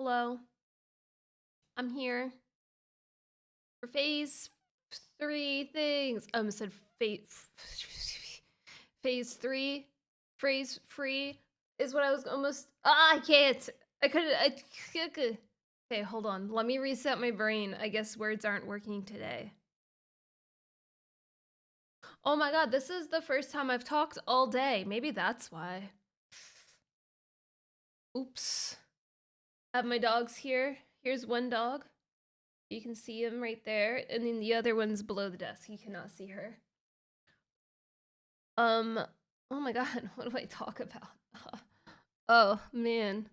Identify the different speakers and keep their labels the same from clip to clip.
Speaker 1: Hello, I'm here for phase three things. I almost said phase three. Phrase free is what I was almost. I can't. I couldn't. Okay, hold on. Let me reset my brain. I guess words aren't working today. Oh my god, this is the first time I've talked all day. Maybe that's why. Oops. I have my dogs here. Here's one dog. You can see him right there, and then the other one's below the desk. You cannot see her. Oh my god, what do I talk about? Oh man.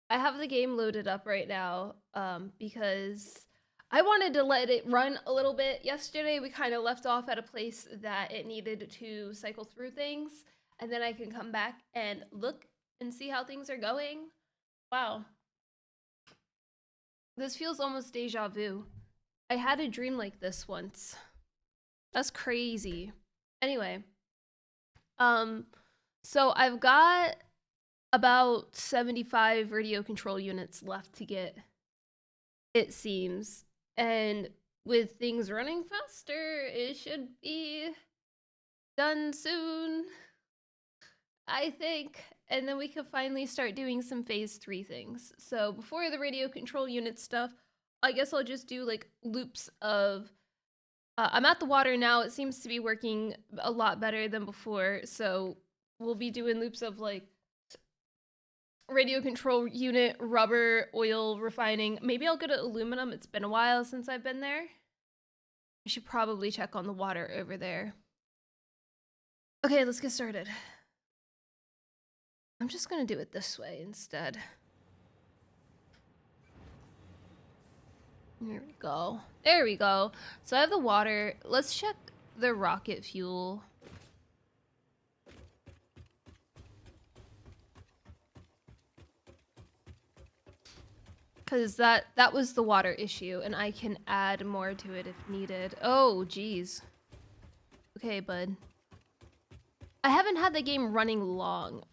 Speaker 1: I have the game loaded up right now, because I wanted to let it run a little bit. Yesterday we kind of left off at a place that it needed to cycle through things, and then I can come back and look and see how things are going. Wow. This feels almost deja vu. I had a dream like this once. That's crazy. Anyway, so I've got about 75 radio control units left to get, it seems. And with things running faster, it should be done soon, I think. And then we can finally start doing some phase 3 things. So before the radio control unit stuff, I guess I'll just do like loops of I'm at the water now. It seems to be working a lot better than before. So we'll be doing loops of like radio control unit, rubber, oil refining. Maybe I'll go to aluminum. It's been a while since I've been there. I should probably check on the water over there. Okay, let's get started. I'm just gonna do it this way instead. There we go. There we go. So I have the water. Let's check the rocket fuel. Because that was the water issue, and I can add more to it if needed. Oh, geez. Okay, bud. I haven't had the game running long.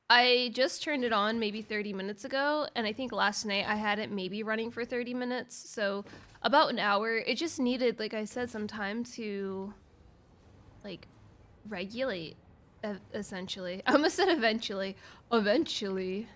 Speaker 1: I just turned it on maybe 30 minutes ago, and I think last night I had it maybe running for 30 minutes, so about an hour. It just needed, like I said, some time to, like, regulate, essentially. I almost said eventually. Eventually.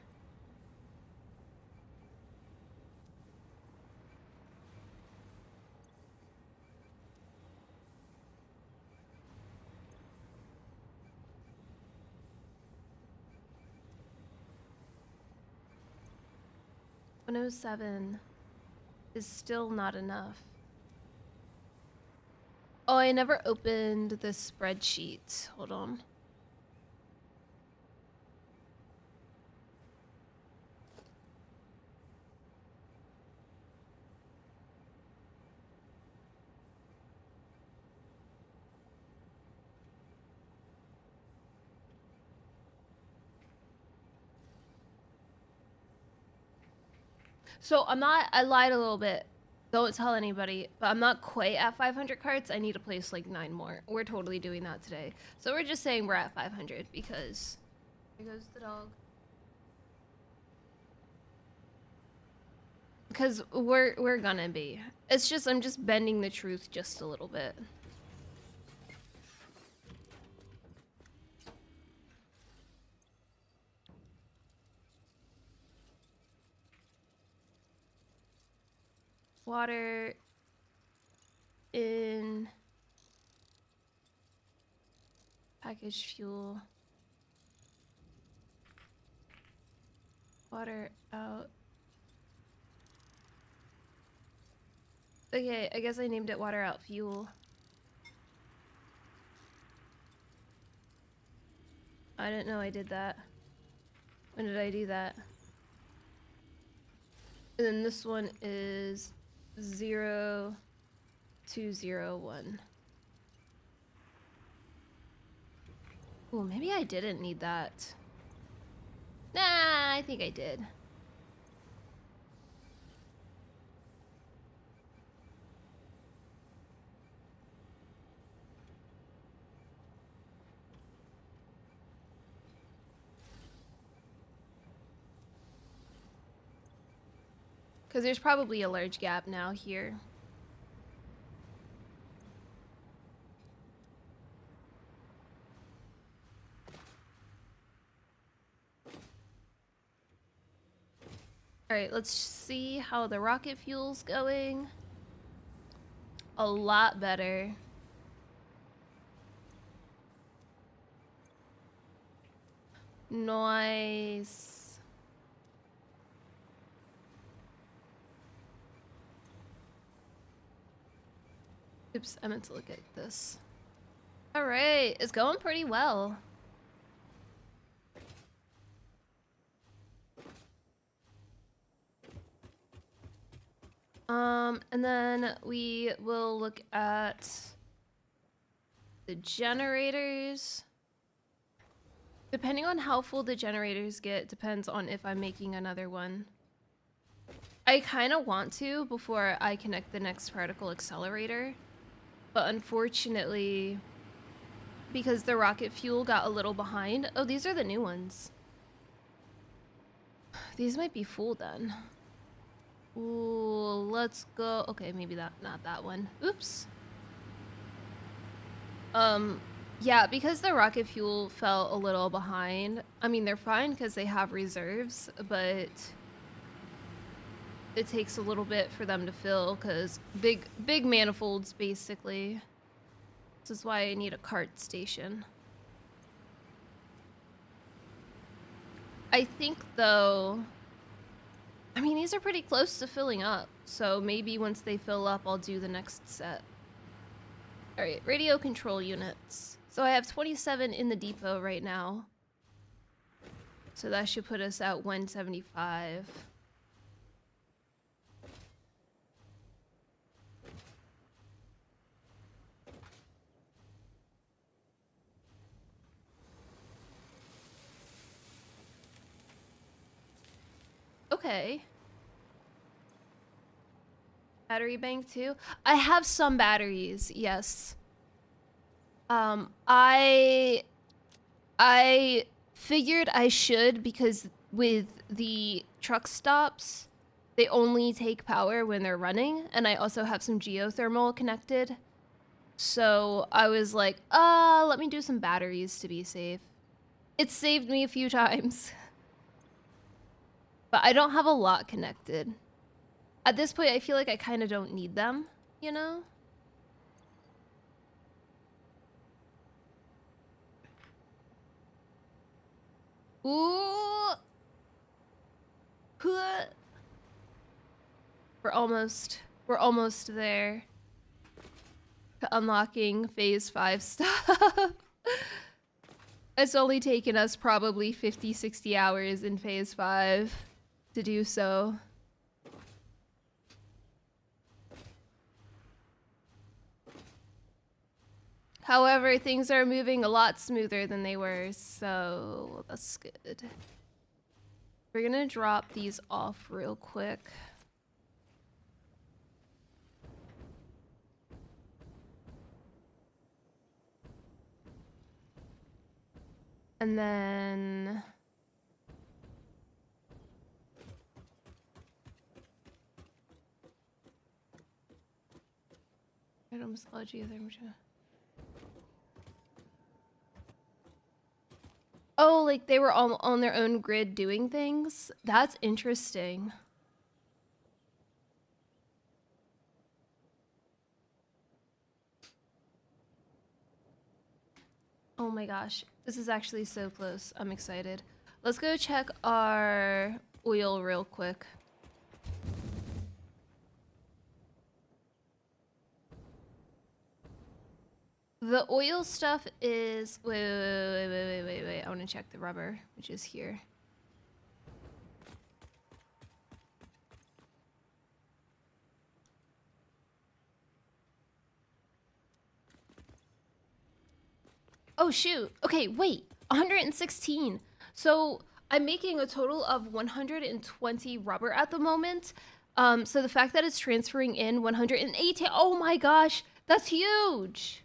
Speaker 1: $107 is still not enough. Oh, I never opened the spreadsheet. Hold on. So I lied a little bit. Don't tell anybody, but I'm not quite at 500 carts. I need to place like 9 more. We're totally doing that today. So we're just saying we're at 500 because here goes the dog. Because we're gonna be. It's just I'm just bending the truth just a little bit. Water in packaged fuel. Water out. Okay, I guess I named it water out fuel. I didn't know I did that. When did I do that? And then this one is 0201. Ooh, maybe I didn't need that. Nah, I think I did. Because there's probably a large gap now here. Alright, let's see how the rocket fuel's going. A lot better. Nice. Oops, I meant to look at this. Alright, it's going pretty well. And then we will look at the generators. Depending on how full the generators get, depends on if I'm making another one. I kind of want to before I connect the next particle accelerator, but unfortunately, because the rocket fuel got a little behind. Oh, these are the new ones. These might be full then. Ooh, let's go. Okay, maybe not that one. Oops. Yeah, because the rocket fuel fell a little behind. I mean, they're fine because they have reserves, but it takes a little bit for them to fill because big manifolds, basically. This is why I need a cart station. I think, though... I mean, these are pretty close to filling up, so maybe once they fill up, I'll do the next set. Alright, radio control units. So I have 27 in the depot right now. So that should put us at 175. Okay. Battery bank too? I have some batteries, yes. I figured I should because with the truck stops, they only take power when they're running, and I also have some geothermal connected. So I was like, let me do some batteries to be safe. It saved me a few times. But I don't have a lot connected. At this point, I feel like I kind of don't need them, you know? Ooh! We're almost there to unlocking phase 5 stuff. It's only taken us probably 50, 60 hours in phase 5 to do so. However, things are moving a lot smoother than they were, so that's good. We're gonna drop these off real quick. And then... Oh, like they were all on their own grid doing things? That's interesting. Oh my gosh, this is actually so close. I'm excited. Let's go check our oil real quick. The oil stuff is... Wait. I want to check the rubber, which is here. Oh, shoot. Okay, wait. 116. So I'm making a total of 120 rubber at the moment. So the fact that it's transferring in 118... Oh my gosh, that's huge.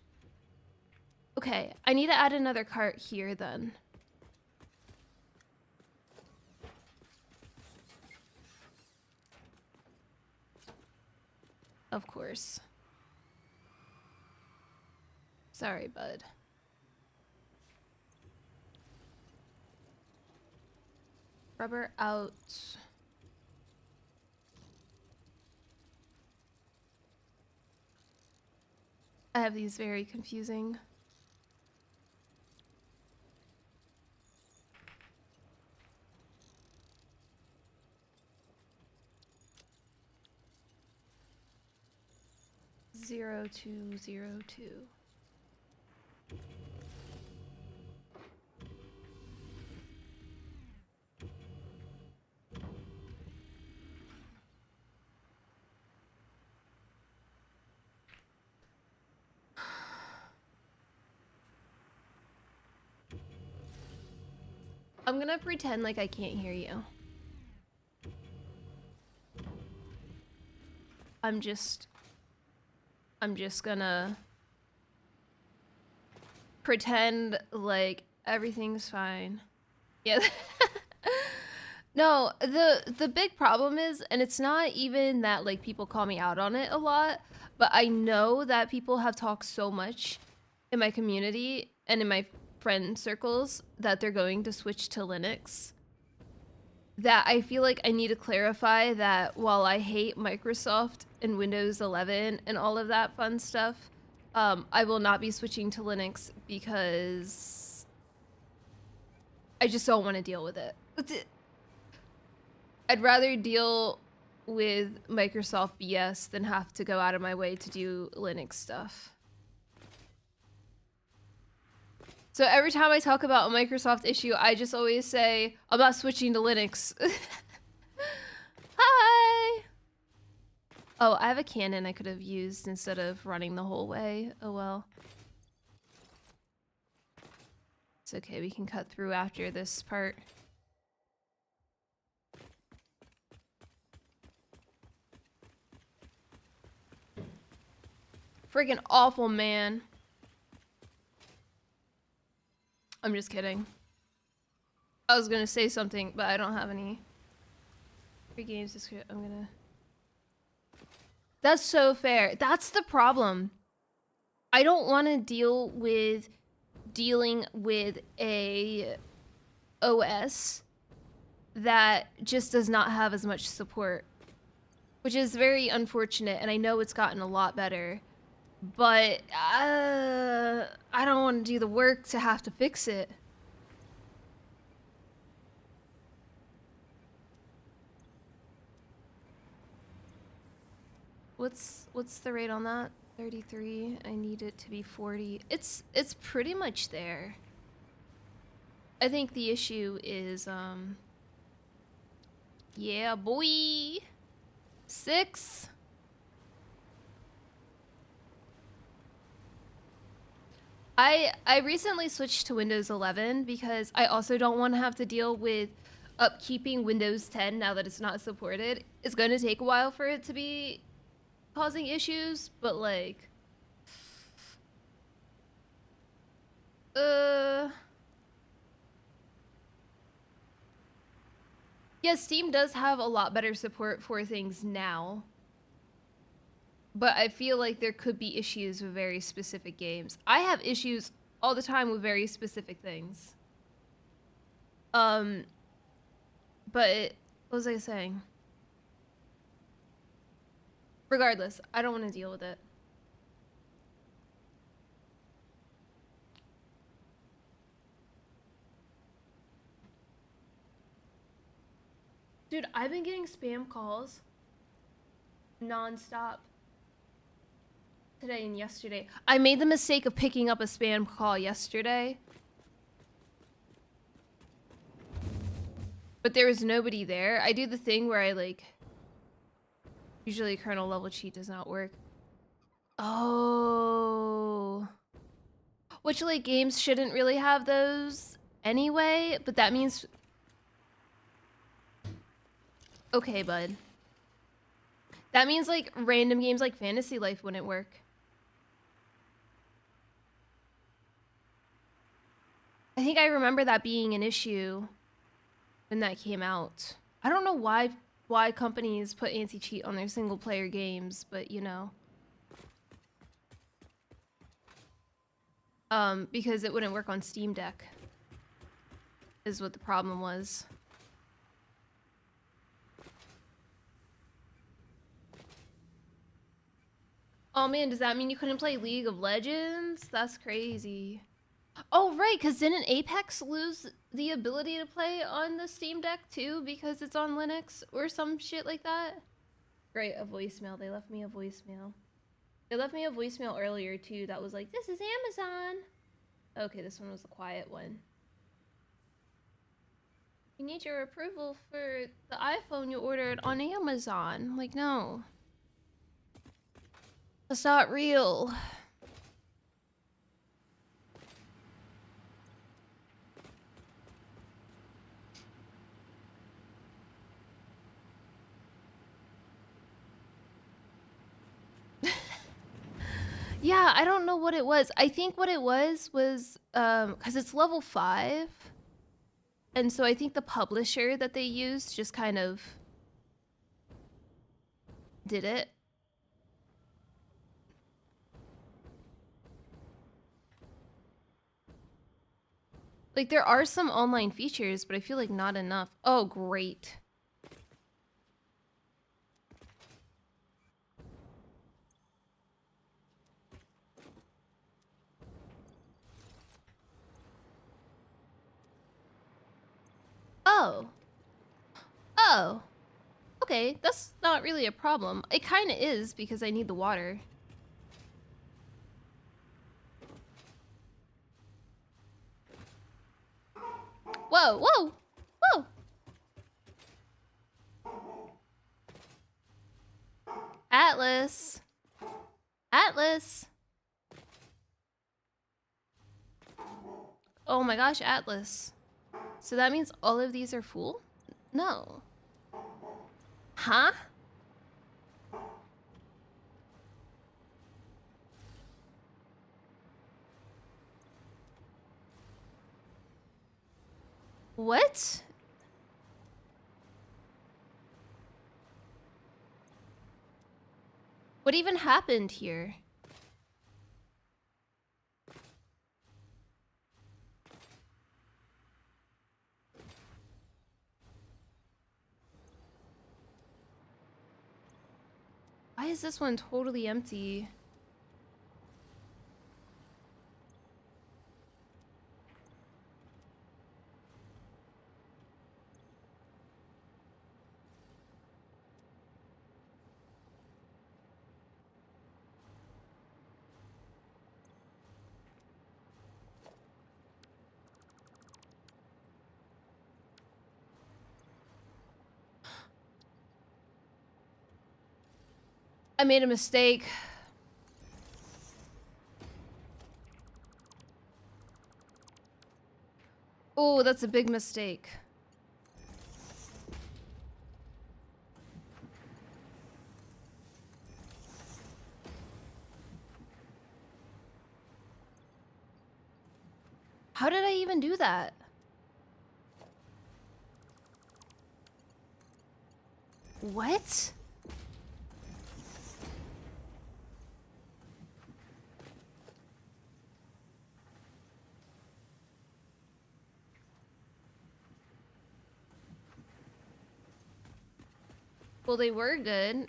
Speaker 1: Okay, I need to add another cart here then. Of course. Sorry, bud. Rubber out. I have these very confusing. Zero, 2, 0, 2. I'm gonna pretend like I can't hear you. I'm just gonna pretend like everything's fine. Yeah. No, the big problem is, and it's not even that like people call me out on it a lot, but I know that people have talked so much in my community and in my friend circles that they're going to switch to Linux, that I feel like I need to clarify that while I hate Microsoft and Windows 11 and all of that fun stuff, I will not be switching to Linux because I just don't want to deal with it. I'd rather deal with Microsoft BS than have to go out of my way to do Linux stuff. So every time I talk about a Microsoft issue, I just always say, I'm not switching to Linux. Hi! Oh, I have a cannon I could have used instead of running the whole way. Oh well. It's okay, we can cut through after this part. Freaking awful, man. I'm just kidding. I was gonna say something, but I don't have any free games this year. I'm gonna... That's so fair. That's the problem. I don't want to deal with dealing with a OS that just does not have as much support, which is very unfortunate, and I know it's gotten a lot better, but I don't want to do the work to have to fix it. What's the rate on that? 33. I need it to be 40. It's pretty much there. I think the issue is yeah, boy. 6. I recently switched to Windows 11 because I also don't want to have to deal with upkeeping Windows 10 now that it's not supported. It's going to take a while for it to be causing issues, but like yeah, Steam does have a lot better support for things now, but I feel like there could be issues with very specific games. I have issues all the time with very specific things. But what was I saying? Regardless, I don't want to deal with it. Dude, I've been getting spam calls non-stop today and yesterday. I made the mistake of picking up a spam call yesterday, but there was nobody there. I do the thing where I like, usually kernel level cheat does not work. Oh. Which like games shouldn't really have those anyway, but that means... Okay, bud. That means like random games like Fantasy Life wouldn't work. I think I remember that being an issue when that came out. I don't know why why companies put anti-cheat on their single-player games, but you know. Because it wouldn't work on Steam Deck, is what the problem was. Oh man, does that mean you couldn't play League of Legends? That's crazy. Oh right, because didn't Apex lose the ability to play on the Steam Deck too because it's on Linux or some shit like that? Great, a voicemail. They left me a voicemail. They left me a voicemail earlier too that was like, this is Amazon. Okay, this one was the quiet one. You need your approval for the iPhone you ordered on Amazon. I'm like, no. That's not real. Yeah, I don't know what it was. I think what it was because it's level 5. And so I think the publisher that they used just kind of did it. Like, there are some online features, but I feel like not enough. Oh, great. Oh. Oh. Okay, that's not really a problem. It kind of is because I need the water. Whoa, whoa, whoa. Atlas. Atlas. Oh my gosh, Atlas. So that means all of these are full? No. Huh? What? What even happened here? Why is this one totally empty? I made a mistake. Oh, that's a big mistake. How did I even do that? What? Well, they were good.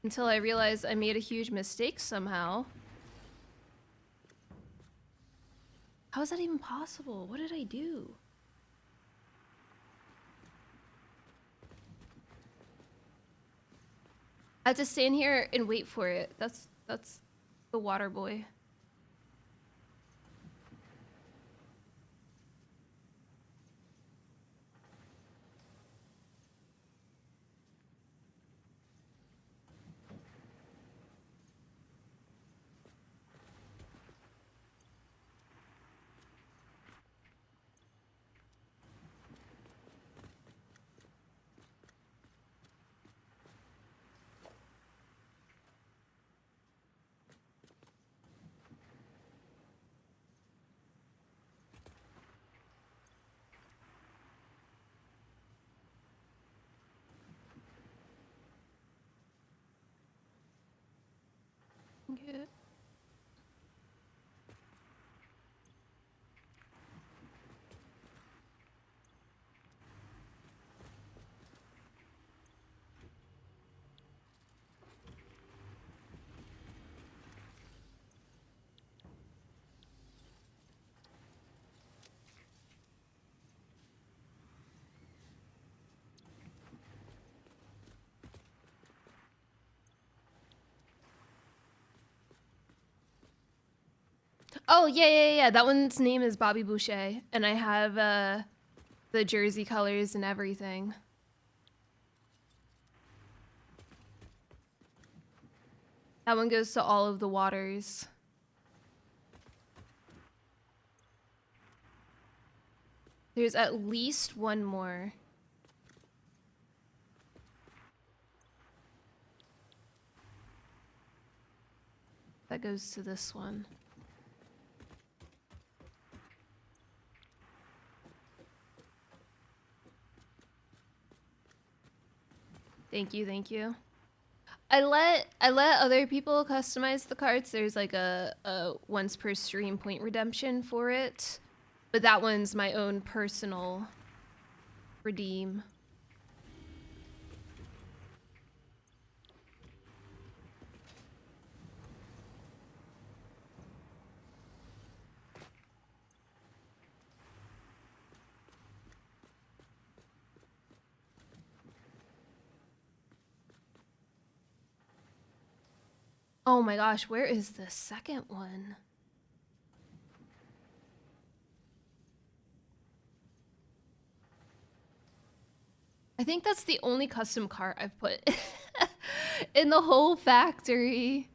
Speaker 1: Until I realized I made a huge mistake somehow. How is that even possible? What did I do? I had to stand here and wait for it. That's the water boy. it. Oh, yeah. That one's name is Bobby Boucher, and I have the jersey colors and everything. That one goes to all of the waters. There's at least one more. That goes to this one. Thank you. I let other people customize the carts. There's like a once per stream point redemption for it. But that one's my own personal redeem. Oh my gosh, where is the second one? I think that's the only custom cart I've put in the whole factory.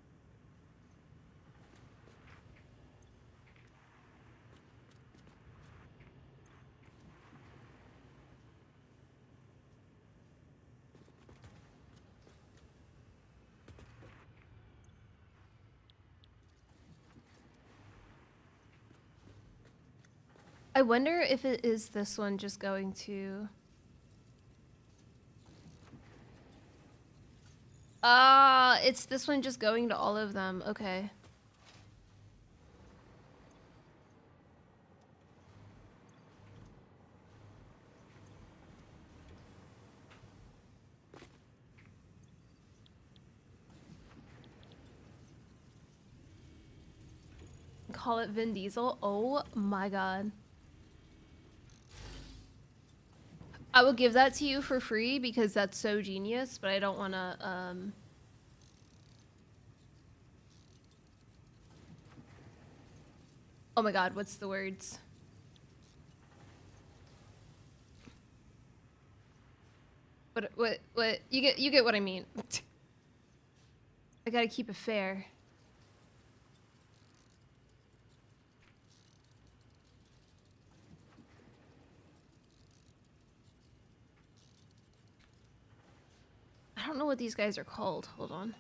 Speaker 1: I wonder if it is this one just going to... it's this one just going to all of them. Okay. Call it Vin Diesel. Oh my god. I will give that to you for free because that's so genius, but I don't want to, Oh my god, what's the words? What? You get what I mean. I gotta keep it fair. I don't know what these guys are called. Hold on.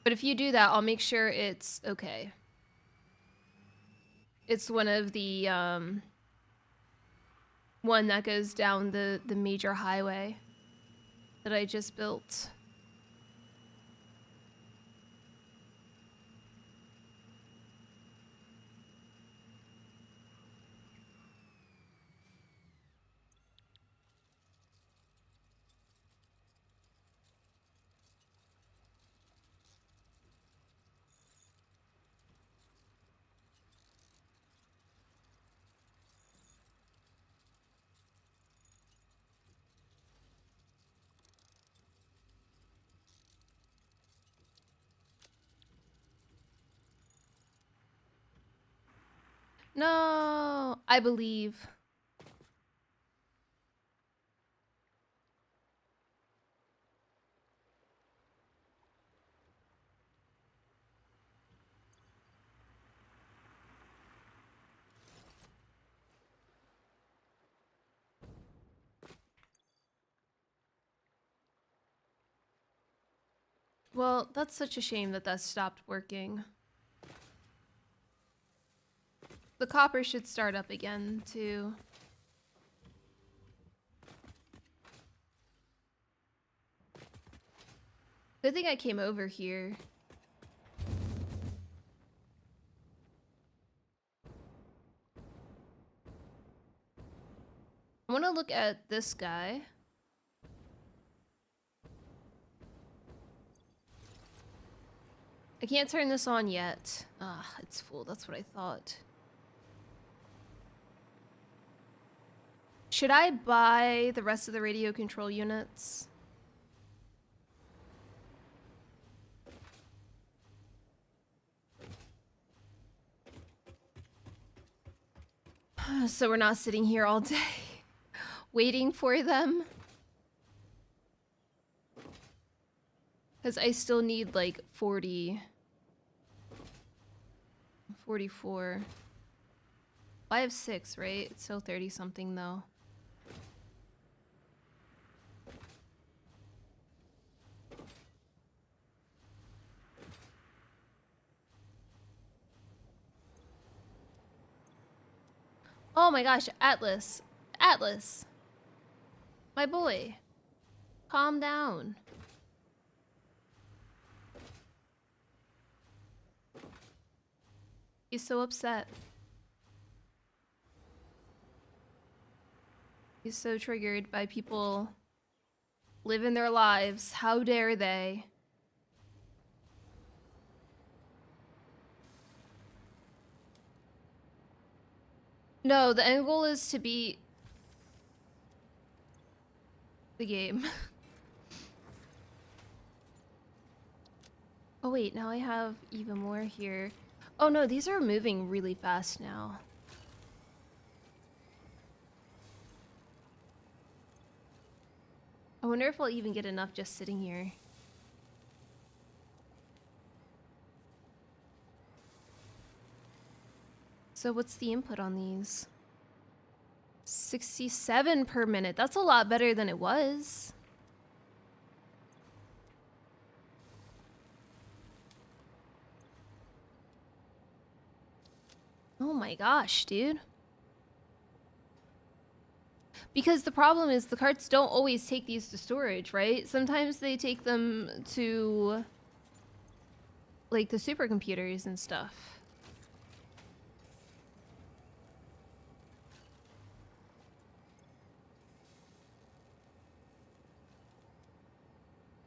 Speaker 1: But if you do that, I'll make sure it's okay. It's one of the, one that goes down the major highway that I just built. No, I believe. Well, that's such a shame that that stopped working. The copper should start up again, too. Good thing I came over here. I want to look at this guy. I can't turn this on yet. Ah, it's full. That's what I thought. Should I buy the rest of the radio control units? So we're not sitting here all day waiting for them. Because I still need like 40. 44. I have 6, right? It's still 30 something though. Oh my gosh, Atlas. Atlas. My boy. Calm down. He's so upset. He's so triggered by people living their lives. How dare they? No, the end goal is to beat the game. Oh wait, now I have even more here. Oh no, these are moving really fast now. I wonder if I'll even get enough just sitting here. So what's the input on these? 67 per minute. That's a lot better than it was. Oh my gosh, dude. Because the problem is the carts don't always take these to storage, right? Sometimes they take them to like the supercomputers and stuff.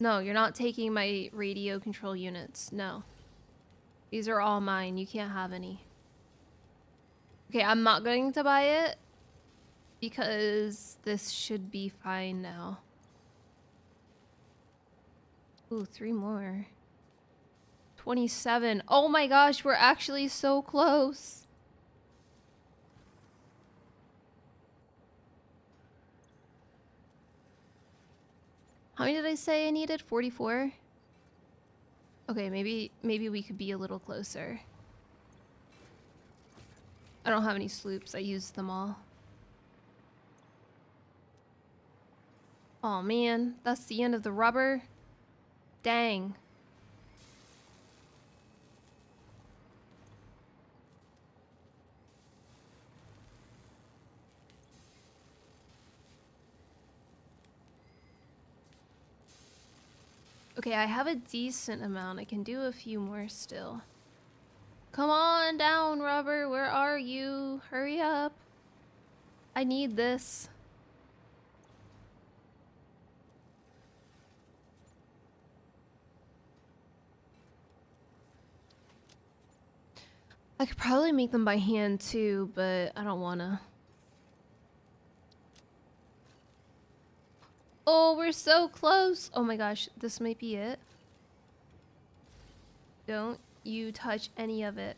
Speaker 1: No, you're not taking my radio control units. No. These are all mine. You can't have any. Okay, I'm not going to buy it because this should be fine now. Ooh, 3 more. 27. Oh my gosh, we're actually so close. How many did I say I needed? 44? Okay, maybe we could be a little closer. I don't have any sloops. I used them all. Oh man, that's the end of the rubber. Dang. Okay, I have a decent amount. I can do a few more still. Come on down, rubber. Where are you? Hurry up. I need this. I could probably make them by hand too, but I don't wanna. Oh, we're so close. Oh my gosh, this might be it. Don't you touch any of it.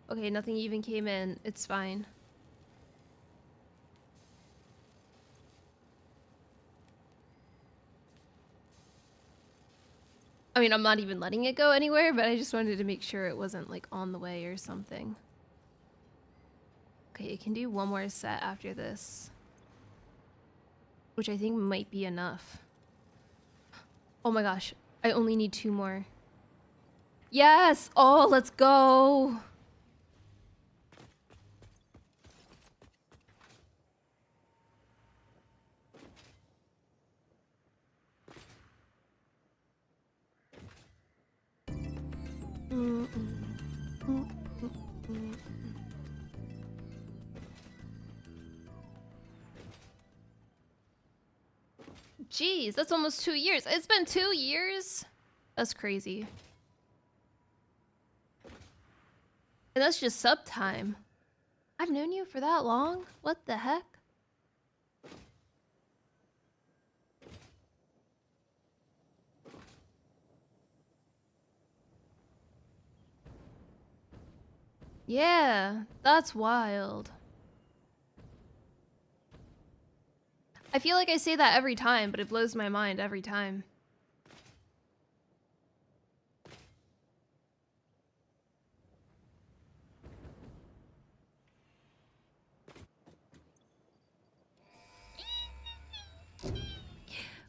Speaker 1: Okay, nothing even came in. It's fine. I mean, I'm not even letting it go anywhere, but I just wanted to make sure it wasn't like on the way or something. Okay, it can do one more set after this, which I think might be enough. Oh my gosh, I only need 2 more. Yes! Oh, let's go! Jeez, that's almost 2 years. It's been 2 years? That's crazy. And that's just sub time. I've known you for that long? What the heck? Yeah, that's wild. I feel like I say that every time, but it blows my mind every time.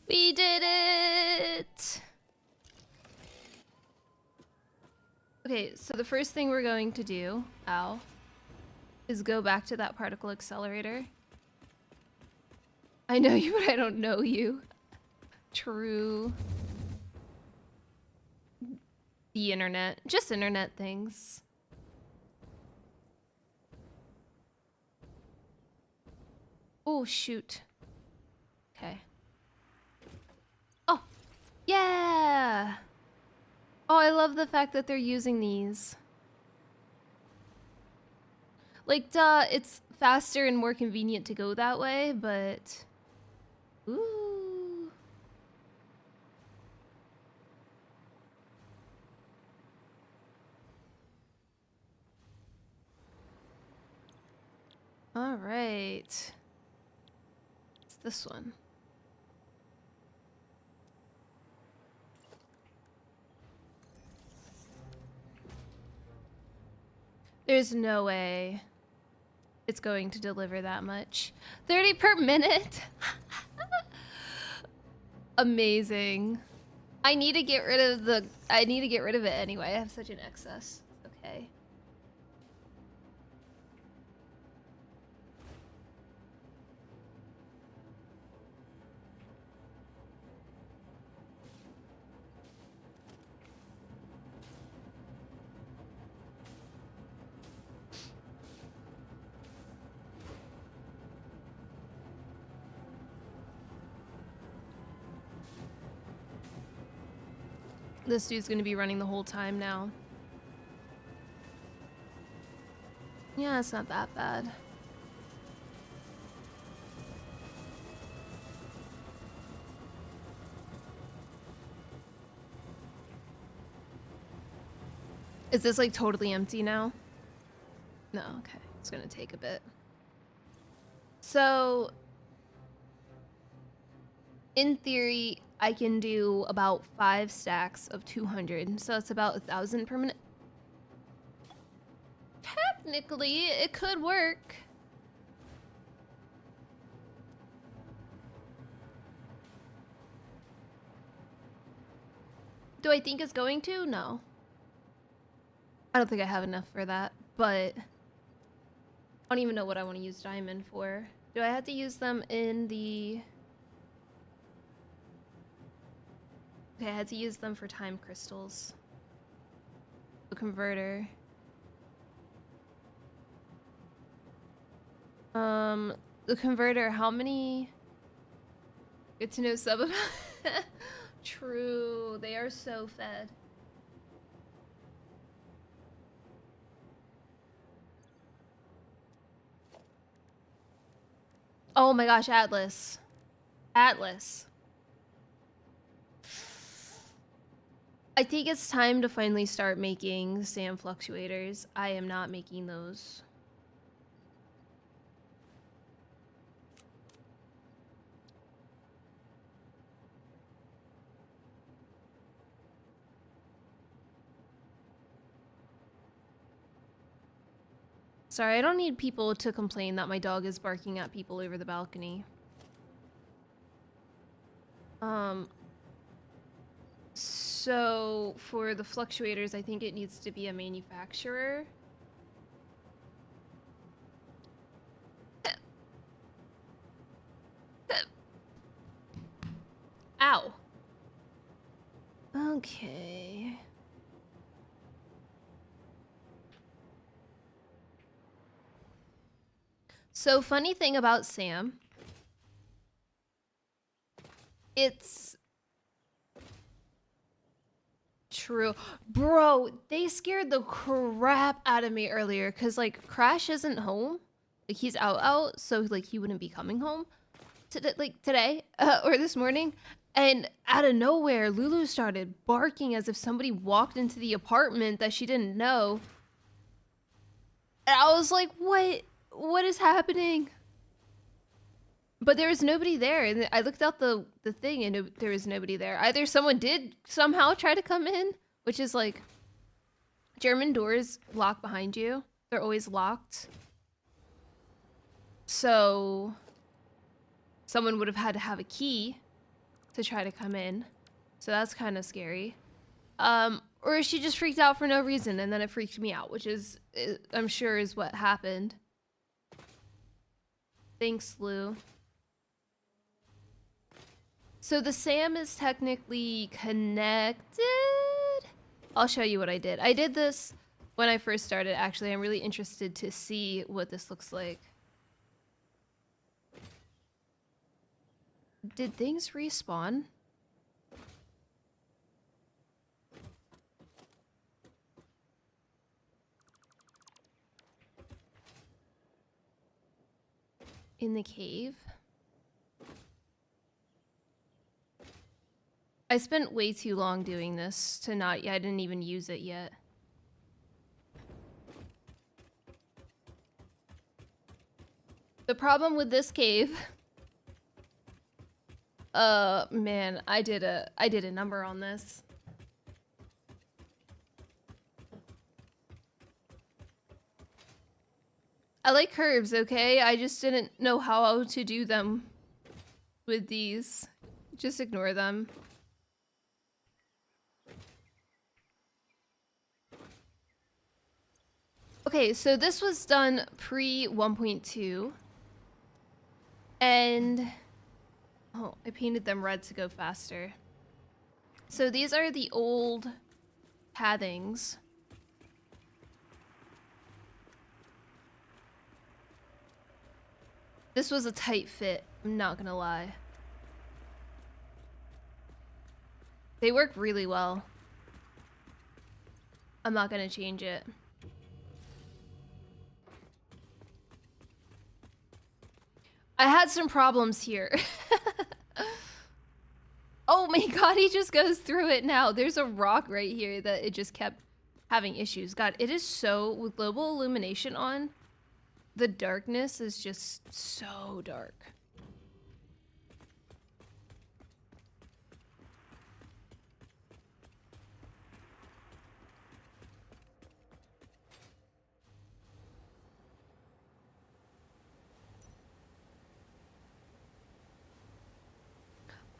Speaker 1: We did it! Okay, so the first thing we're going to do, is go back to that particle accelerator. I know you, but I don't know you. True. The internet. Just internet things. Oh, shoot. Okay. Oh! Yeah! Oh, I love the fact that they're using these. Like, duh, it's faster and more convenient to go that way, but... Ooh. All right. It's this one. There's no way it's going to deliver that much. 30 per minute? Amazing. I need to get rid of it anyway. I have such an excess. Okay. This dude's gonna be running the whole time now. Yeah, it's not that bad. Is this like totally empty now? No, okay. It's gonna take a bit. So, in theory, I can do about 5 stacks of 200. So that's about 1,000 per minute. Technically, it could work. Do I think it's going to? No. I don't think I have enough for that, but I don't even know what I want to use diamond for. Do I have to use them in the... Okay, I had to use them for time crystals. The converter. The converter, how many? Good to know sub amount. True, they are so fed. Oh my gosh, Atlas. Atlas. I think it's time to finally start making sand fluctuators. I am not making those. Sorry, I don't need people to complain that my dog is barking at people over the balcony. So for the fluctuators, I think it needs to be a manufacturer. Ow. Okay. So funny thing about Sam, it's true. Bro, they scared the crap out of me earlier because, like, Crash isn't home. Like, he's out, so, like, he wouldn't be coming home today or this morning. And out of nowhere, Lulu started barking as if somebody walked into the apartment that she didn't know. And I was like, what? What is happening? But there was nobody there. And I looked out the thing and there was nobody there. Either someone did somehow try to come in, which is like German doors lock behind you. They're always locked. So someone would have had to have a key to try to come in. So that's kind of scary. Or she just freaked out for no reason and then it freaked me out, which is, I'm sure is what happened. Thanks, Lou. So the SAM is technically connected. I'll show you what I did. I did this when I first started, actually. I'm really interested to see what this looks like. Did things respawn? In the cave? I spent way too long doing this to not, I didn't even use it yet. The problem with this cave, man, I did a number on this. I like curves, okay? I just didn't know how to do them with these. Just ignore them. Okay, so this was done pre 1.2. And oh, I painted them red to go faster. So these are the old pathings. This was a tight fit, I'm not gonna lie. They work really well. I'm not gonna change it. I had some problems here. Oh my god, he just goes through it now. There's a rock right here that it just kept having issues. God, it is so, with global illumination on, the darkness is just so dark.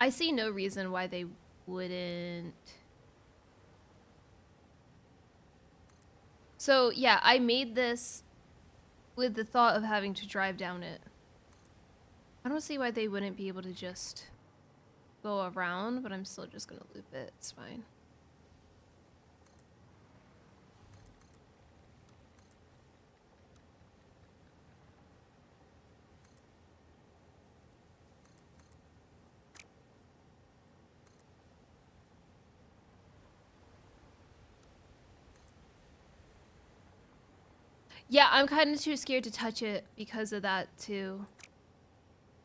Speaker 1: I see no reason why they wouldn't. So yeah, I made this with the thought of having to drive down it. I don't see why they wouldn't be able to just go around, but I'm still just gonna loop it. It's fine. Yeah, I'm kind of too scared to touch it because of that too.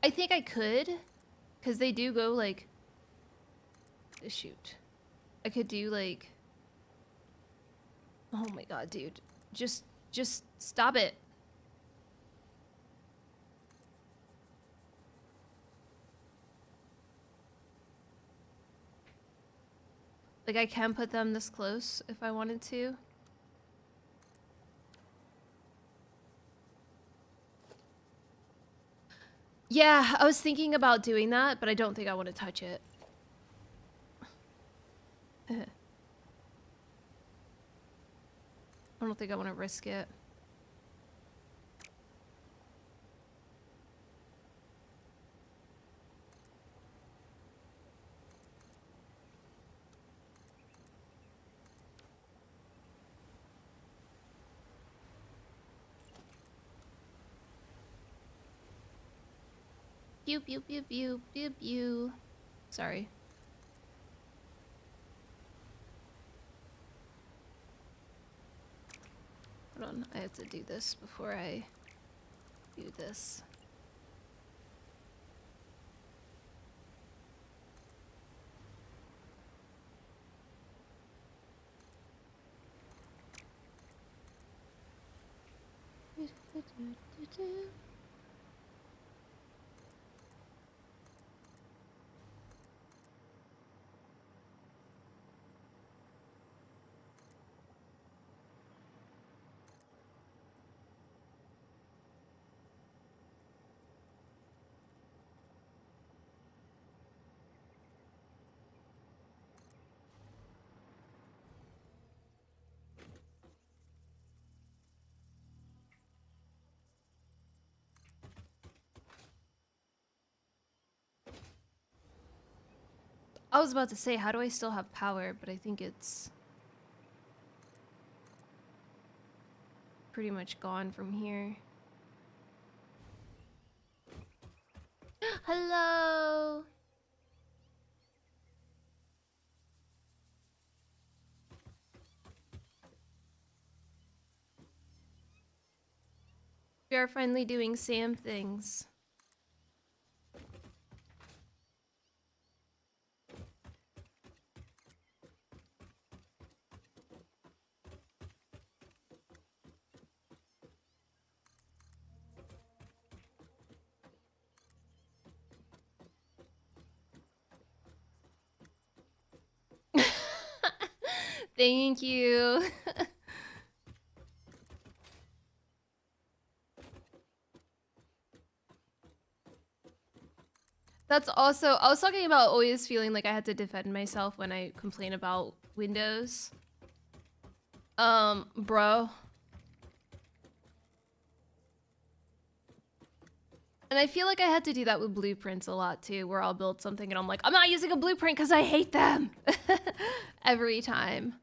Speaker 1: I think I could, because they do go like, shoot. I could do like, oh my god, dude. Just stop it. Like I can put them this close if I wanted to. Yeah, I was thinking about doing that, but I don't think I want to touch it. I don't think I want to risk it. Pew pew pew pew pew pew. Sorry. Hold on, I have to do this before I do this. I was about to say, how do I still have power? But I think it's pretty much gone from here. Hello! We are finally doing Sam things. Thank you. That's also, I was talking about always feeling like I had to defend myself when I complain about Windows. Bro. And I feel like I had to do that with blueprints a lot too, where I'll build something and I'm like, I'm not using a blueprint because I hate them. Every time.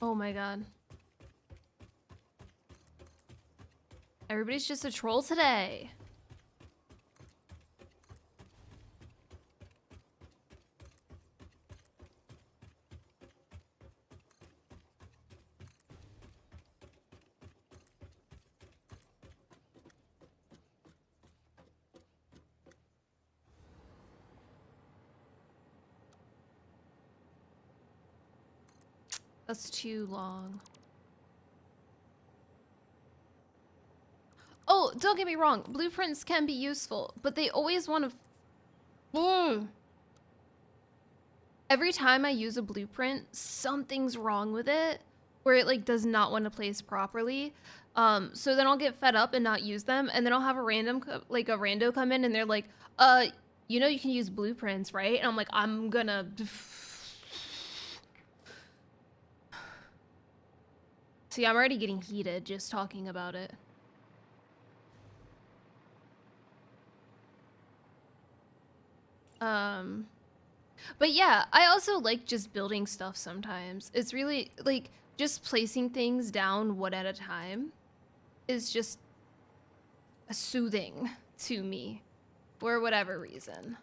Speaker 1: Oh my god. Everybody's just a troll today. That's too long. Oh, don't get me wrong. Blueprints can be useful, but they always want to... Every time I use a blueprint, something's wrong with it, where it like does not want to place properly. So then I'll get fed up and not use them, and then I'll have a rando come in, and they're like, you know you can use blueprints, right? And I'm like, I'm gonna... See, I'm already getting heated just talking about it. But yeah, I also like just building stuff sometimes. It's really, like, just placing things down one at a time is just soothing to me for whatever reason.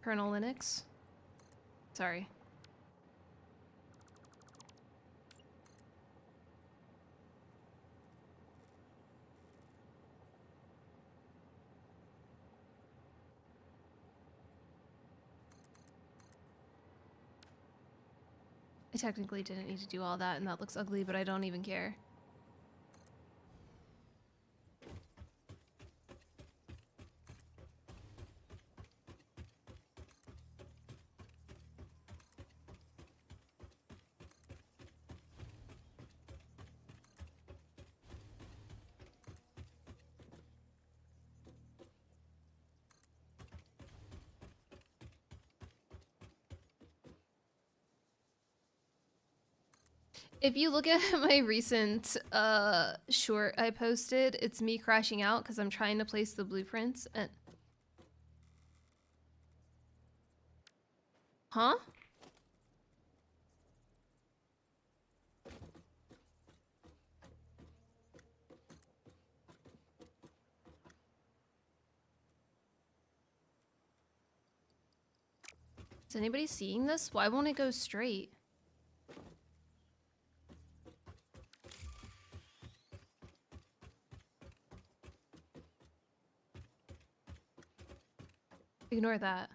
Speaker 1: Kernel Linux? Sorry. I technically didn't need to do all that, and that looks ugly, but I don't even care. If you look at my recent short I posted, it's me crashing out because I'm trying to place the blueprints and... Huh? Is anybody seeing this? Why won't it go straight? Ignore that.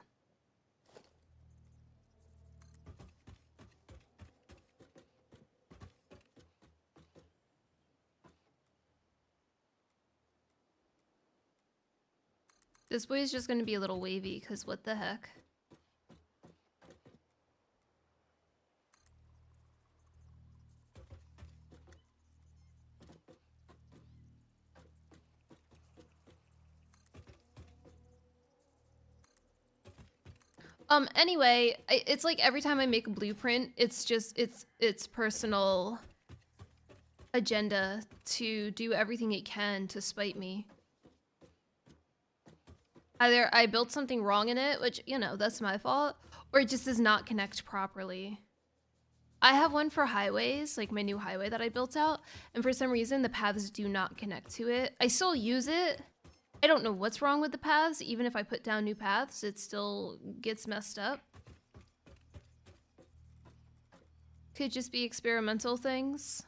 Speaker 1: This way is just gonna be a little wavy, because what the heck? Anyway, it's like every time I make a blueprint, it's just, it's personal agenda to do everything it can to spite me. Either I built something wrong in it, which, you know, that's my fault, or it just does not connect properly. I have one for highways, like my new highway that I built out, and for some reason the paths do not connect to it. I still use it. I don't know what's wrong with the paths. Even if I put down new paths, it still gets messed up. Could just be experimental things.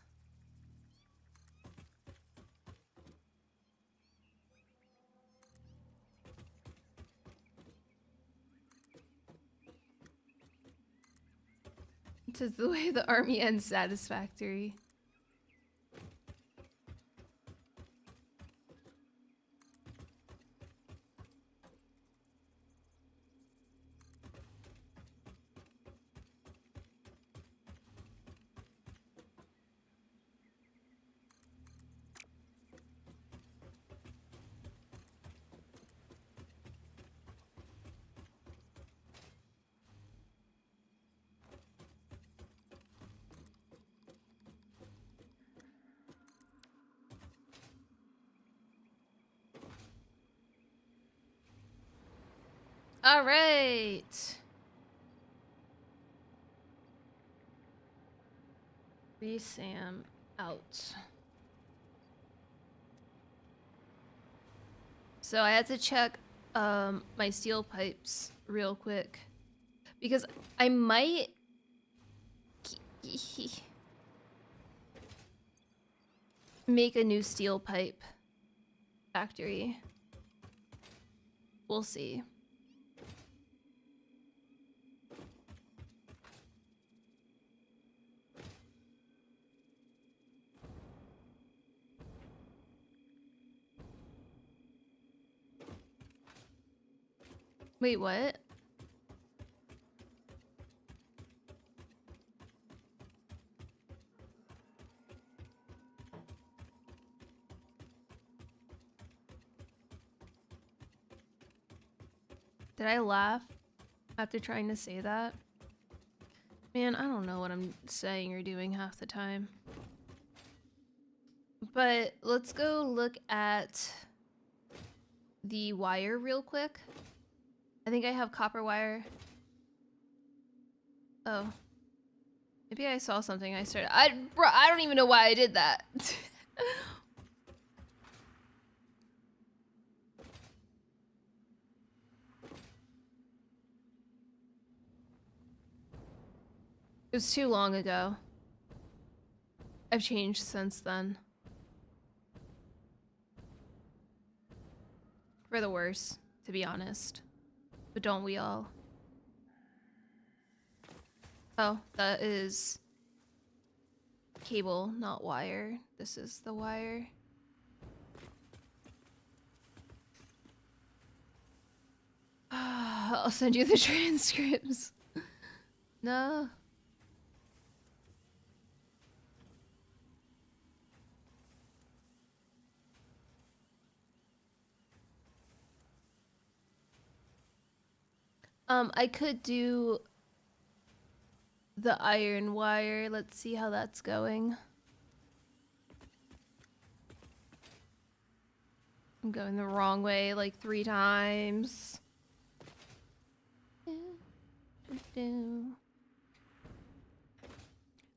Speaker 1: Tis the way the army ends Satisfactory. All right. Sam out. So I had to check my steel pipes real quick because I might make a new steel pipe factory. We'll see. Wait, what? Did I laugh after trying to say that? Man, I don't know what I'm saying or doing half the time. But let's go look at the wire real quick. I think I have copper wire. Oh. Maybe I saw something I started. Bro, I don't even know why I did that. It was too long ago. I've changed since then. For the worse, to be honest. But don't we all? Oh, that is cable, not wire. This is the wire. I'll send you the transcripts. No. I could do the iron wire. Let's see how that's going. I'm going the wrong way like 3 times.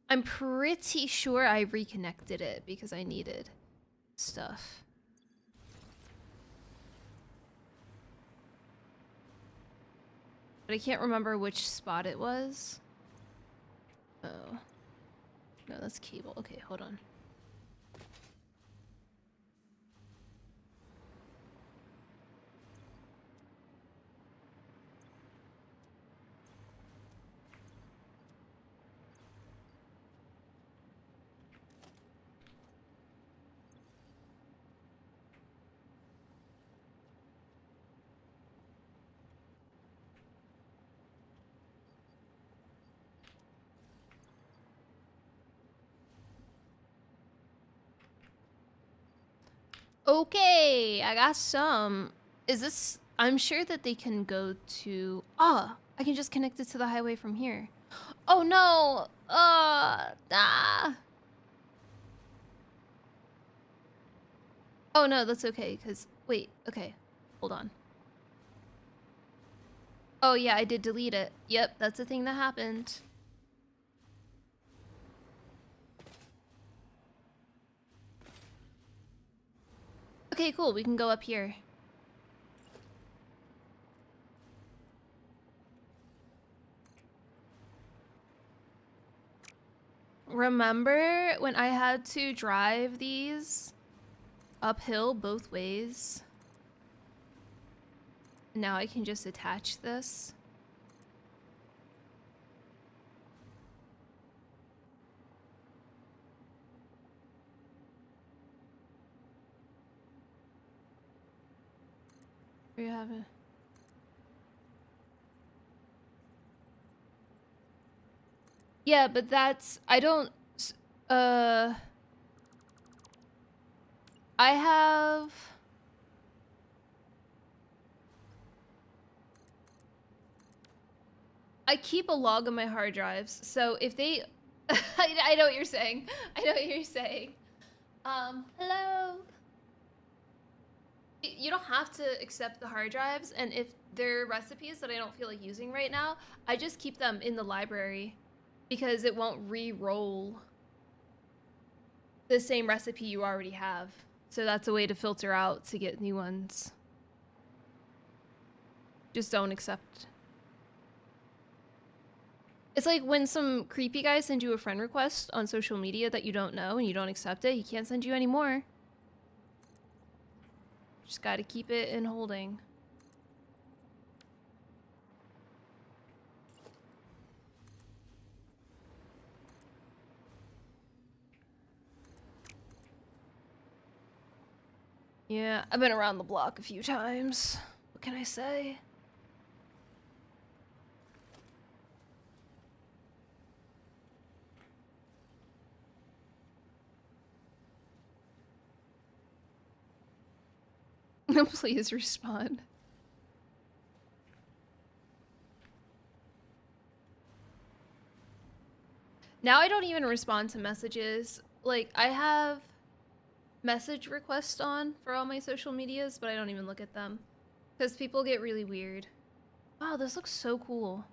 Speaker 1: I'm pretty sure I reconnected it because I needed stuff. But I can't remember which spot it was. Oh. No, that's cable. Okay, hold on. Okay, I got some. Is this... I'm sure that they can go to... Oh, I can just connect it to the highway from here. Oh no! Oh no, that's okay, because... Wait, okay. Hold on. Oh yeah, I did delete it. Yep, that's a thing that happened. Okay, cool, we can go up here. Remember when I had to drive these uphill both ways? Now I can just attach this. There you have it. Yeah, but that's... I don't... I have... I keep a log of my hard drives, so if they... I know what you're saying. I know what you're saying. Hello? You don't have to accept the hard drives, and if they're recipes that I don't feel like using right now, I just keep them in the library because it won't re-roll the same recipe you already have. So that's a way to filter out to get new ones. Just don't accept. It's like when some creepy guy sends you a friend request on social media that you don't know and you don't accept it, he can't send you anymore. Just gotta keep it in holding. Yeah, I've been around the block a few times. What can I say? Please respond. Now I don't even respond to messages. Like, I have message requests on for all my social medias, but I don't even look at them. Because people get really weird. Wow, this looks so cool.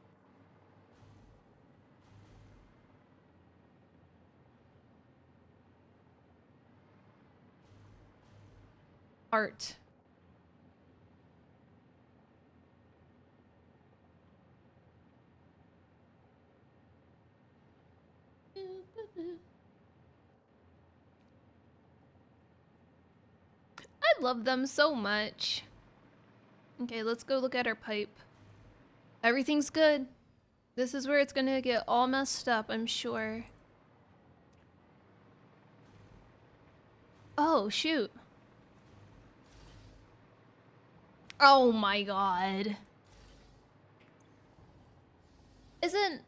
Speaker 1: Art. I love them so much. Okay, let's go look at our pipe. Everything's good. This is where it's gonna get all messed up, I'm sure. Oh, shoot. Oh my god. Isn't...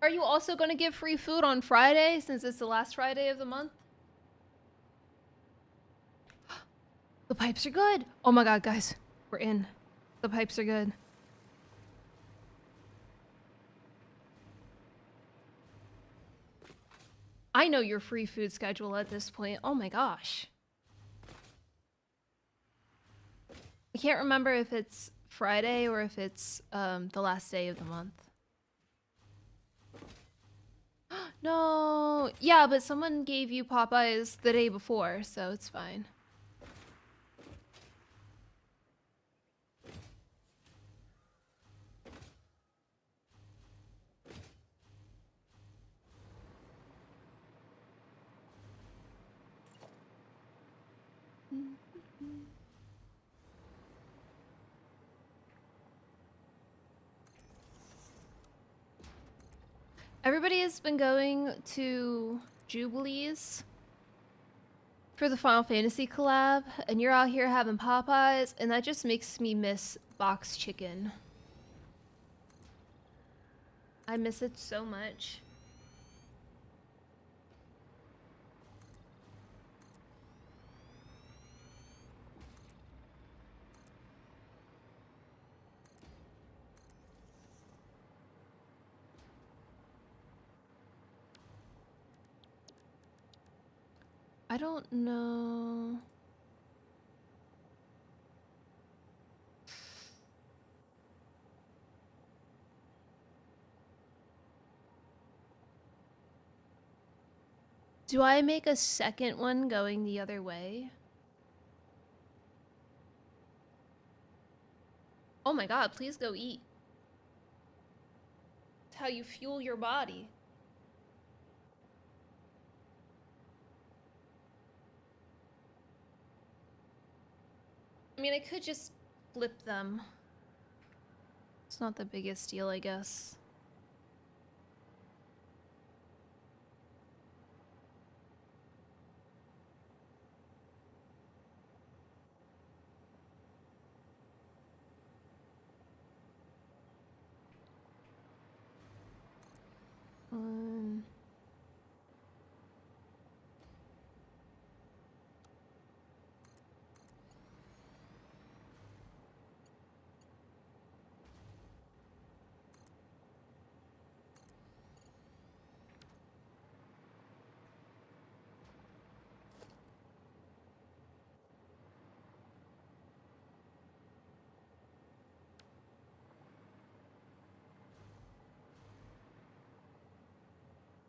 Speaker 1: Are you also gonna give free food on Friday since it's the last Friday of the month? The pipes are good. Oh my god, guys. We're in. The pipes are good. I know your free food schedule at this point. Oh my gosh. I can't remember if it's Friday or if it's the last day of the month. No. Yeah, but someone gave you Popeyes the day before, so it's fine. Everybody has been going to Jubilees for the Final Fantasy collab, and you're out here having Popeyes, and that just makes me miss box chicken. I miss it so much. I don't know. Do I make a second one going the other way? Oh my god, please go eat. It's how you fuel your body. I mean, I could just flip them. It's not the biggest deal, I guess. Um,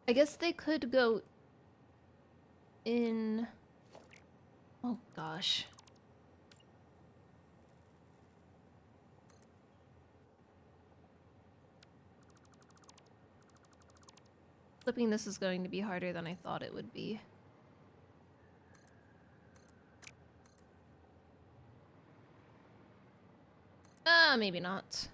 Speaker 1: I guess they could go in. Oh gosh. Flipping this is going to be harder than I thought it would be. Maybe not.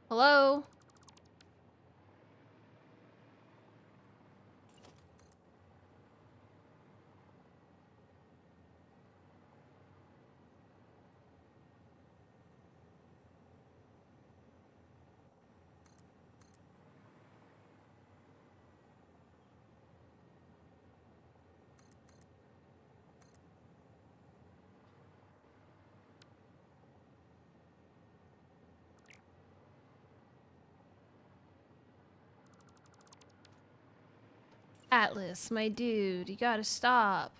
Speaker 1: Hello? Atlas, my dude, you gotta stop.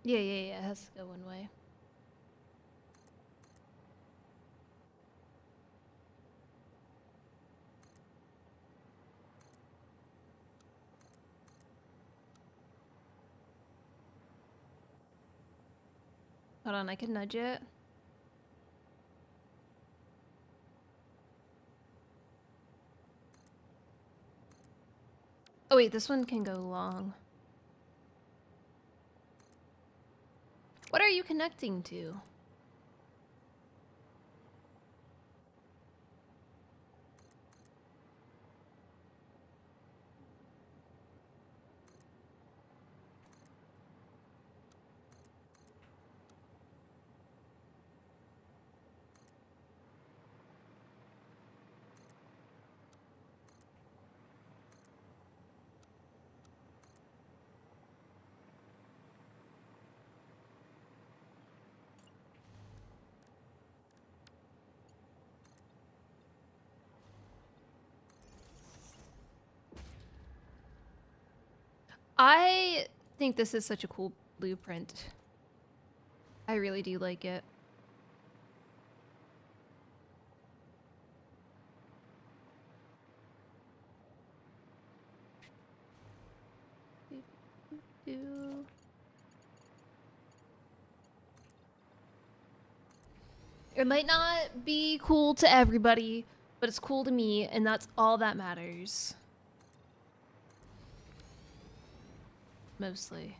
Speaker 1: Yeah, it has to go one way. Hold on, I can nudge it. Oh wait, this one can go long. What are you connecting to? I think this is such a cool blueprint. I really do like it. It might not be cool to everybody, but it's cool to me, and that's all that matters. Mostly.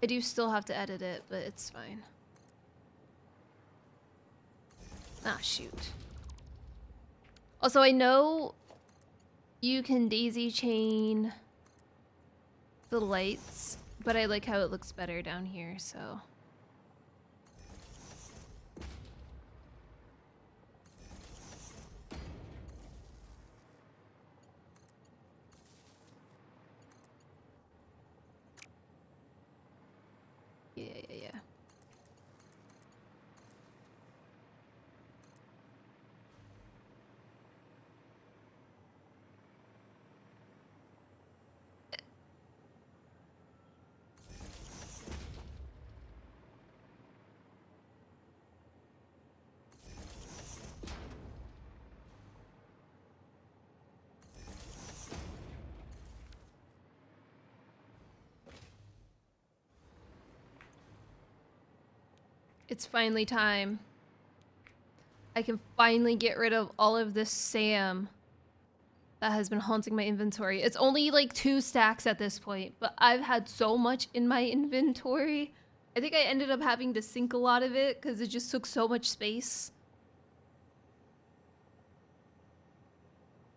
Speaker 1: I do still have to edit it, but it's fine. Ah, shoot. Also, I know you can daisy chain the lights, but I like how it looks better down here, so. Yeah. It's finally time. I can finally get rid of all of this SAM that has been haunting my inventory. It's only like 2 stacks at this point, but I've had so much in my inventory. I think I ended up having to sink a lot of it because it just took so much space.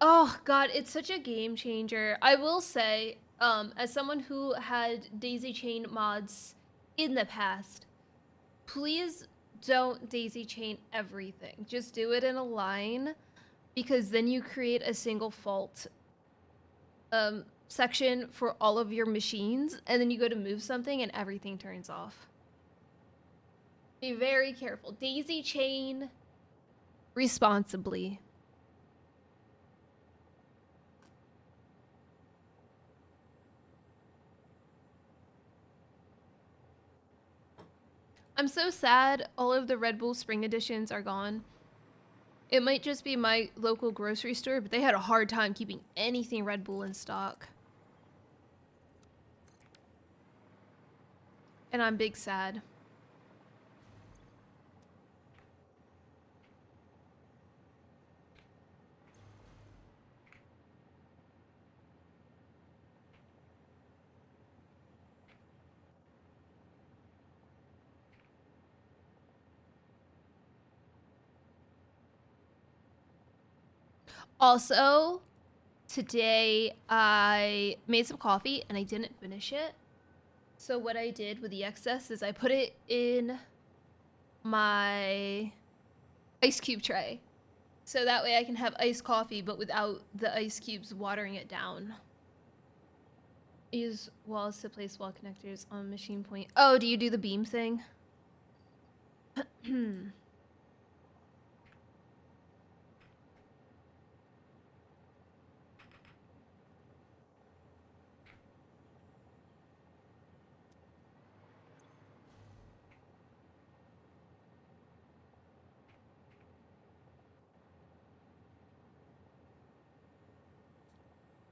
Speaker 1: Oh god, it's such a game changer. I will say, as someone who had daisy chain mods in the past, please don't daisy chain everything. Just do it in a line, because then you create a single fault section for all of your machines, and then you go to move something and everything turns off. Be very careful. Daisy chain responsibly. I'm so sad all of the Red Bull Spring editions are gone. It might just be my local grocery store, but they had a hard time keeping anything Red Bull in stock. And I'm big sad. Also, today I made some coffee and I didn't finish it. So what I did with the excess is I put it in my ice cube tray. So that way I can have iced coffee, but without the ice cubes watering it down. Use walls to place wall connectors on machine point. Oh, do you do the beam thing?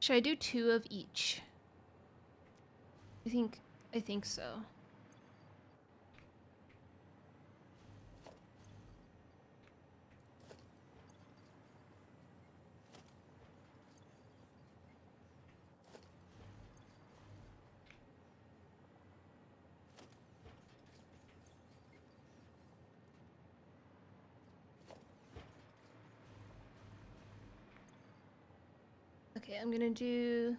Speaker 1: Should I do 2 of each? I think so. I'm gonna do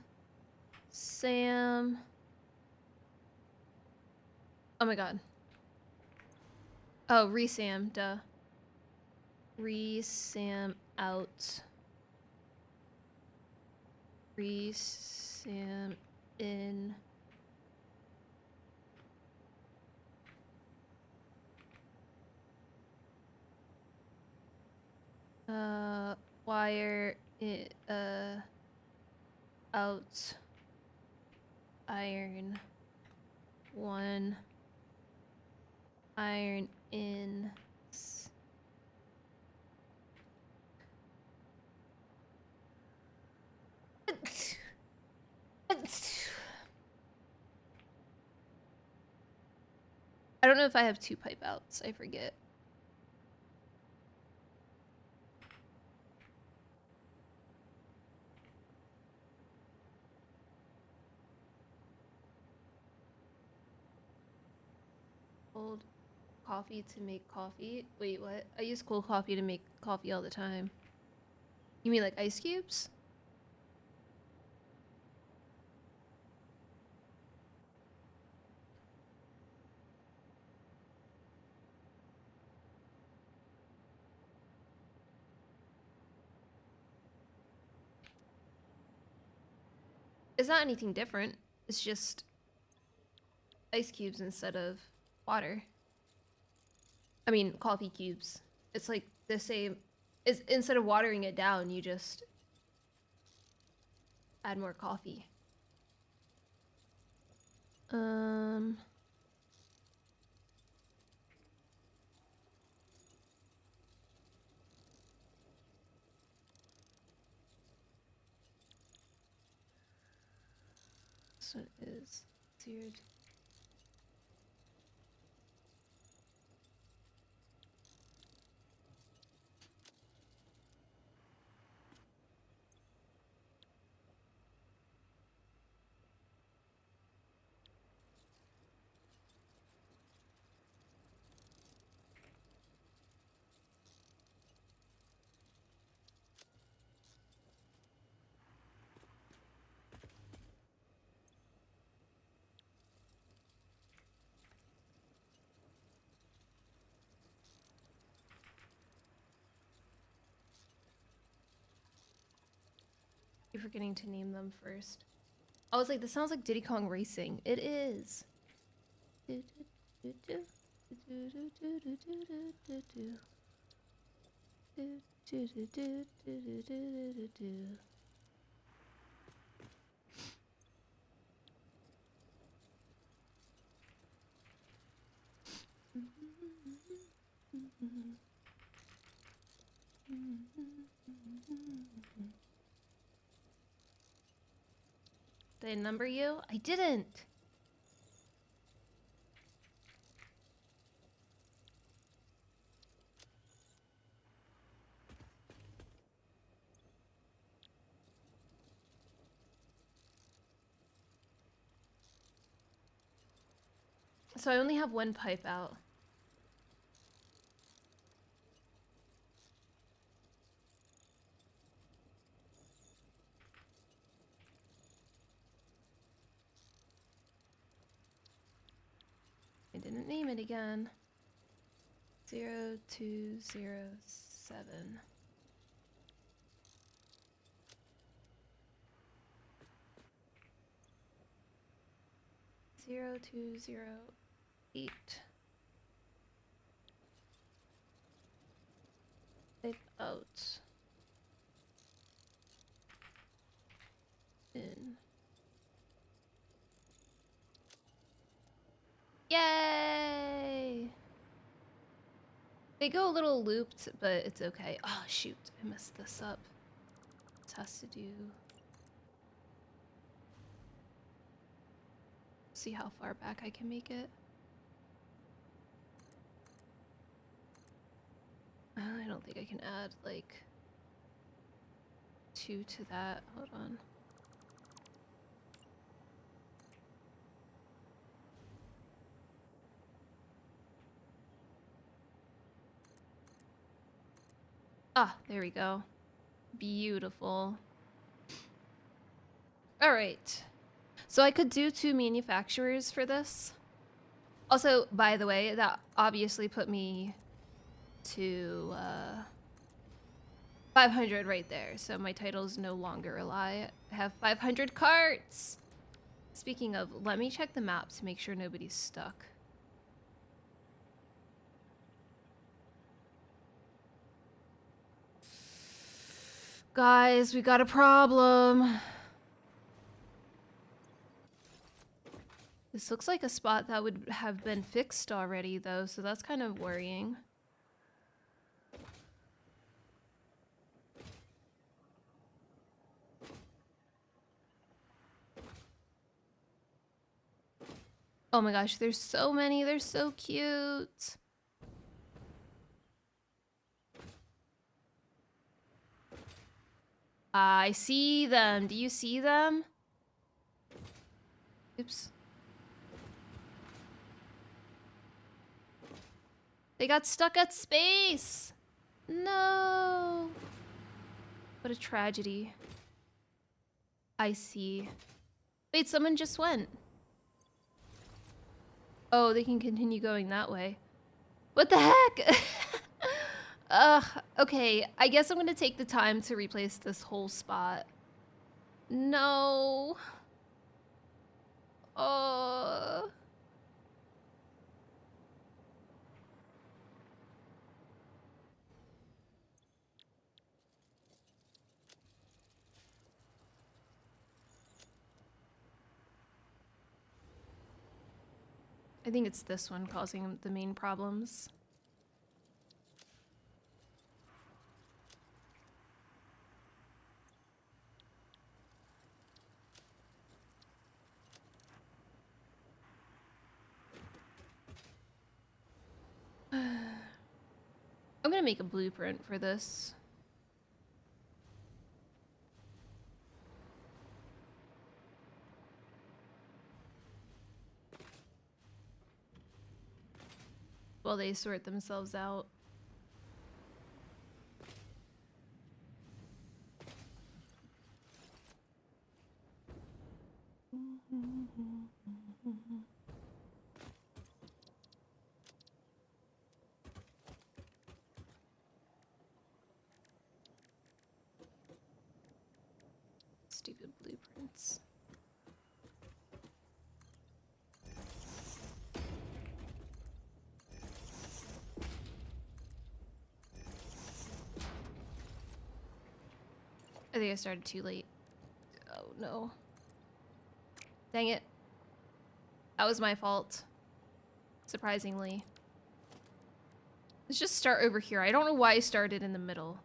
Speaker 1: Sam. Oh my god. Oh, resam, duh. Resam out. Resam in. Wire it, out. Iron. 1. Iron in. I don't know if I have 2 pipe outs. I forget. Cold coffee to make coffee. Wait, what? I use cold coffee to make coffee all the time. You mean like ice cubes? It's not anything different. It's just ice cubes instead of water. I mean, coffee cubes. It's like the same. It's, instead of watering it down, you just add more coffee. So it is seared. You're forgetting to name them first. I was like, this sounds like Diddy Kong Racing. It is. Did I number you? I didn't. So I only have 1 pipe out. I didn't name it again. 0207. 0208. Pipe out. In. Yay! They go a little looped, but it's okay. Oh shoot, I messed this up. This has to do... See how far back I can make it. I don't think I can add like 2 to that. Hold on. Ah, there we go. Beautiful. All right. So I could do 2 manufacturers for this. Also, by the way, that obviously put me to 500 right there. So my titles no longer rely. I have 500 carts. Speaking of, let me check the map to make sure nobody's stuck. Guys, we got a problem. This looks like a spot that would have been fixed already, though, so that's kind of worrying. Oh my gosh, there's so many. They're so cute. I see them. Do you see them? Oops. They got stuck at space. No. What a tragedy. I see. Wait, someone just went. Oh, they can continue going that way. What the heck? Ugh, okay. I guess I'm gonna take the time to replace this whole spot. No. Oh. I think it's this one causing the main problems. I'm gonna make a blueprint for this. While they sort themselves out. Stupid blueprints. I think I started too late. Oh no. Dang it. That was my fault. Surprisingly. Let's just start over here. I don't know why I started in the middle.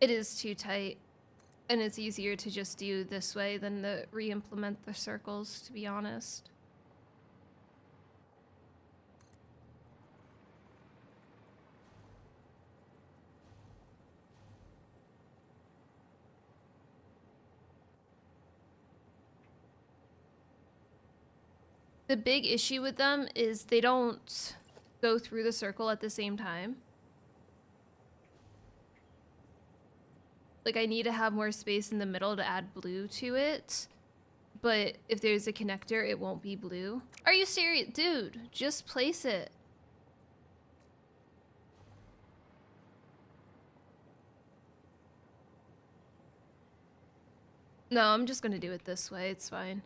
Speaker 1: It is too tight. And it's easier to just do this way than to re-implement the circles, to be honest. The big issue with them is they don't go through the circle at the same time. Like, I need to have more space in the middle to add blue to it. But if there's a connector, it won't be blue. Are you serious? Dude, just place it. No, I'm just gonna do it this way. It's fine.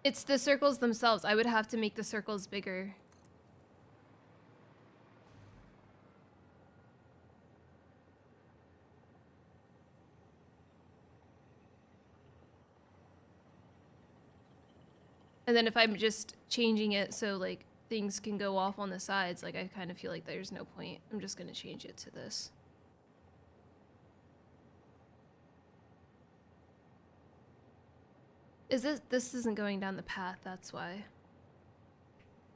Speaker 1: It's the circles themselves. I would have to make the circles bigger. And then if I'm just changing it so, like, things can go off on the sides, like I kind of feel like there's no point. I'm just gonna change it to this. This isn't going down the path, that's why.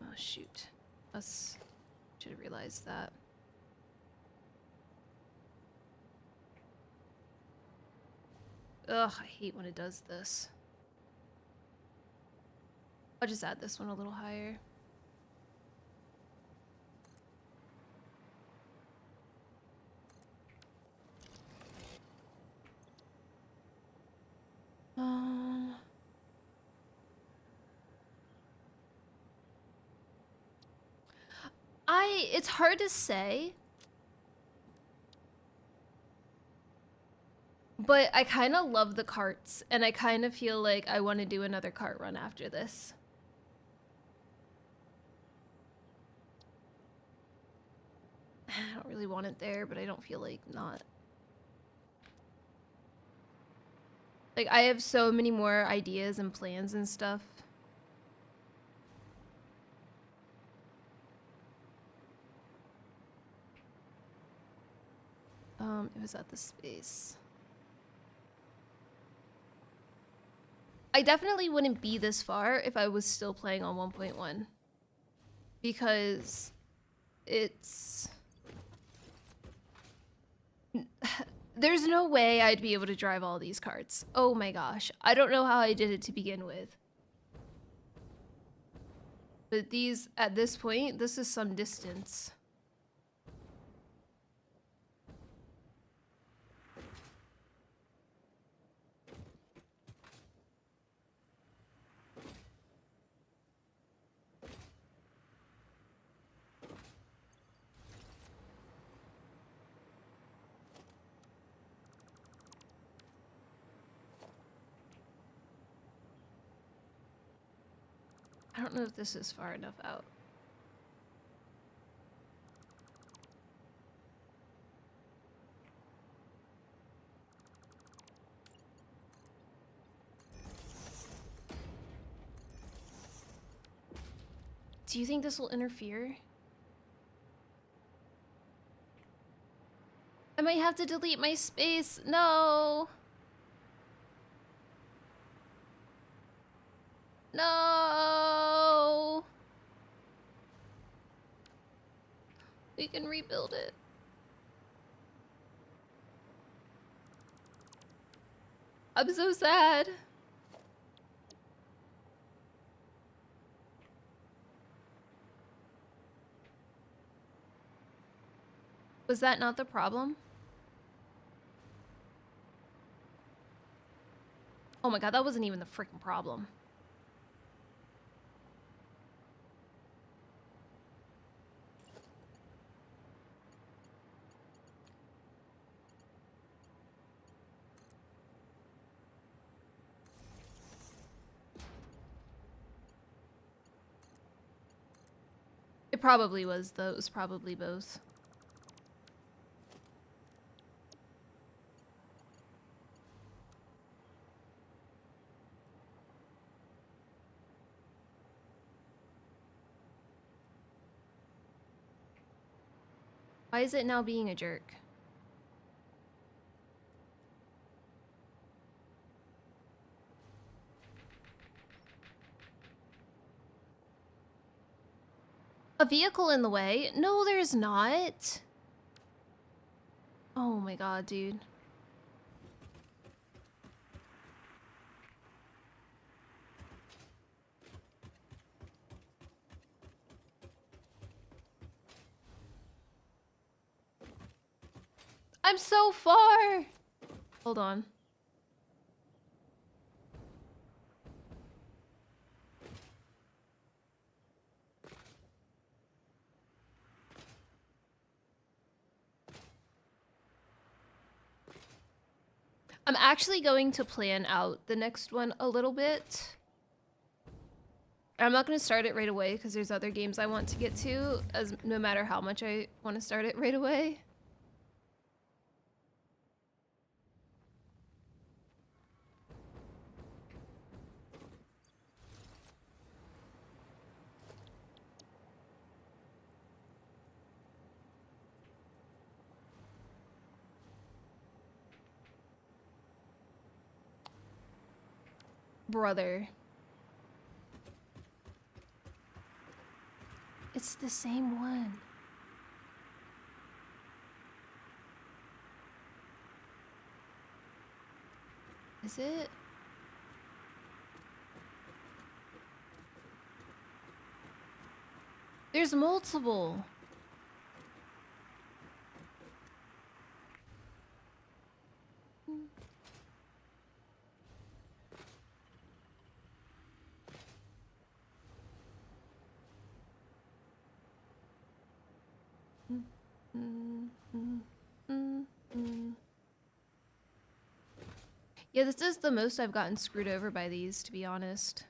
Speaker 1: Oh shoot. Us should have realized that. Ugh, I hate when it does this. I'll just add this one a little higher. It's hard to say. But I kind of love the carts, and I kind of feel like I want to do another cart run after this. I don't really want it there, but I don't feel like not. Like, I have so many more ideas and plans and stuff. It was at the space. I definitely wouldn't be this far if I was still playing on 1.1. Because it's... There's no way I'd be able to drive all these carts. Oh my gosh. I don't know how I did it to begin with. But these, at this point, this is some distance. I don't know if this is far enough out. Do you think this will interfere? I might have to delete my space. No. No. We can rebuild it. I'm so sad. Was that not the problem? Oh my god, that wasn't even the freaking problem. It probably was, though. It was probably both. Why is it now being a jerk? A vehicle in the way? No, there's not. Oh my god, dude. I'm so far. Hold on. I'm actually going to plan out the next one a little bit. I'm not going to start it right away because there's other games I want to get to, as no matter how much I want to start it right away. brother. It's the same one. Is it? There's multiple. Yeah, this is the most I've gotten screwed over by these, to be honest.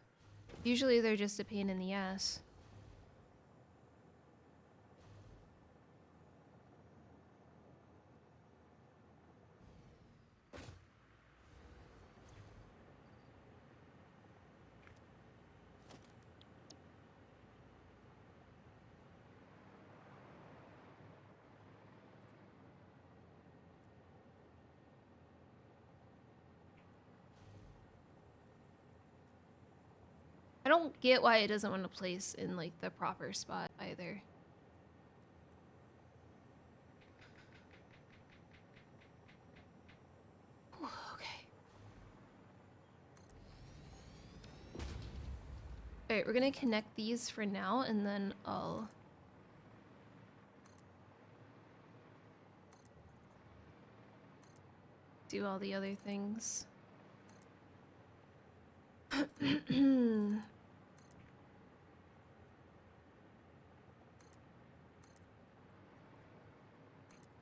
Speaker 1: Usually they're just a pain in the ass. I don't get why it doesn't want to place in like the proper spot either. Whew, okay. Alright, we're gonna connect these for now and then I'll do all the other things.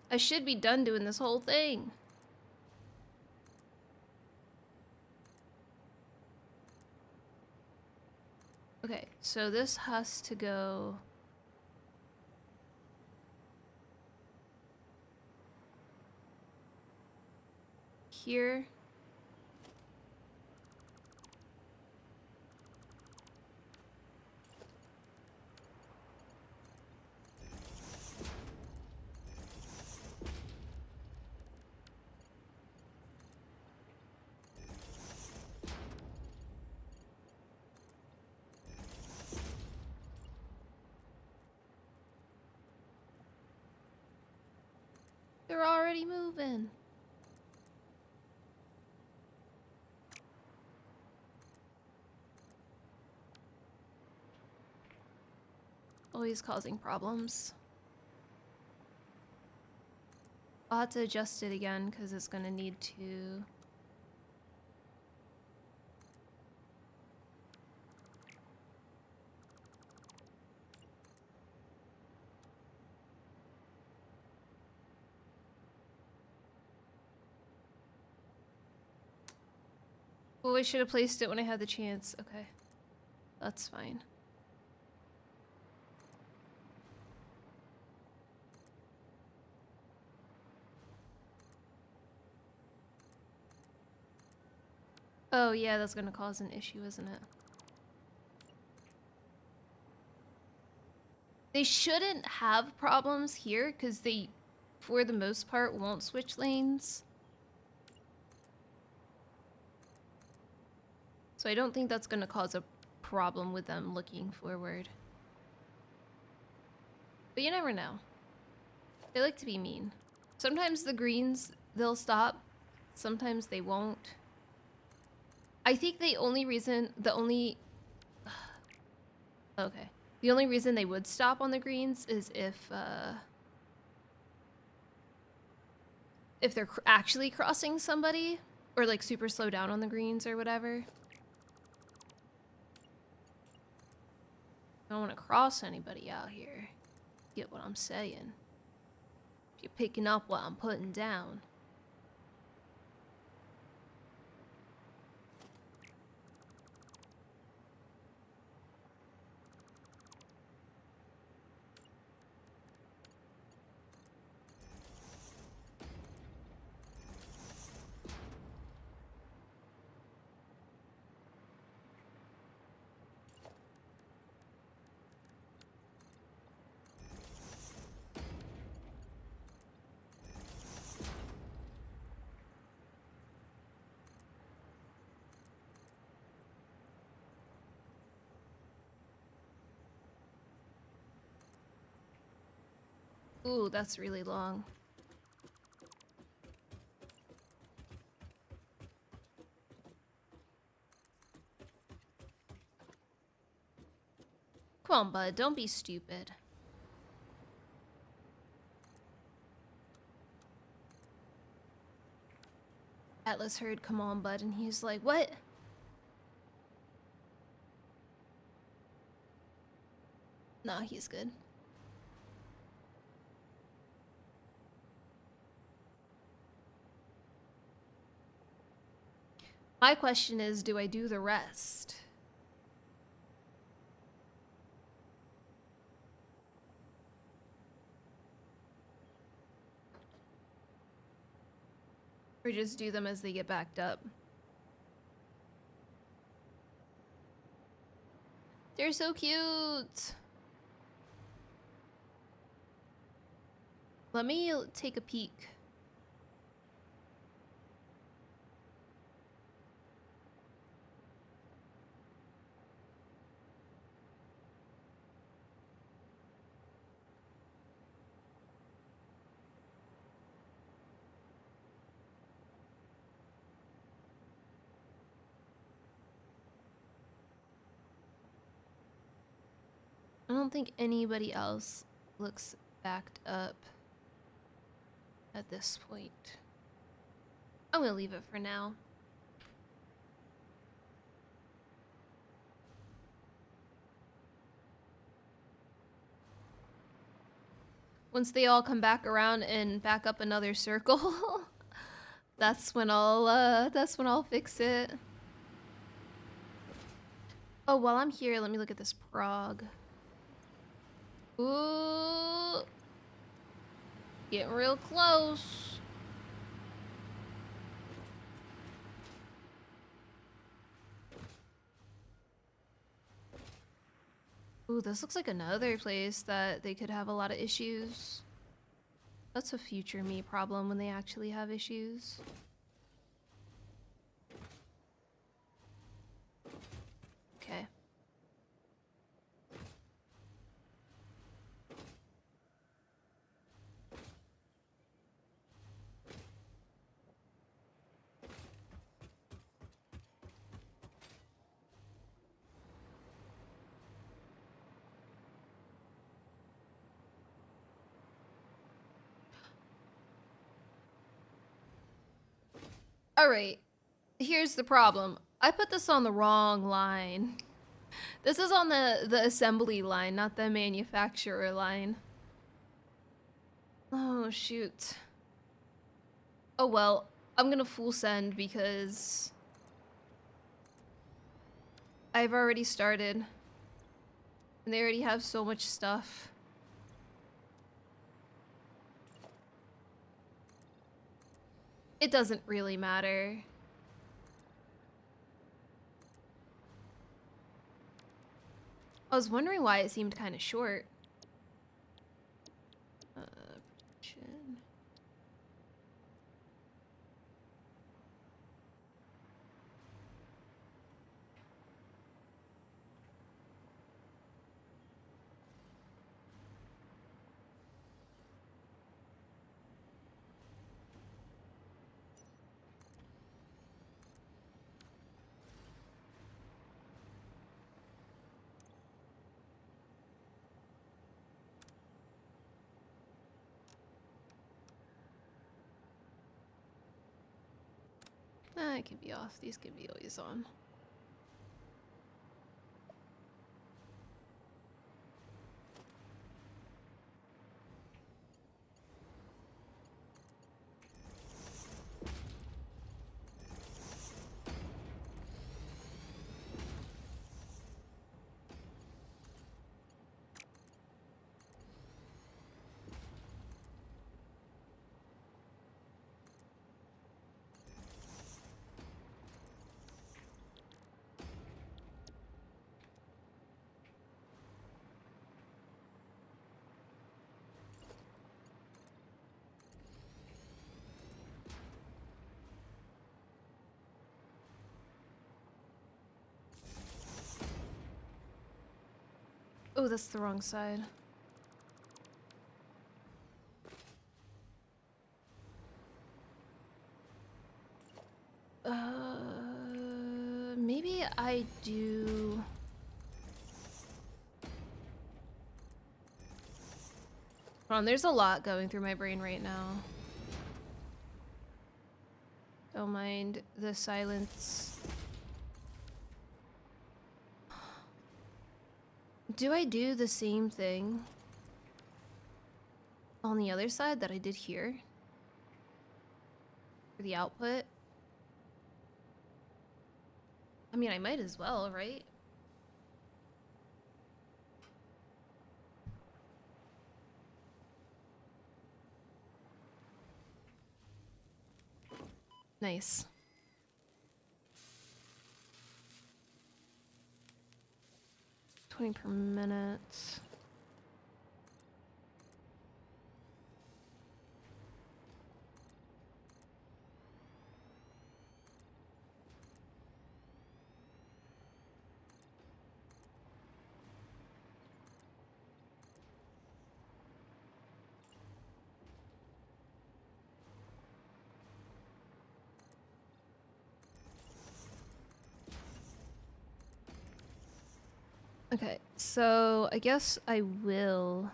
Speaker 1: I should be done doing this whole thing. Okay, so this has to go here. They're already moving. Always causing problems. I'll have to adjust it again because it's gonna need to. Oh, I should have placed it when I had the chance. Okay. That's fine. Oh yeah, that's gonna cause an issue, isn't it? They shouldn't have problems here because they, for the most part, won't switch lanes. So I don't think that's gonna cause a problem with them looking forward. But you never know. They like to be mean. Sometimes the greens, they'll stop. Sometimes they won't. I think the only reason they would stop on the greens is if they're actually crossing somebody or like super slow down on the greens or whatever. I don't want to cross anybody out here. Get what I'm saying? If you're picking up what I'm putting down. Ooh, that's really long. Come on, bud, don't be stupid. Atlas heard, come on, bud, and he's like, what? Nah, he's good. My question is, do I do the rest? Or just do them as they get backed up? They're so cute! Let me take a peek. I don't think anybody else looks backed up at this point. I'm gonna leave it for now. Once they all come back around and back up another circle, that's when I'll fix it. Oh, while I'm here, let me look at this prog. Ooh. Getting real close. Ooh, this looks like another place that they could have a lot of issues. That's a future me problem when they actually have issues. Okay. All right. Here's the problem. I put this on the wrong line. This is on the assembly line, not the manufacturer line. Oh, shoot. Oh, well. I'm gonna full send because I've already started. And they already have so much stuff. It doesn't really matter. I was wondering why it seemed kind of short. Production. It can be off. These can be always on. Oh, that's the wrong side. Maybe I do... Hold on, there's a lot going through my brain right now. Don't mind the silence. Do I do the same thing on the other side that I did here? For the output? I mean, I might as well, right? Nice. 20 per minute. Okay, so I guess I will...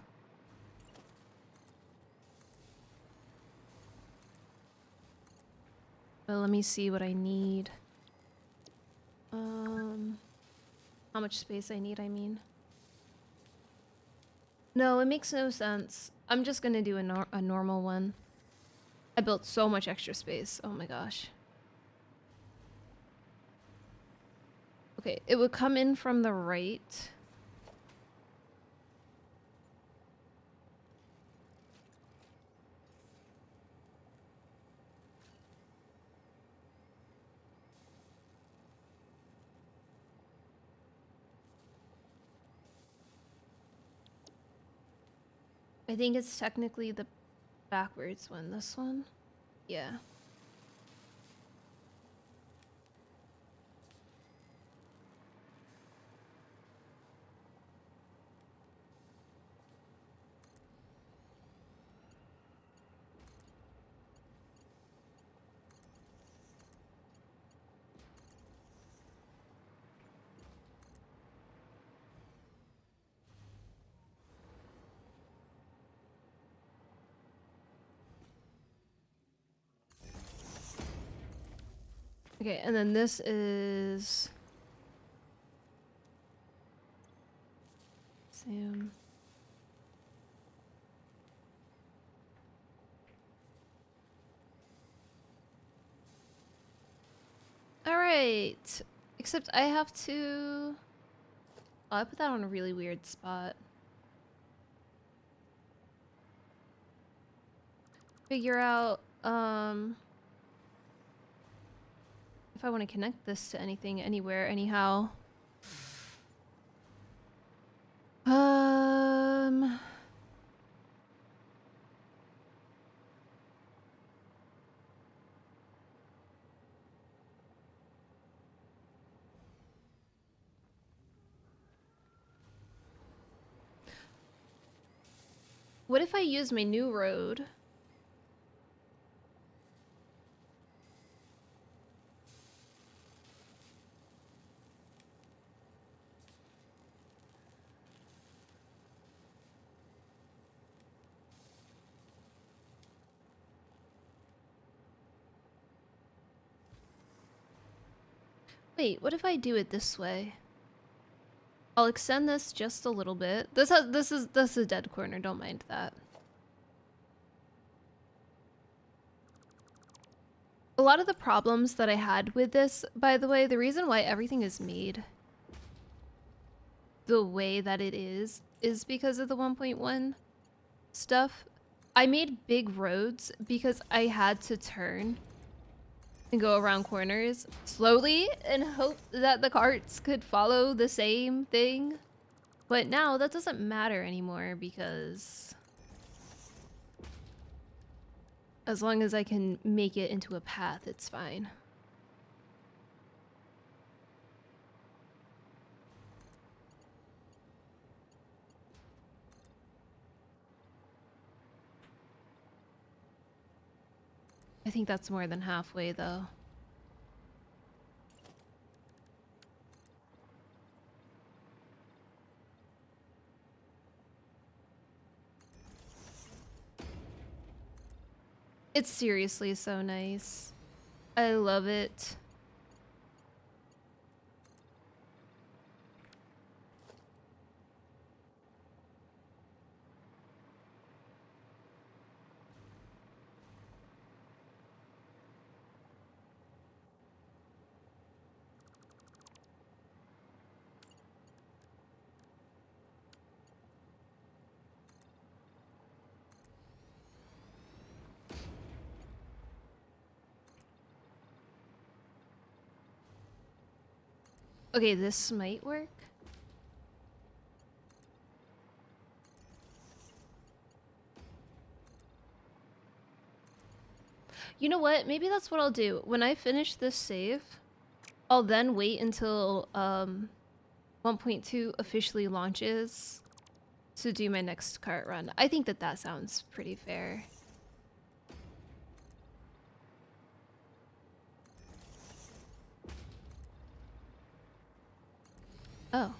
Speaker 1: Well, let me see what I need. How much space I need, I mean. No, it makes no sense. I'm just gonna do a normal one. I built so much extra space. Oh my gosh. Okay, it would come in from the right. I think it's technically the backwards one. This one? Yeah. Okay, and then this is... Zoom. Alright. Except I have to... Oh, I put that on a really weird spot. Figure out, if I want to connect this to anything, anywhere, anyhow. What if I use my new road? Wait, what if I do it this way? I'll extend this just a little bit. This is a dead corner, don't mind that. A lot of the problems that I had with this, by the way, the reason why everything is made the way that it is because of the 1.1 stuff. I made big roads because I had to turn and go around corners slowly and hope that the carts could follow the same thing. But now that doesn't matter anymore because as long as I can make it into a path, it's fine. I think that's more than halfway though. It's seriously so nice. I love it. Okay, this might work. You know what? Maybe that's what I'll do. When I finish this save, I'll then wait until 1.2 officially launches to do my next cart run. I think that that sounds pretty fair. Oh.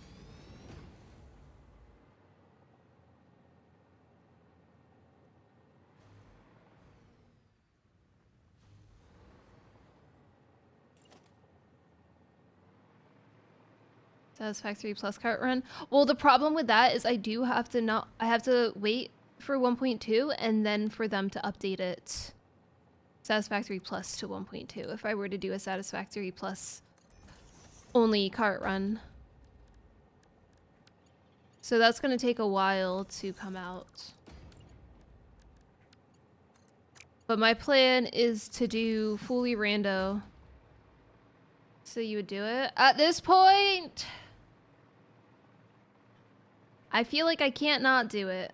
Speaker 1: Satisfactory plus cart run. Well, the problem with that is I have to wait for 1.2 and then for them to update it Satisfactory plus to 1.2 if I were to do a Satisfactory plus only cart run. So that's going to take a while to come out. But my plan is to do fully rando. So you would do it? At this point, I feel like I can't not do it.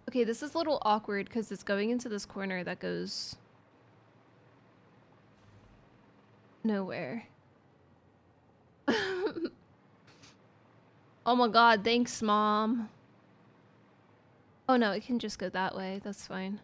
Speaker 1: Okay, this is a little awkward because it's going into this corner that goes nowhere. Oh my god, thanks, Mom. Oh no, it can just go that way. That's fine.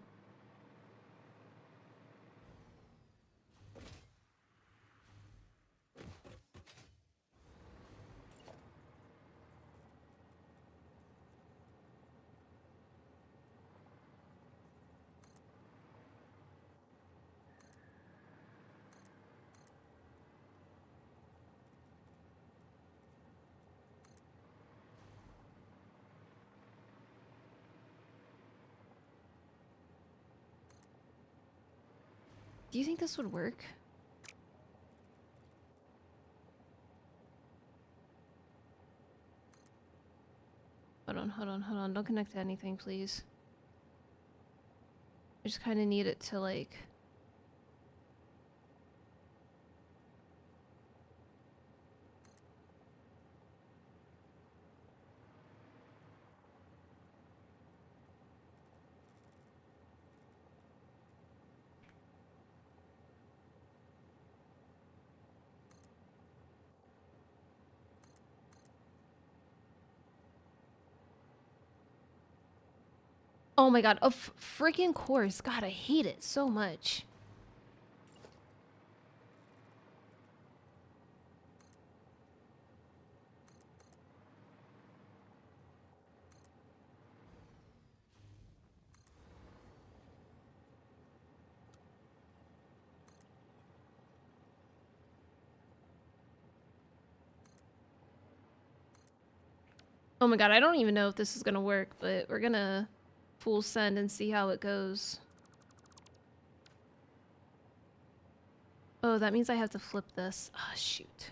Speaker 1: Do you think this would work? Hold on, hold on, hold on. Don't connect to anything, please. I just kind of need it to, like... Oh my god, of freaking course. God, I hate it so much. Oh my god, I don't even know if this is gonna work, but we're gonna full send and see how it goes. Oh, that means I have to flip this. Ah, oh, shoot.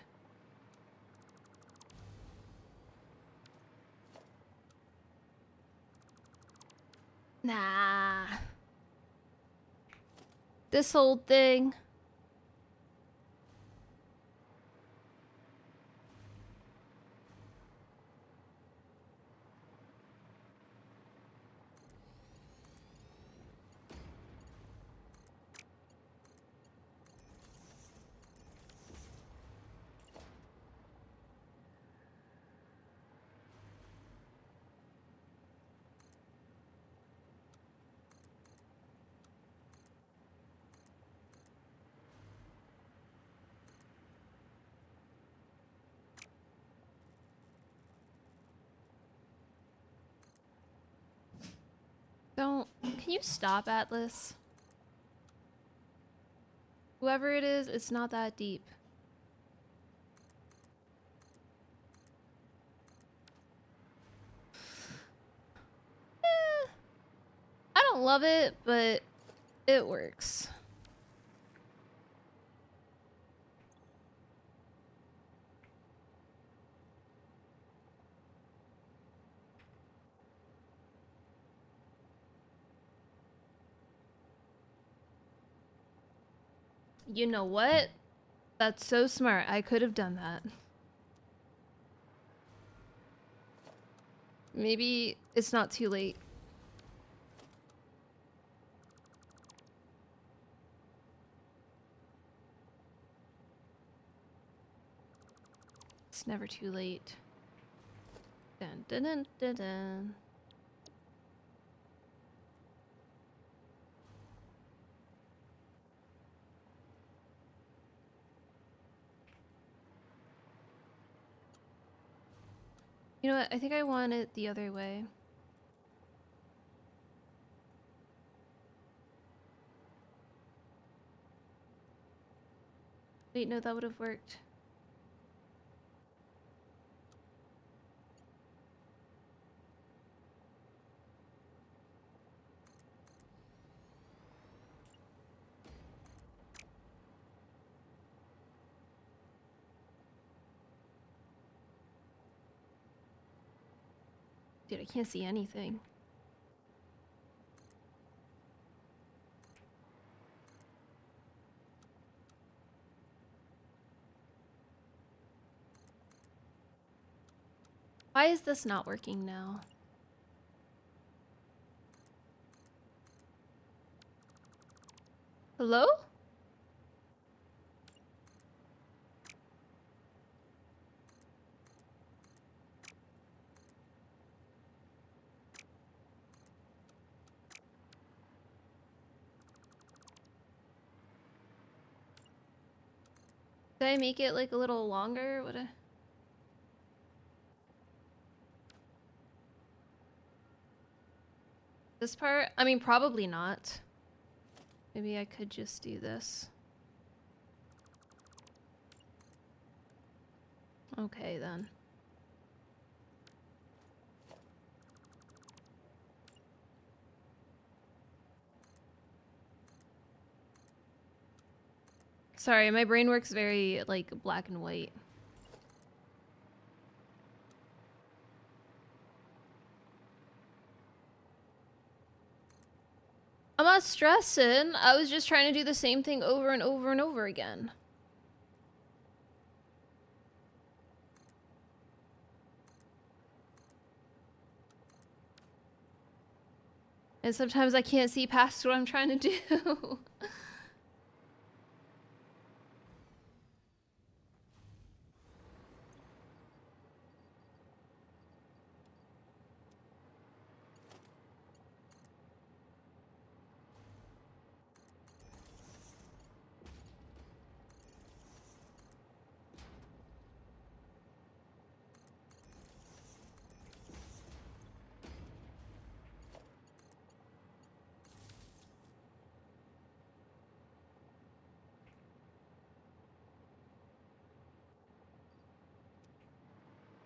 Speaker 1: Nah. This old thing. Don't... Can you stop, Atlas? Whoever it is, it's not that deep. I don't love it, but it works. You know what? That's so smart. I could have done that. Maybe it's not too late. It's never too late. Dun dun dun dun dun. You know what? I think I want it the other way. Wait, no, that would have worked. Dude, I can't see anything. Why is this not working now? Hello? Did I make it like a little longer? What a... This part? I mean, probably not. Maybe I could just do this. Okay, then. Sorry, my brain works very, like, black and white. I'm not stressing. I was just trying to do the same thing over and over and over again. And sometimes I can't see past what I'm trying to do.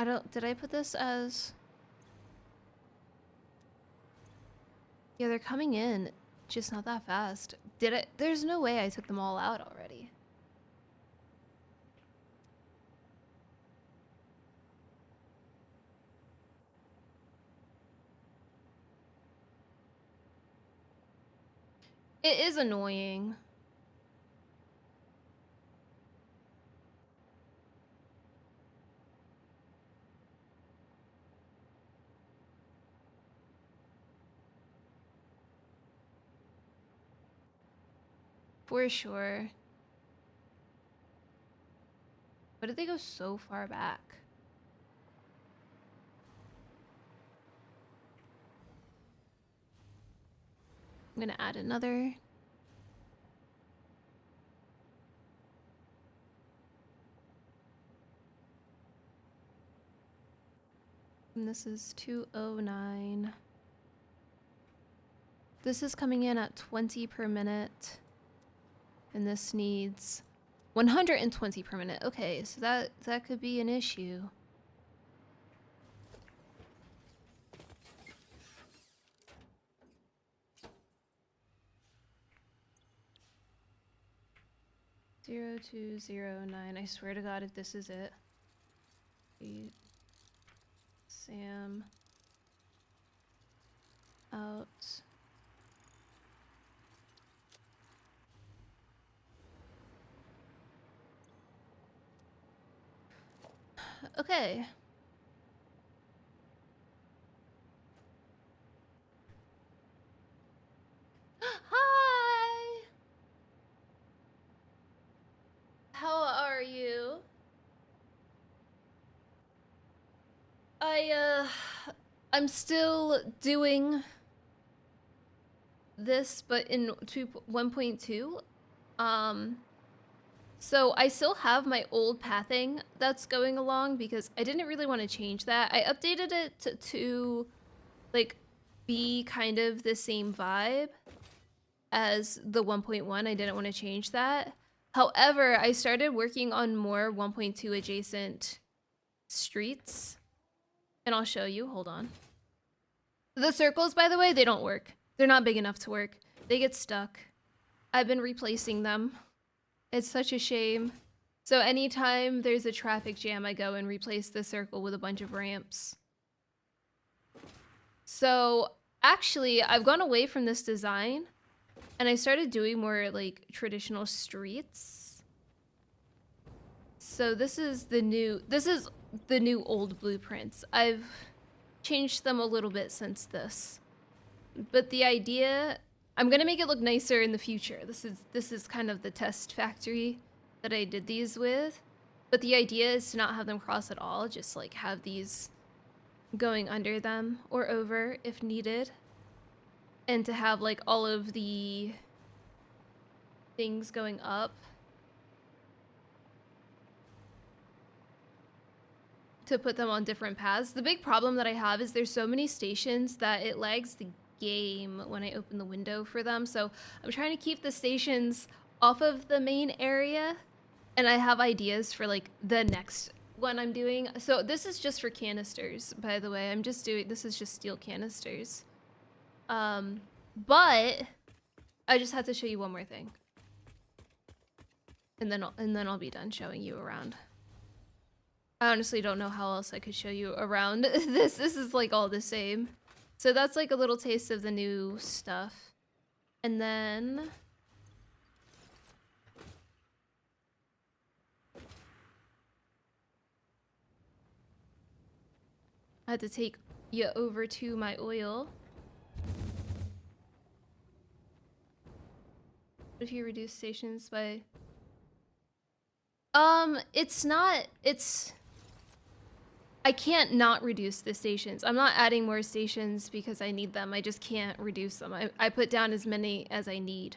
Speaker 1: I don't... Did I put this as... Yeah, they're coming in. Just not that fast. Did it? There's no way I took them all out already. It is annoying. For sure. But did they go so far back? I'm gonna add another. And this is 209. This is coming in at 20 per minute. And this needs 120 per minute. Okay, so that could be an issue. Zero 209. I swear to God, if this is it. Sam out. Okay. Hi. How are you? I'm still doing this, but in 1.2. So I still have my old pathing that's going along because I didn't really want to change that. I updated it to like be kind of the same vibe as the 1.1. I didn't want to change that. However, I started working on more 1.2 adjacent streets, and I'll show you. Hold on. The circles, by the way, they don't work. They're not big enough to work. They get stuck. I've been replacing them. It's such a shame. So anytime there's a traffic jam, I go and replace the circle with a bunch of ramps. So actually, I've gone away from this design and I started doing more like traditional streets. So this is the new old blueprints. I've changed them a little bit since this. But the idea, I'm gonna make it look nicer in the future. This is kind of the test factory that I did these with. But the idea is to not have them cross at all, just like have these going under them or over if needed. And to have like all of the things going up. To put them on different paths. The big problem that I have is there's so many stations that it lags the game when I open the window for them. So I'm trying to keep the stations off of the main area, and I have ideas for like the next one I'm doing. So this is just for canisters, by the way. This is just steel canisters. But I just had to show you one more thing. And then I'll be done showing you around. I honestly don't know how else I could show you around this. This is like all the same. So that's like a little taste of the new stuff. And then I had to take you over to my oil. What if you reduce stations by... I can't not reduce the stations. I'm not adding more stations because I need them. I just can't reduce them. I put down as many as I need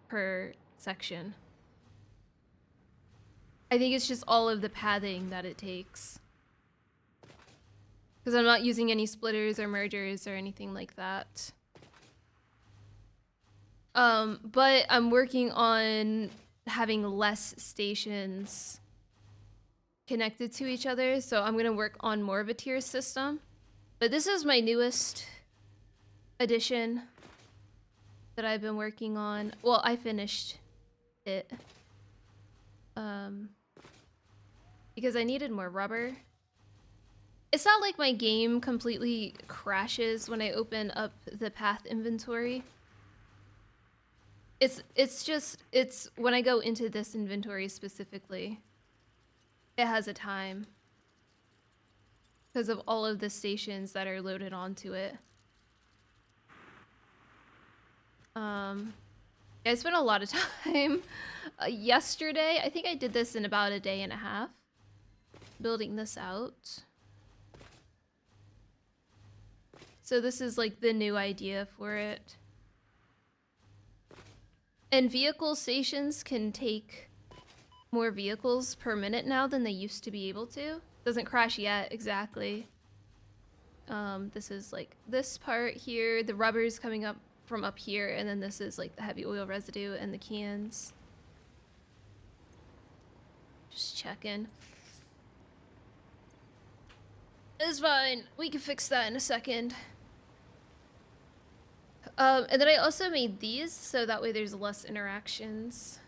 Speaker 1: per section. I think it's just all of the pathing that it takes. Because I'm not using any splitters or mergers or anything like that. But I'm working on having less stations connected to each other, so I'm gonna work on more of a tier system. But this is my newest addition that I've been working on. Well, I finished it. Because I needed more rubber. It's not like my game completely crashes when I open up the path inventory. It's when I go into this inventory specifically, it has a time because of all of the stations that are loaded onto it. Yeah, I spent a lot of time yesterday. I think I did this in about a day and a half, building this out. So this is like the new idea for it. And vehicle stations can take more vehicles per minute now than they used to be able to. Doesn't crash yet, exactly. This is like this part here. The rubber's coming up from up here, and then this is like the heavy oil residue and the cans. Just checking. It's fine. We can fix that in a second. And then I also made these so that way there's less interactions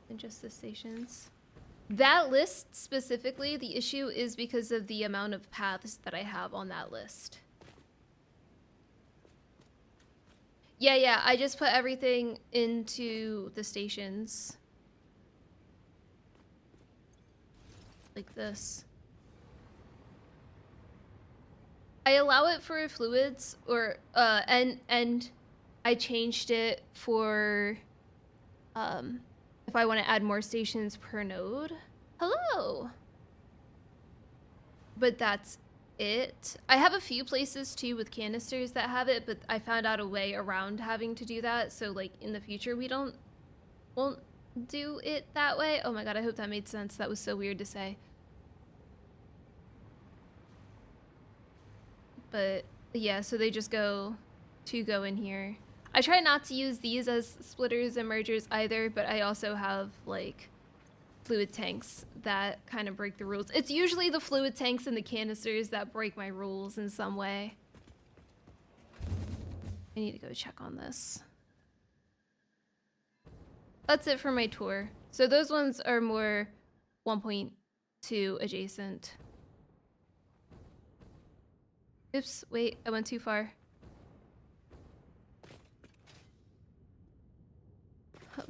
Speaker 1: than just the stations. That list specifically, the issue is because of the amount of paths that I have on that list. Yeah, I just put everything into the stations. Like this. I allow it for fluids, or and I changed it for if I want to add more stations per node. Hello. But that's it. I have a few places too with canisters that have it, but I found out a way around having to do that, so like in the future we won't do it that way. Oh my god, I hope that made sense. That was so weird to say. But yeah, so they just go in here. I try not to use these as splitters and mergers either, but I also have like fluid tanks that kind of break the rules. It's usually the fluid tanks and the canisters that break my rules in some way. I need to go check on this. That's it for my tour. So those ones are more 1.2 adjacent. Oops, wait, I went too far.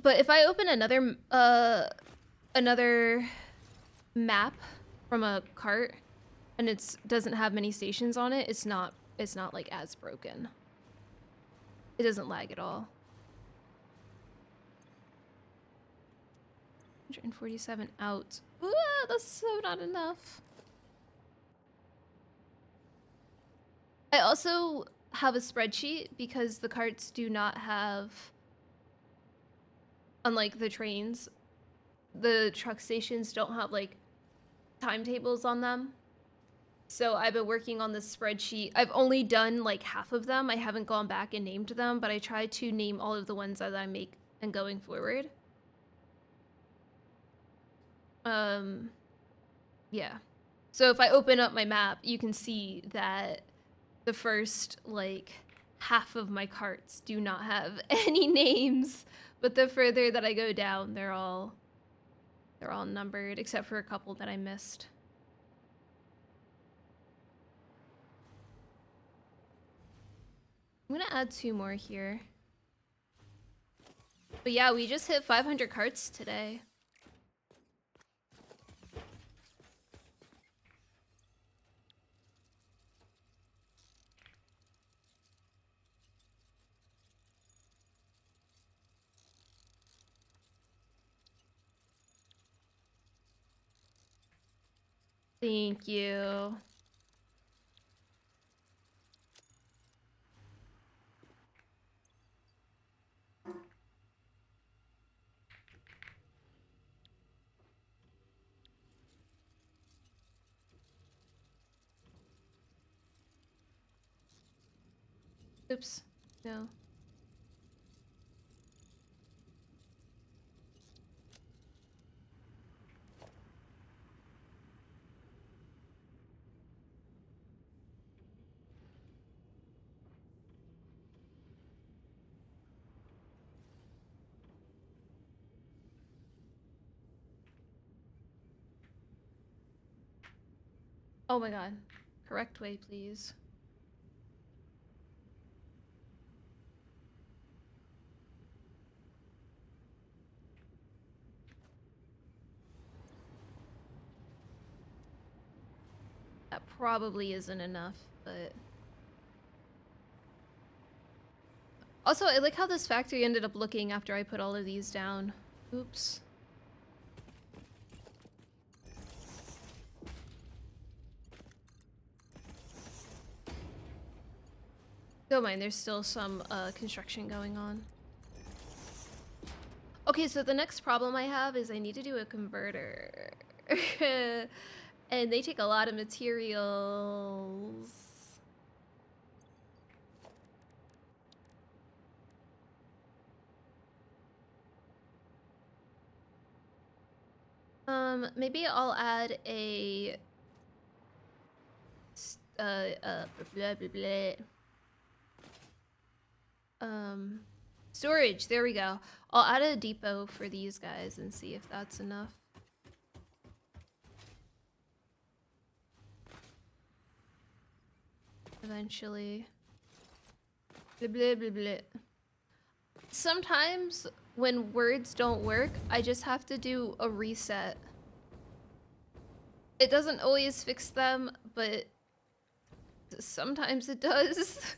Speaker 1: But if I open another map from a cart and it doesn't have many stations on it, it's not like as broken. It doesn't lag at all. 147 out. Ooh, that's so not enough. I also have a spreadsheet because the carts do not have, unlike the trains, the truck stations don't have like timetables on them. So I've been working on this spreadsheet. I've only done like half of them. I haven't gone back and named them, but I tried to name all of the ones that I make and going forward. Yeah. So if I open up my map, you can see that the first like half of my carts do not have any names, but the further that I go down, they're all numbered except for a couple that I missed. I'm gonna add 2 more here. But yeah, we just hit 500 carts today. Thank you. Oops. No. Oh my god. Correct way, please. That probably isn't enough, but... Also, I like how this factory ended up looking after I put all of these down. Oops. Don't mind, there's still some construction going on. Okay, so the next problem I have is I need to do a converter. And they take a lot of materials. Maybe I'll add a blah, blah, blah. Storage, there we go. I'll add a depot for these guys and see if that's enough. Eventually. Blah, blah, blah, blah. Sometimes when words don't work, I just have to do a reset. It doesn't always fix them, but sometimes it does.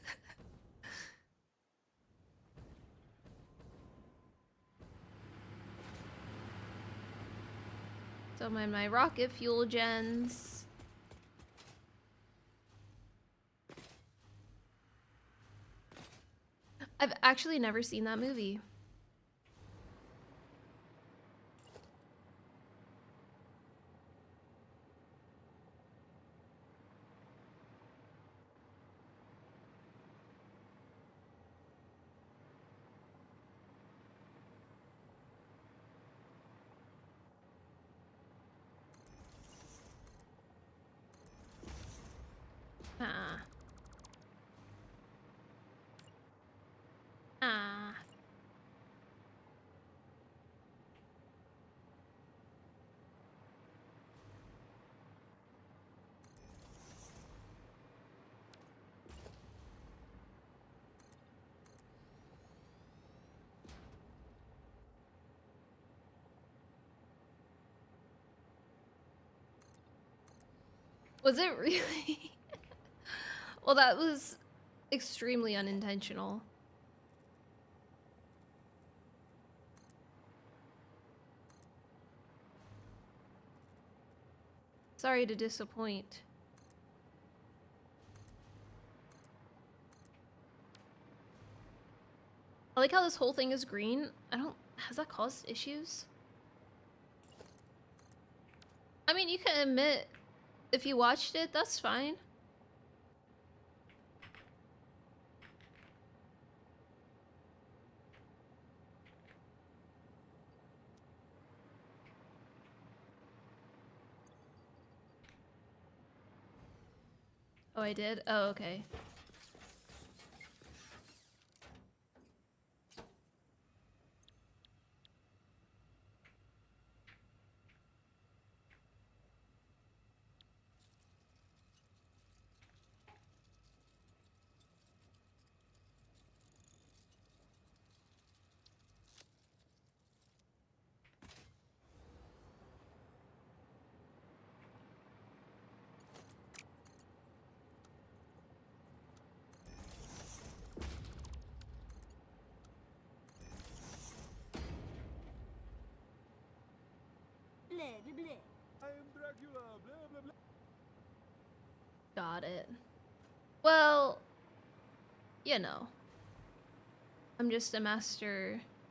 Speaker 1: So my rocket fuel gens. I've actually never seen that movie. Ah. Ah. Was it really? Well, that was extremely unintentional. Sorry to disappoint. I like how this whole thing is green. Has that caused issues? I mean, you can admit if you watched it, that's fine. Oh, I did? Oh, okay.
Speaker 2: I am Dracula, blah blah blah.
Speaker 1: Got it. Well, you know. I'm just a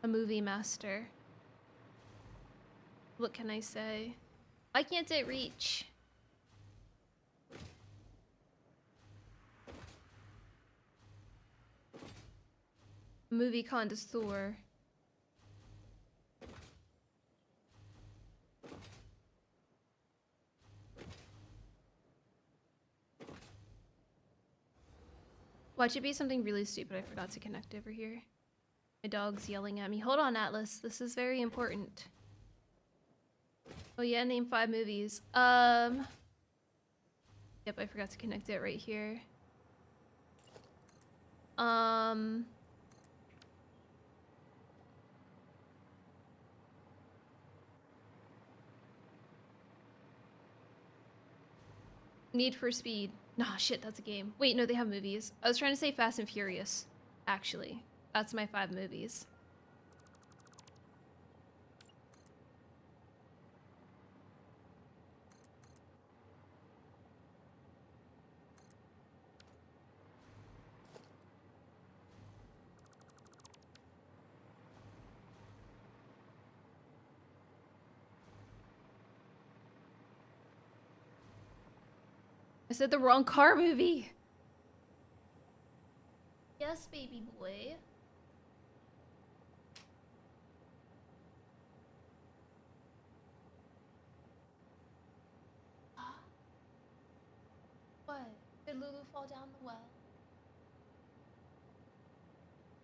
Speaker 1: movie master. What can I say? Why can't it reach? Movie connoisseur. Watch it be something really stupid. I forgot to connect over here. My dog's yelling at me. Hold on, Atlas. This is very important. Oh yeah, name 5 movies. Yep, I forgot to connect it right here. Need for Speed. Nah, shit, that's a game. Wait, no, they have movies. I was trying to say Fast and Furious, actually. That's my 5 movies. I said the wrong car movie. Yes, baby boy. Did Lulu fall down the well?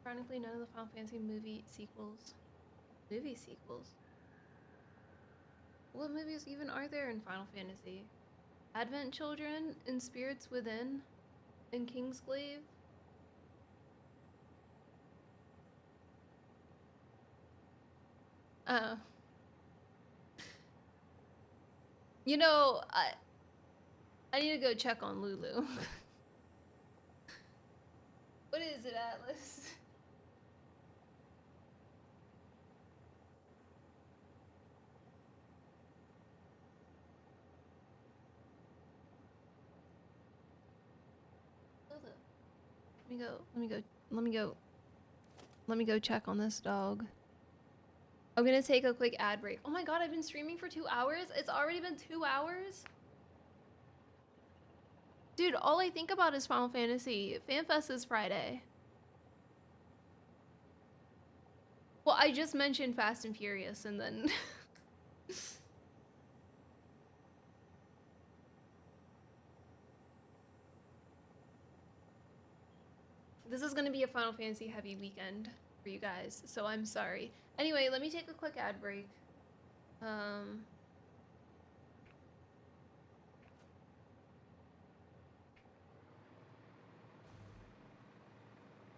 Speaker 1: Ironically, none of the Final Fantasy movie sequels. Movie sequels? What movies even are there in Final Fantasy? Advent Children and Spirits Within and Kingsglaive? Uh, you know, I need to go check on Lulu. What is it, Atlas? Lulu. Let me go. Let me go. Let me go. Let me go check on this dog. I'm gonna take a quick ad break. Oh my god, I've been streaming for 2 hours? It's already been 2 hours? Dude, all I think about is Final Fantasy. FanFest is Friday. Well, I just mentioned Fast and Furious and then... This is gonna be a Final Fantasy heavy weekend for you guys, so I'm sorry. Anyway, let me take a quick ad break.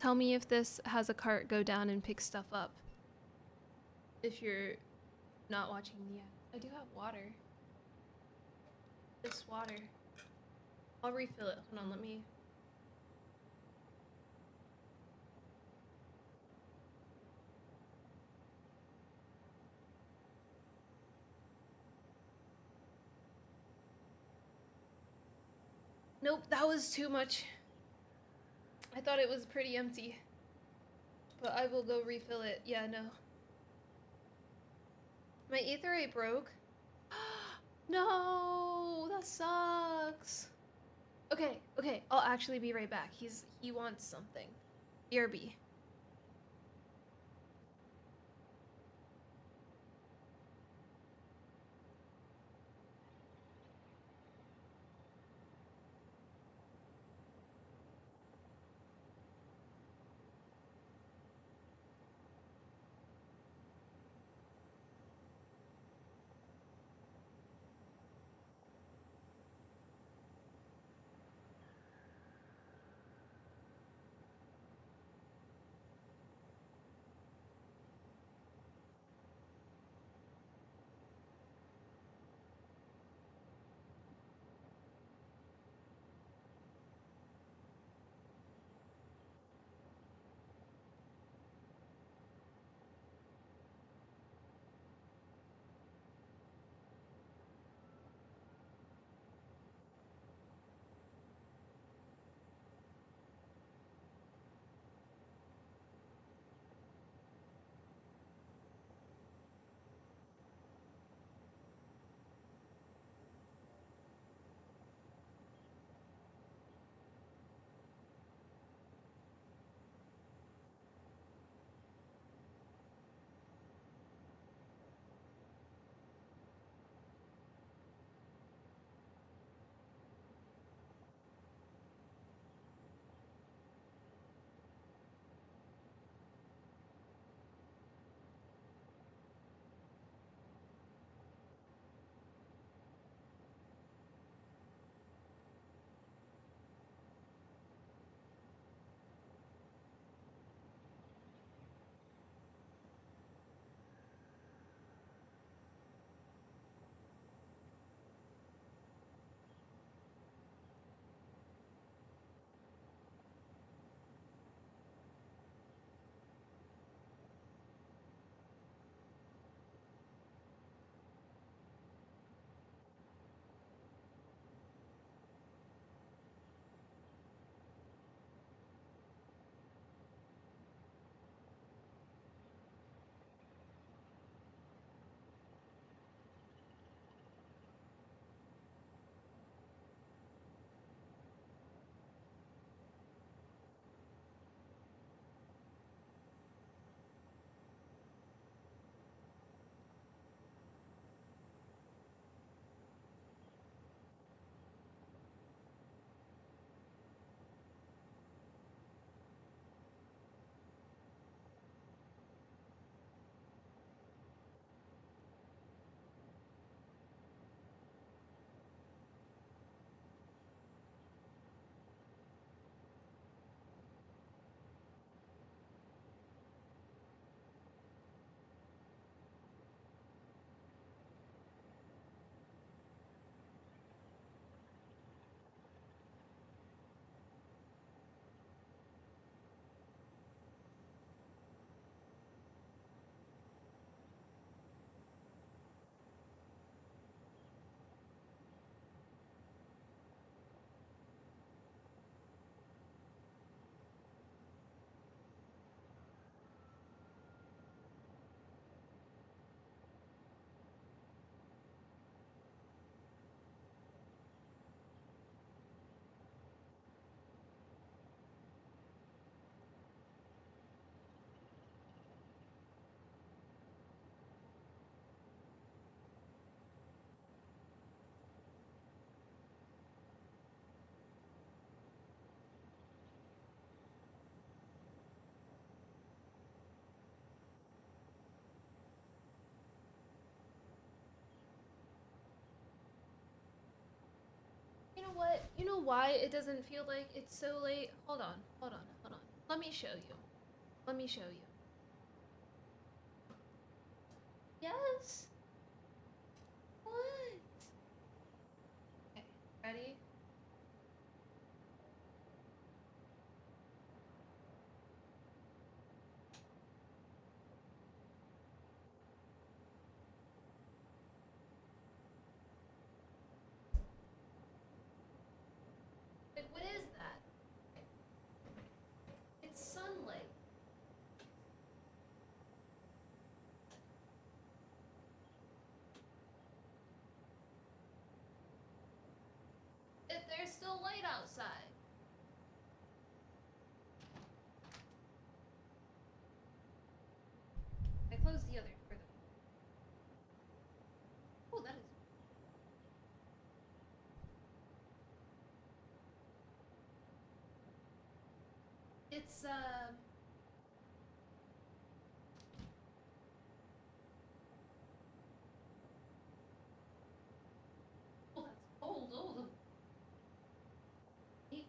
Speaker 1: Tell me if this has a cart go down and pick stuff up. If you're not watching the ad. I do have water. This water. I'll refill it. Hold on, let me... Nope, that was too much. I thought it was pretty empty. But I will go refill it. Yeah, no. My Aetherite broke. No, that sucks. Okay, okay, I'll actually be right back. He wants something. BRB. know why it doesn't feel like it's so late? Hold on, hold on, hold on. Let me show you. Let me show you. Yes? What? Okay, ready? Like, what is that? It's sunlight. There's still light outside. I closed the other door. Oh, that is. It's oh, that's cold. Oh, the 8:15.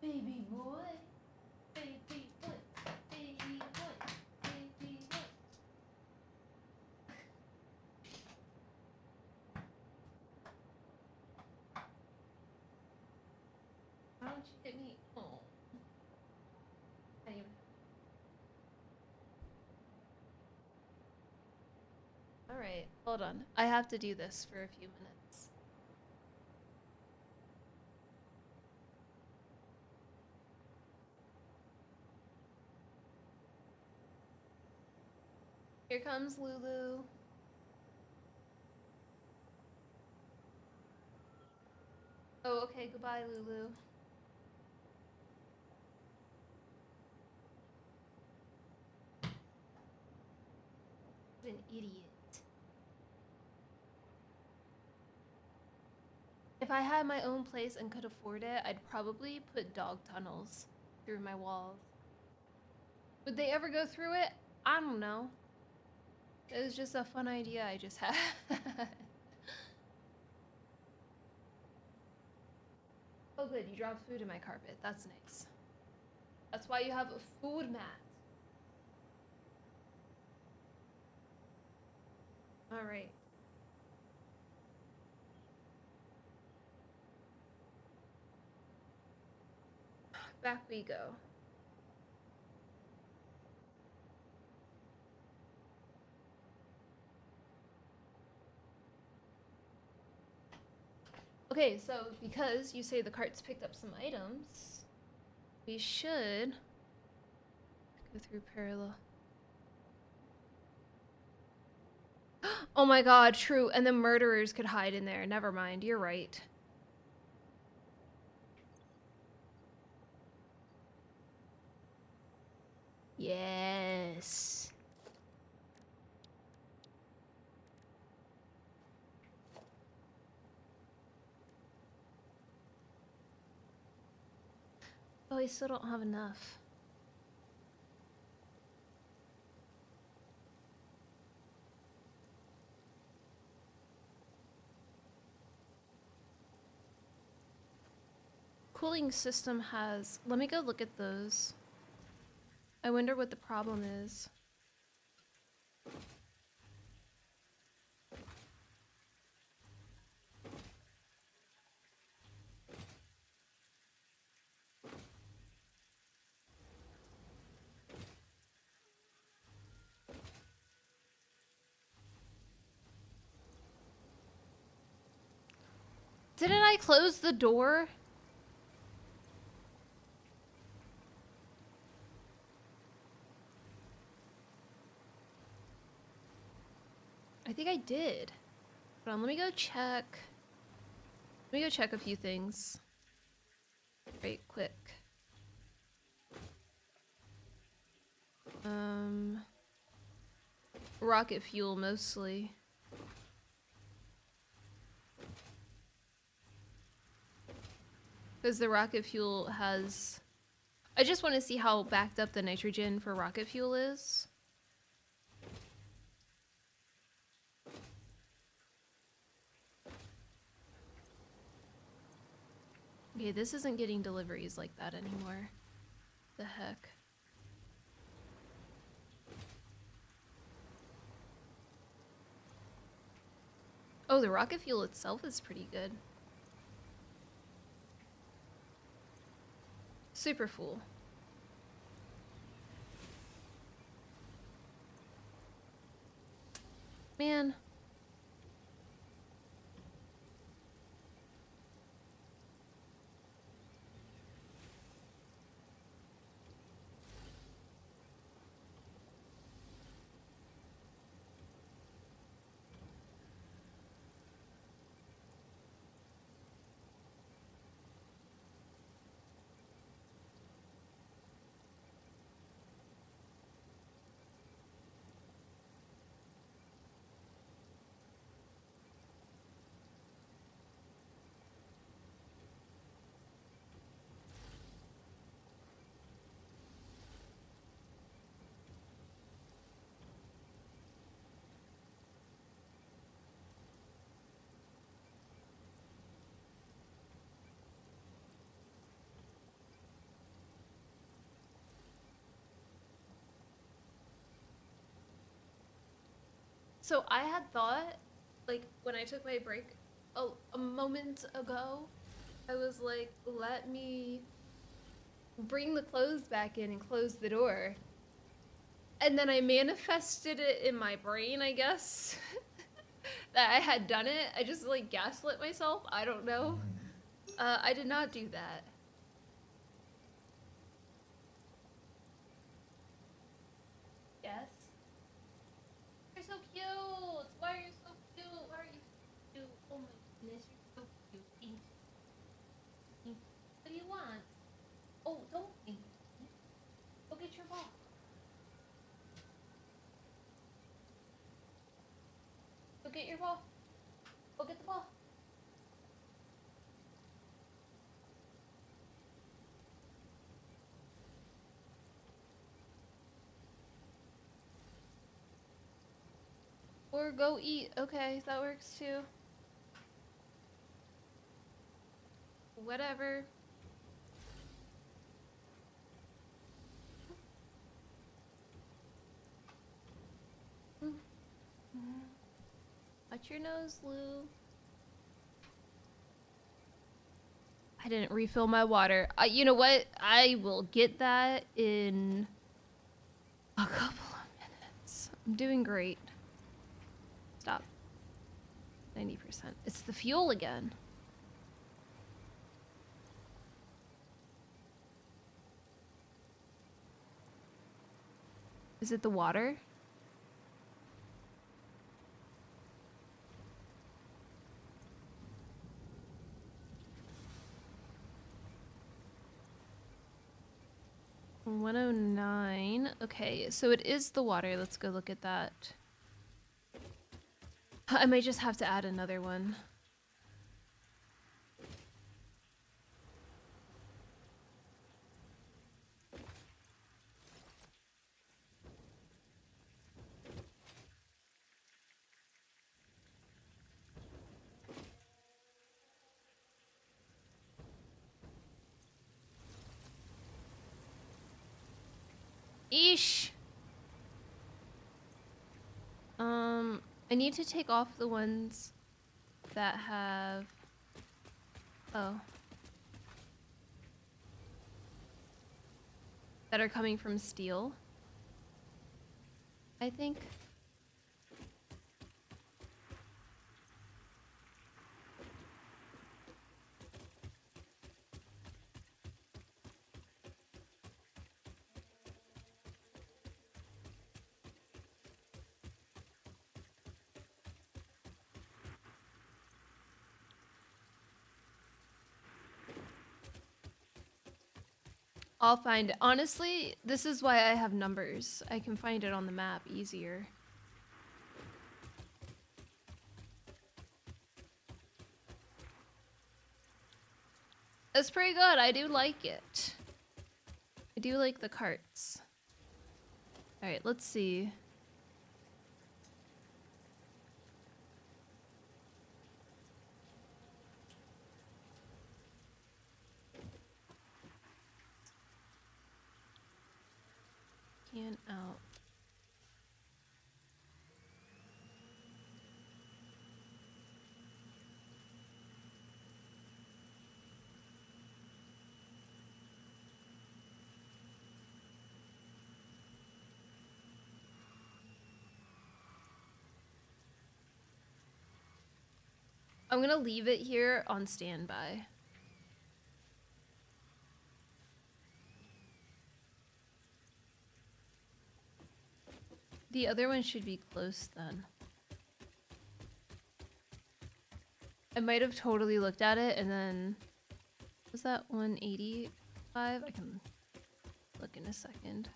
Speaker 1: Baby boy, baby boy, baby boy, baby boy. Why don't you hit me? Oh, I even. All right, hold on. I have to do this for a few minutes. Here comes Lulu. Oh, okay. Goodbye, Lulu. What an idiot. If I had my own place and could afford it, I'd probably put dog tunnels through my walls. Would they ever go through it? I don't know. It was just a fun idea I just had. Oh good, you dropped food in my carpet. That's nice. That's why you have a food mat. Alright. Back we go. Okay, so because you say the cart's picked up some items, we should go through parallel. Oh my god, true. And the murderers could hide in there. Never mind, you're right. Yes. Oh, I still don't have enough. Cooling system has... Let me go look at those. I wonder what the problem is. Didn't I close the door? I think I did. Hold on, let me go check. Let me go check a few things. Right quick. Rocket fuel mostly. Because the rocket fuel has I just want to see how backed up the nitrogen for rocket fuel is. Okay, this isn't getting deliveries like that anymore. The heck? Oh, the rocket fuel itself is pretty good. Super full. Man. So I had thought, like, when I took my break a moment ago, I was like, let me bring the clothes back in and close the door. And then I manifested it in my brain, I guess, that I had done it. I just, like, gaslit myself. I don't know. I did not do that. Yes. You're so cute. Why are you so cute? Why are you so cute? Oh my goodness, you're so cute. Thank you. Thank you. What do you want? Oh, don't thank me. Go get your ball. Go get your ball. Go get the ball. Or go eat. Okay, that works too. Whatever. Watch your nose, Lou. I didn't refill my water. You know what? I will get that in a couple of minutes. I'm doing great. Stop. 90%. It's the fuel again. Is it the water? $109. Okay, so it is the water. Let's go look at that. I might just have to add another one. Eesh. I need to take off the ones that have... Oh. That are coming from steel. I think. I'll find it. Honestly, this is why I have numbers. I can find it on the map easier. It's pretty good. I do like it. do like the carts. All right, let's see. Can out. I'm gonna leave it here on standby. The other one should be close then. I might have totally looked at it and then... Was that 185? I can look in a second.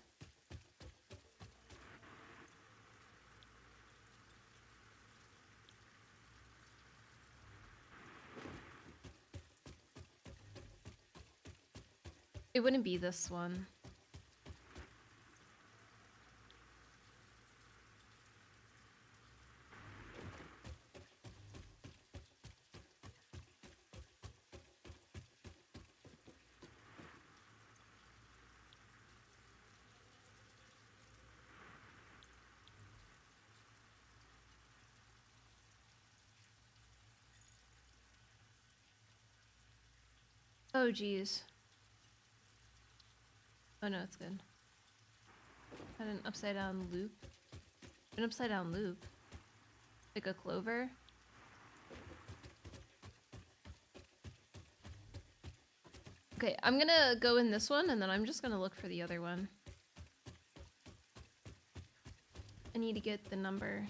Speaker 1: It wouldn't be this one. Oh, geez. Oh, no, it's good. Had an upside down loop. An upside down loop. Like a clover. Okay, I'm gonna go in this one and then I'm just gonna look for the other one. I need to get the number.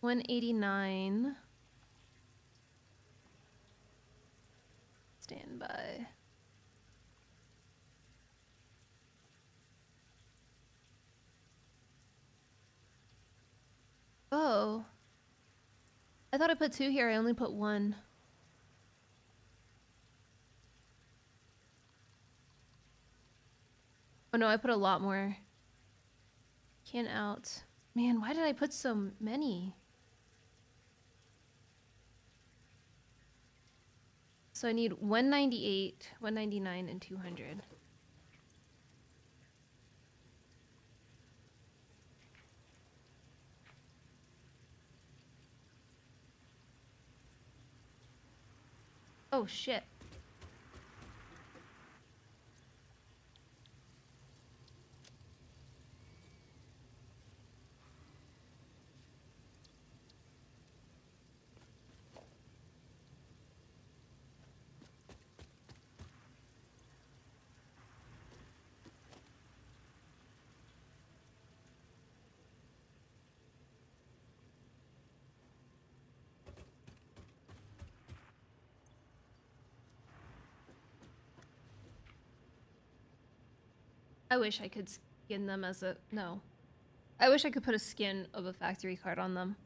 Speaker 1: 189. Standby. Oh. I thought I put 2 here, I only put 1. Oh no, I put a lot more. Can out. Man, why did I put so many? So I need 198, 199, and 200. Oh shit. I wish I could skin them as a... No. I wish I could put a skin of a factory card on them.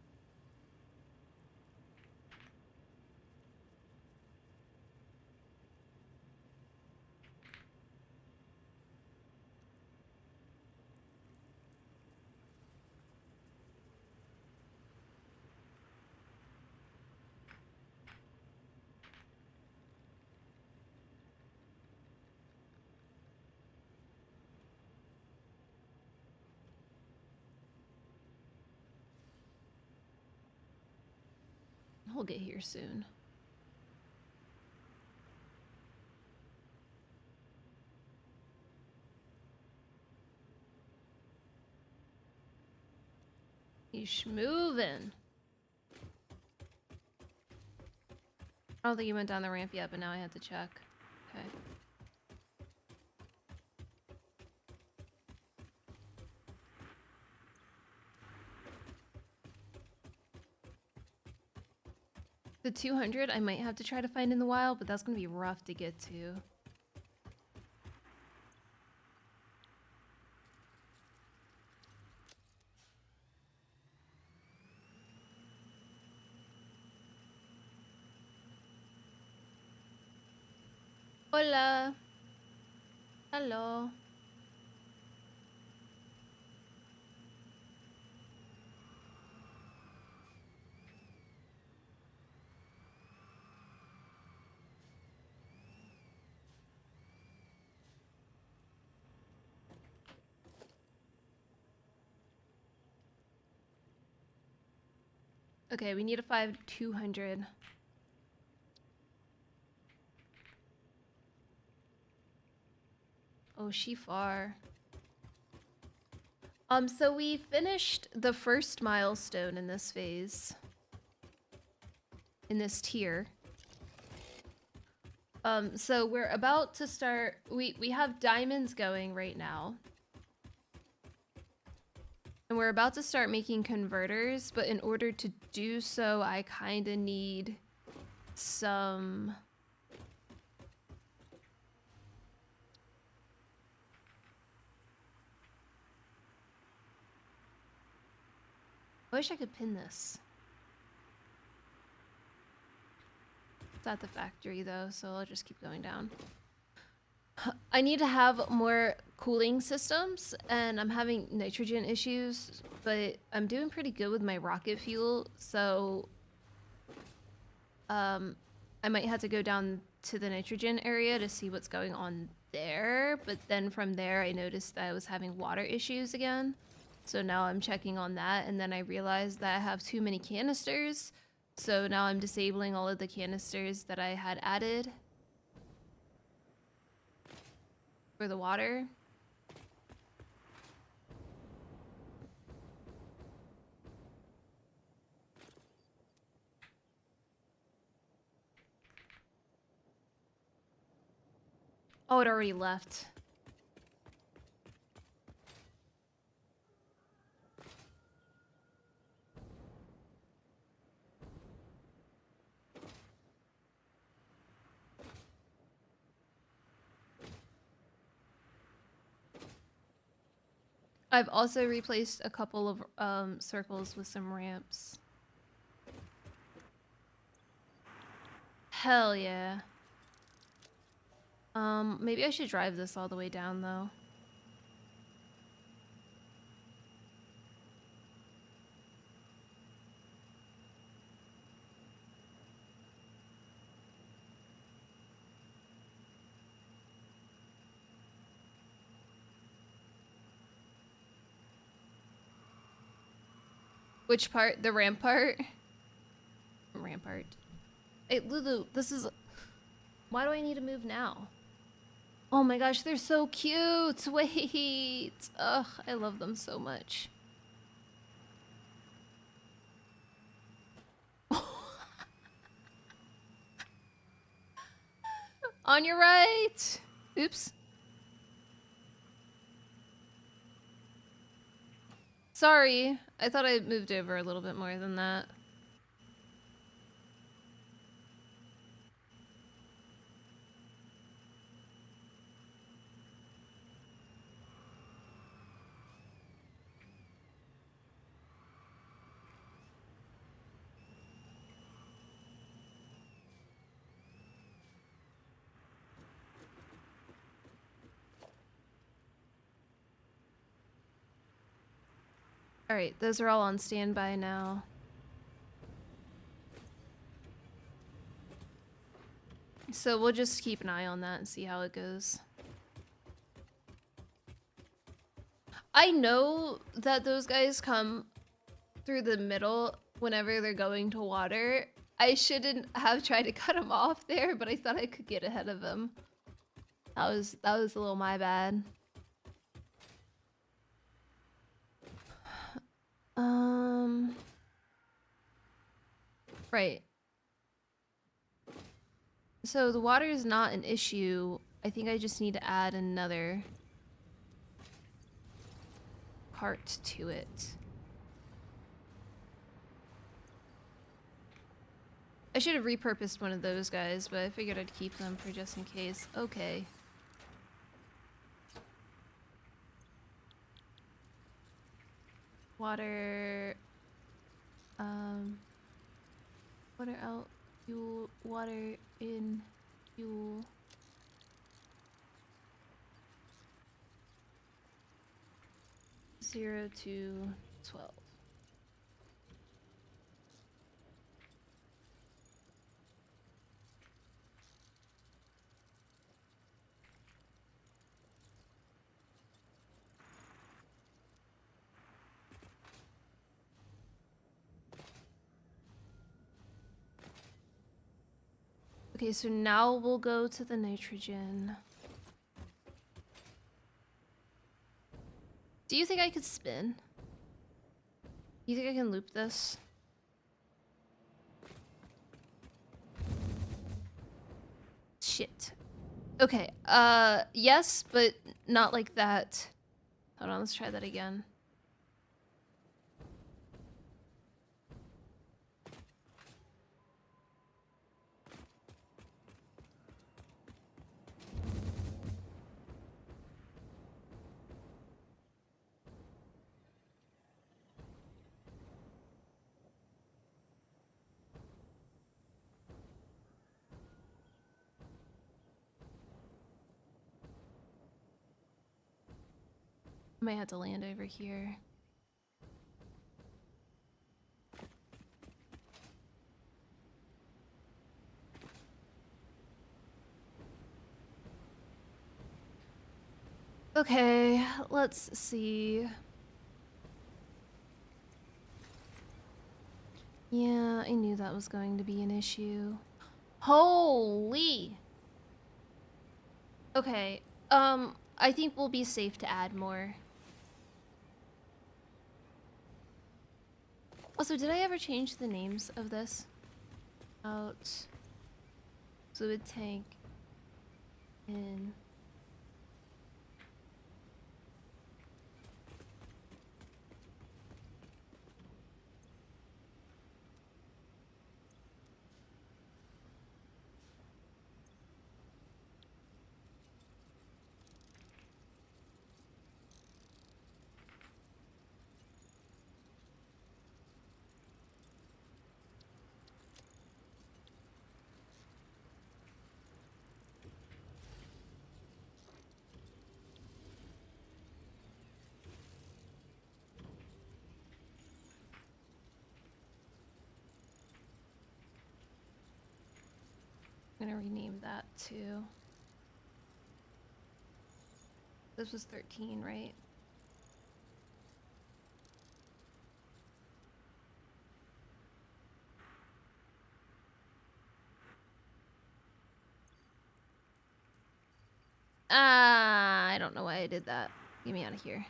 Speaker 1: We'll get here soon. He's moving. I don't think he went down the ramp yet, but now I have to check. Okay. The 200 I might have to try to find in the wild, but that's gonna be rough to get to. Hola. Hello. Okay, we need a 5-200. Oh, she far. So we finished the first milestone in this phase. In this tier. So we're about to start, we have diamonds going right now. And we're about to start making converters, but in order to do so, I kind of need some... I wish I could pin this. It's at the factory though, so I'll just keep going down. I need to have more cooling systems, and I'm having nitrogen issues, but I'm doing pretty good with my rocket fuel, so I might have to go down to the nitrogen area to see what's going on there, but then from there I noticed that I was having water issues again. So now I'm checking on that, and then I realized that I have too many canisters, so now I'm disabling all of the canisters that I had added for the water. Oh, it already left. I've also replaced a couple of circles with some ramps. Hell yeah. Maybe I should drive this all the way down though. Which part? The rampart? Rampart. Hey, Lulu, this is... Why do I need to move now? Oh my gosh, they're so cute! Wait! Ugh, I love them so much. On your right! Oops. Sorry, I thought I moved over a little bit more than that. Alright, those are all on standby now. So we'll just keep an eye on that and see how it goes. I know that those guys come through the middle whenever they're going to water. I shouldn't have tried to cut them off there, but I thought I could get ahead of them. That was a little my bad. Right. So the water is not an issue. I think I just need to add another part to it. I should have repurposed one of those guys, but I figured I'd keep them for just in case. Okay. Water... Water out, fuel, water in, fuel. 0 to 12. Okay, so now we'll go to the nitrogen. Do you think I could spin? You think I can loop this? Shit. Okay, yes, but not like that. Hold on, let's try that again. I might have to land over here. Okay, let's see. Yeah, I knew that was going to be an issue. Holy! Okay, I think we'll be safe to add more. Also, did I ever change the names of this? Out. Fluid tank. In. I'm gonna rename that too. This was 13, right? Ah, I don't know why I did that. Get me out of here.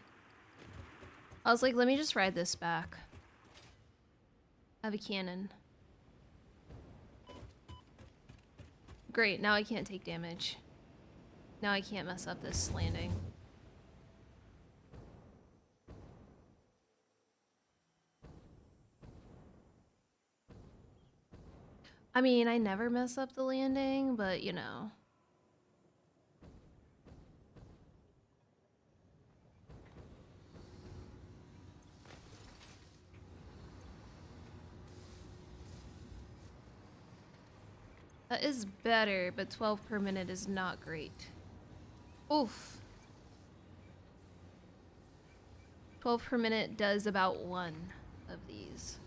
Speaker 1: I was like, let me just ride this back. I have a cannon. Great, now I can't take damage. Now I can't mess up this landing. I mean, I never mess up the landing, but you know. That is better, but 12 per minute is not great. Oof. 12 per minute does about one of these.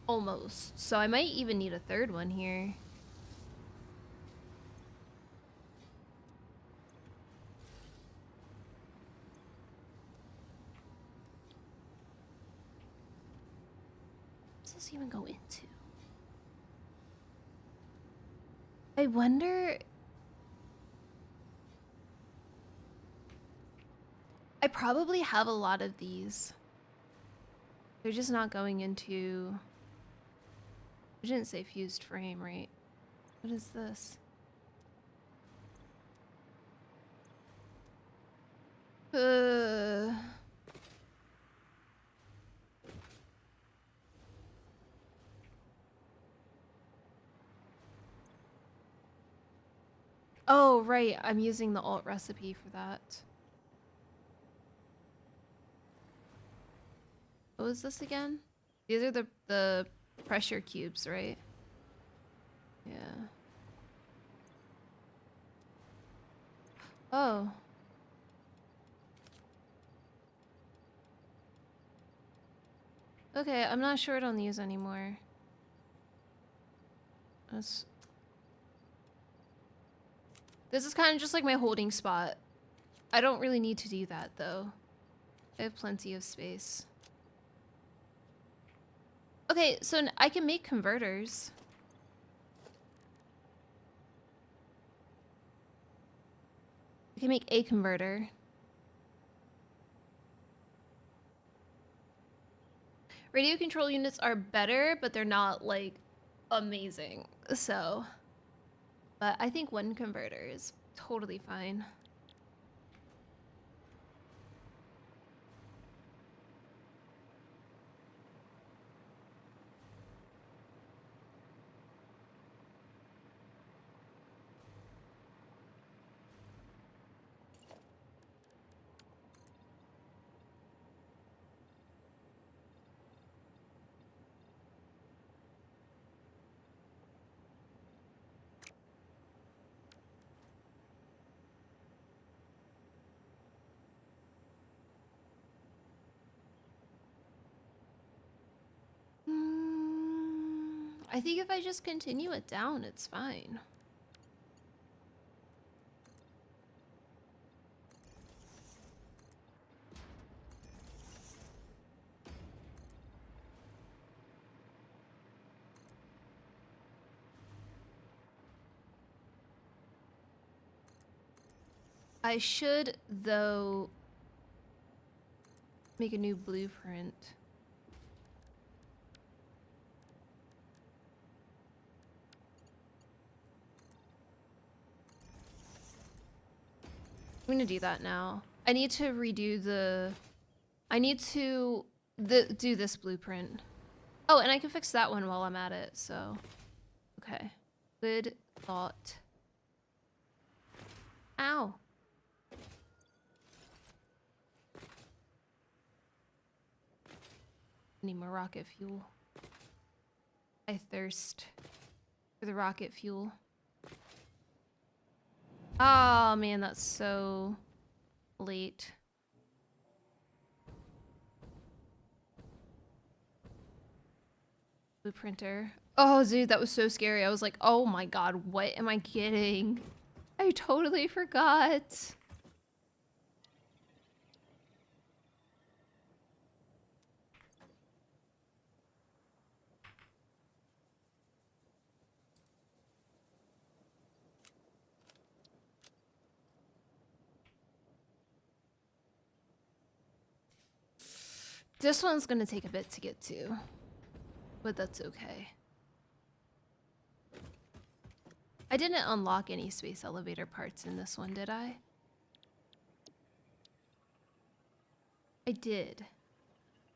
Speaker 1: Almost. So I might even need a third one here. What does this even go into? I wonder... I probably have a lot of these. They're just not going into... I didn't say fused frame, right? What is this? Uh... Oh, right. I'm using the alt recipe for that. What was this again? These are the pressure cubes, right? Yeah. Oh. Okay, I'm not short on these anymore. This is kind of just like my holding spot. I don't really need to do that though. I have plenty of space. Okay, so I can make converters. I can make a converter. Radio control units are better, but they're not like amazing. So, but I think one converter is totally fine. I think if I just continue it down, it's fine. I should, though, make a new blueprint. I'm gonna do that now. I need to redo the... I need to do this blueprint. Oh, and I can fix that one while I'm at it, so... Okay. Good thought. Ow! Need more rocket fuel. I thirst for the rocket fuel. Oh man, that's so late. Blueprinter. Oh dude, that was so scary. I was like, oh my god, what am I getting? I totally forgot. This one's gonna take a bit to get to, but that's okay. I didn't unlock any space elevator parts in this one, did I? I did.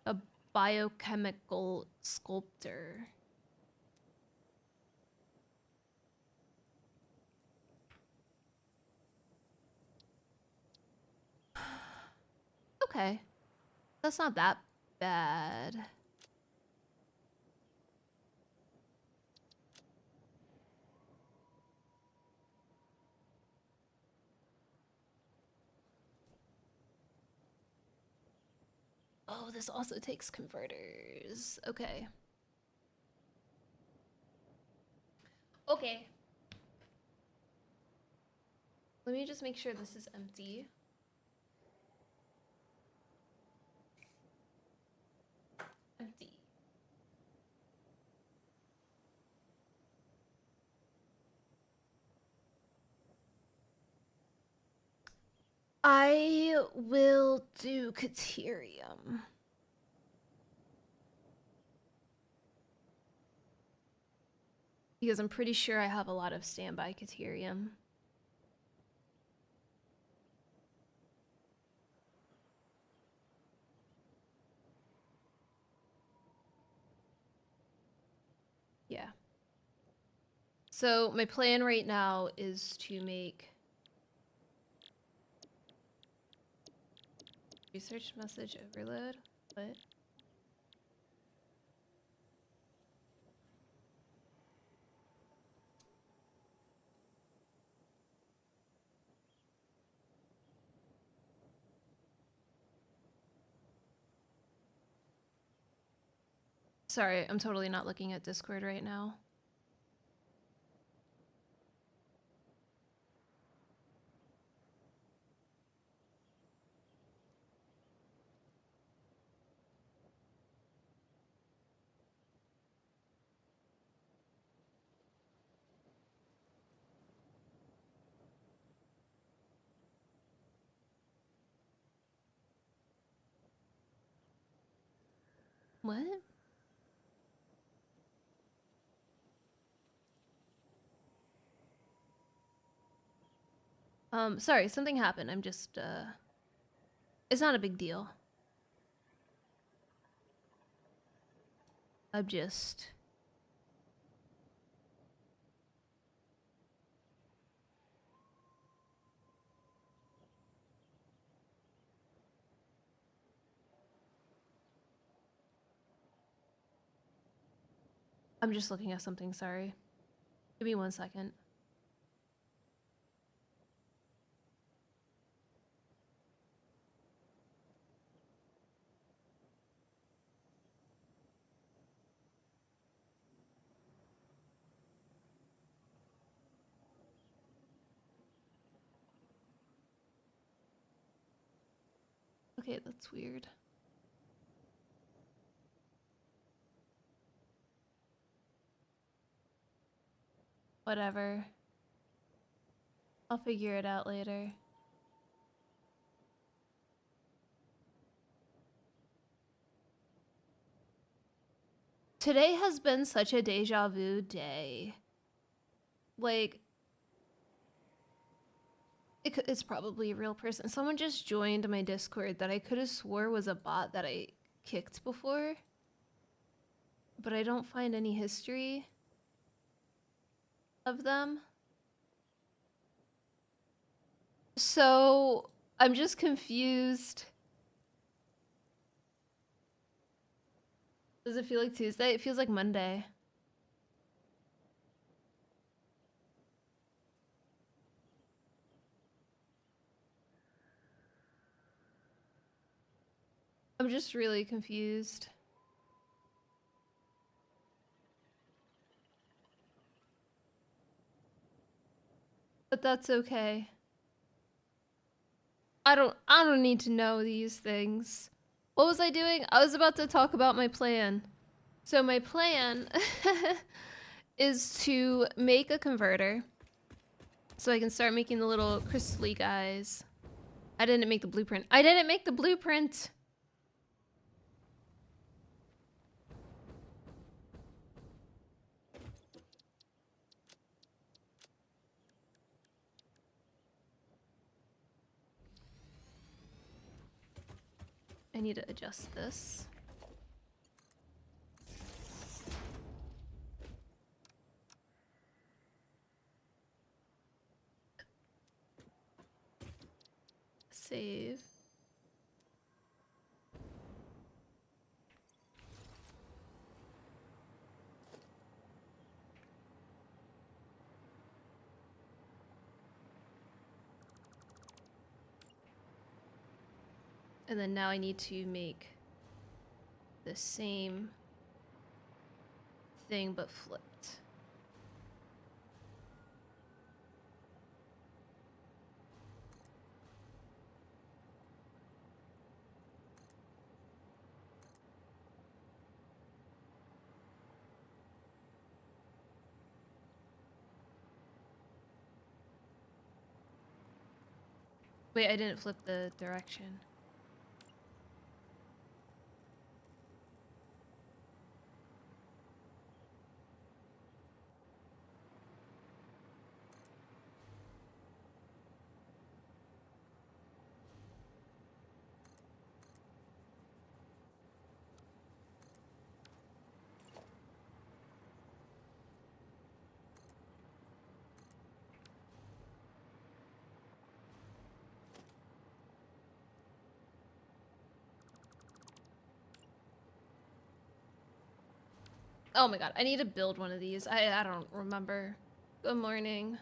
Speaker 1: A biochemical sculptor. Okay. That's not that bad. Oh, this also takes converters. Okay. Okay. Let me just make sure this is empty. Empty. I will do Caterium. Because I'm pretty sure I have a lot of standby Caterium. Yeah. So my plan right now is to make research message overload. What? Sorry, I'm totally not looking at Discord right now. What? Sorry, something happened. I'm just, it's not a big deal. I'm just... I'm just looking at something, sorry. Give me 1 second. Okay, that's weird. Whatever. I'll figure it out later. Today has been such a deja vu day. Like, it's probably a real person. Someone just joined my Discord that I could have swore was a bot that I kicked before. But I don't find any history of them. So, I'm just confused. Does it feel like Tuesday? It feels like Monday. I'm just really confused. But that's okay. I don't need to know these things. What was I doing? I was about to talk about my plan. So my plan is to make a converter so I can start making the little crystally guys. I didn't make the blueprint. I didn't make the blueprint. I need to adjust this. Save. And then now I need to make the same thing but flipped. Wait, I didn't flip the direction. Oh my god, I need to build one of these. I don't remember. Good morning.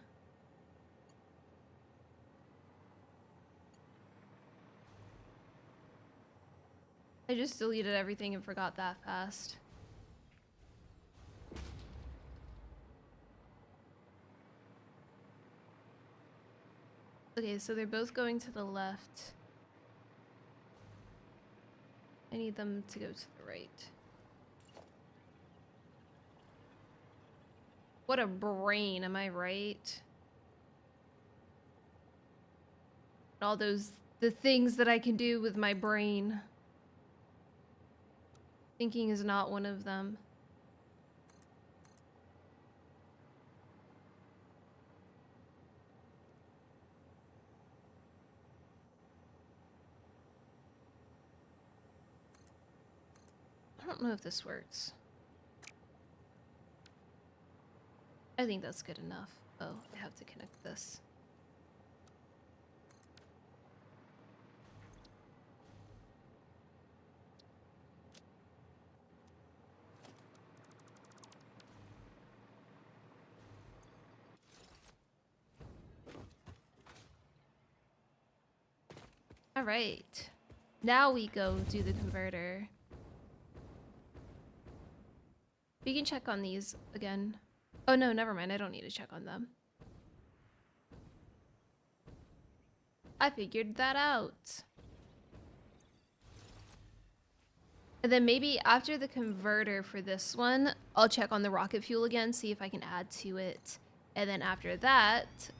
Speaker 1: I just deleted everything and forgot that fast. Okay, so they're both going to the left. I need them to go to the right. What a brain, am I right? All the things that I can do with my brain. Thinking is not one of them. I don't know if this works. I think that's good enough. Oh, I have to connect this. All right. Now we go do the converter. We can check on these again. Oh no, never mind. I don't need to check on them. I figured that out. And then maybe after the converter for this one, I'll check on the rocket fuel again, see if I can add to it. And then after that,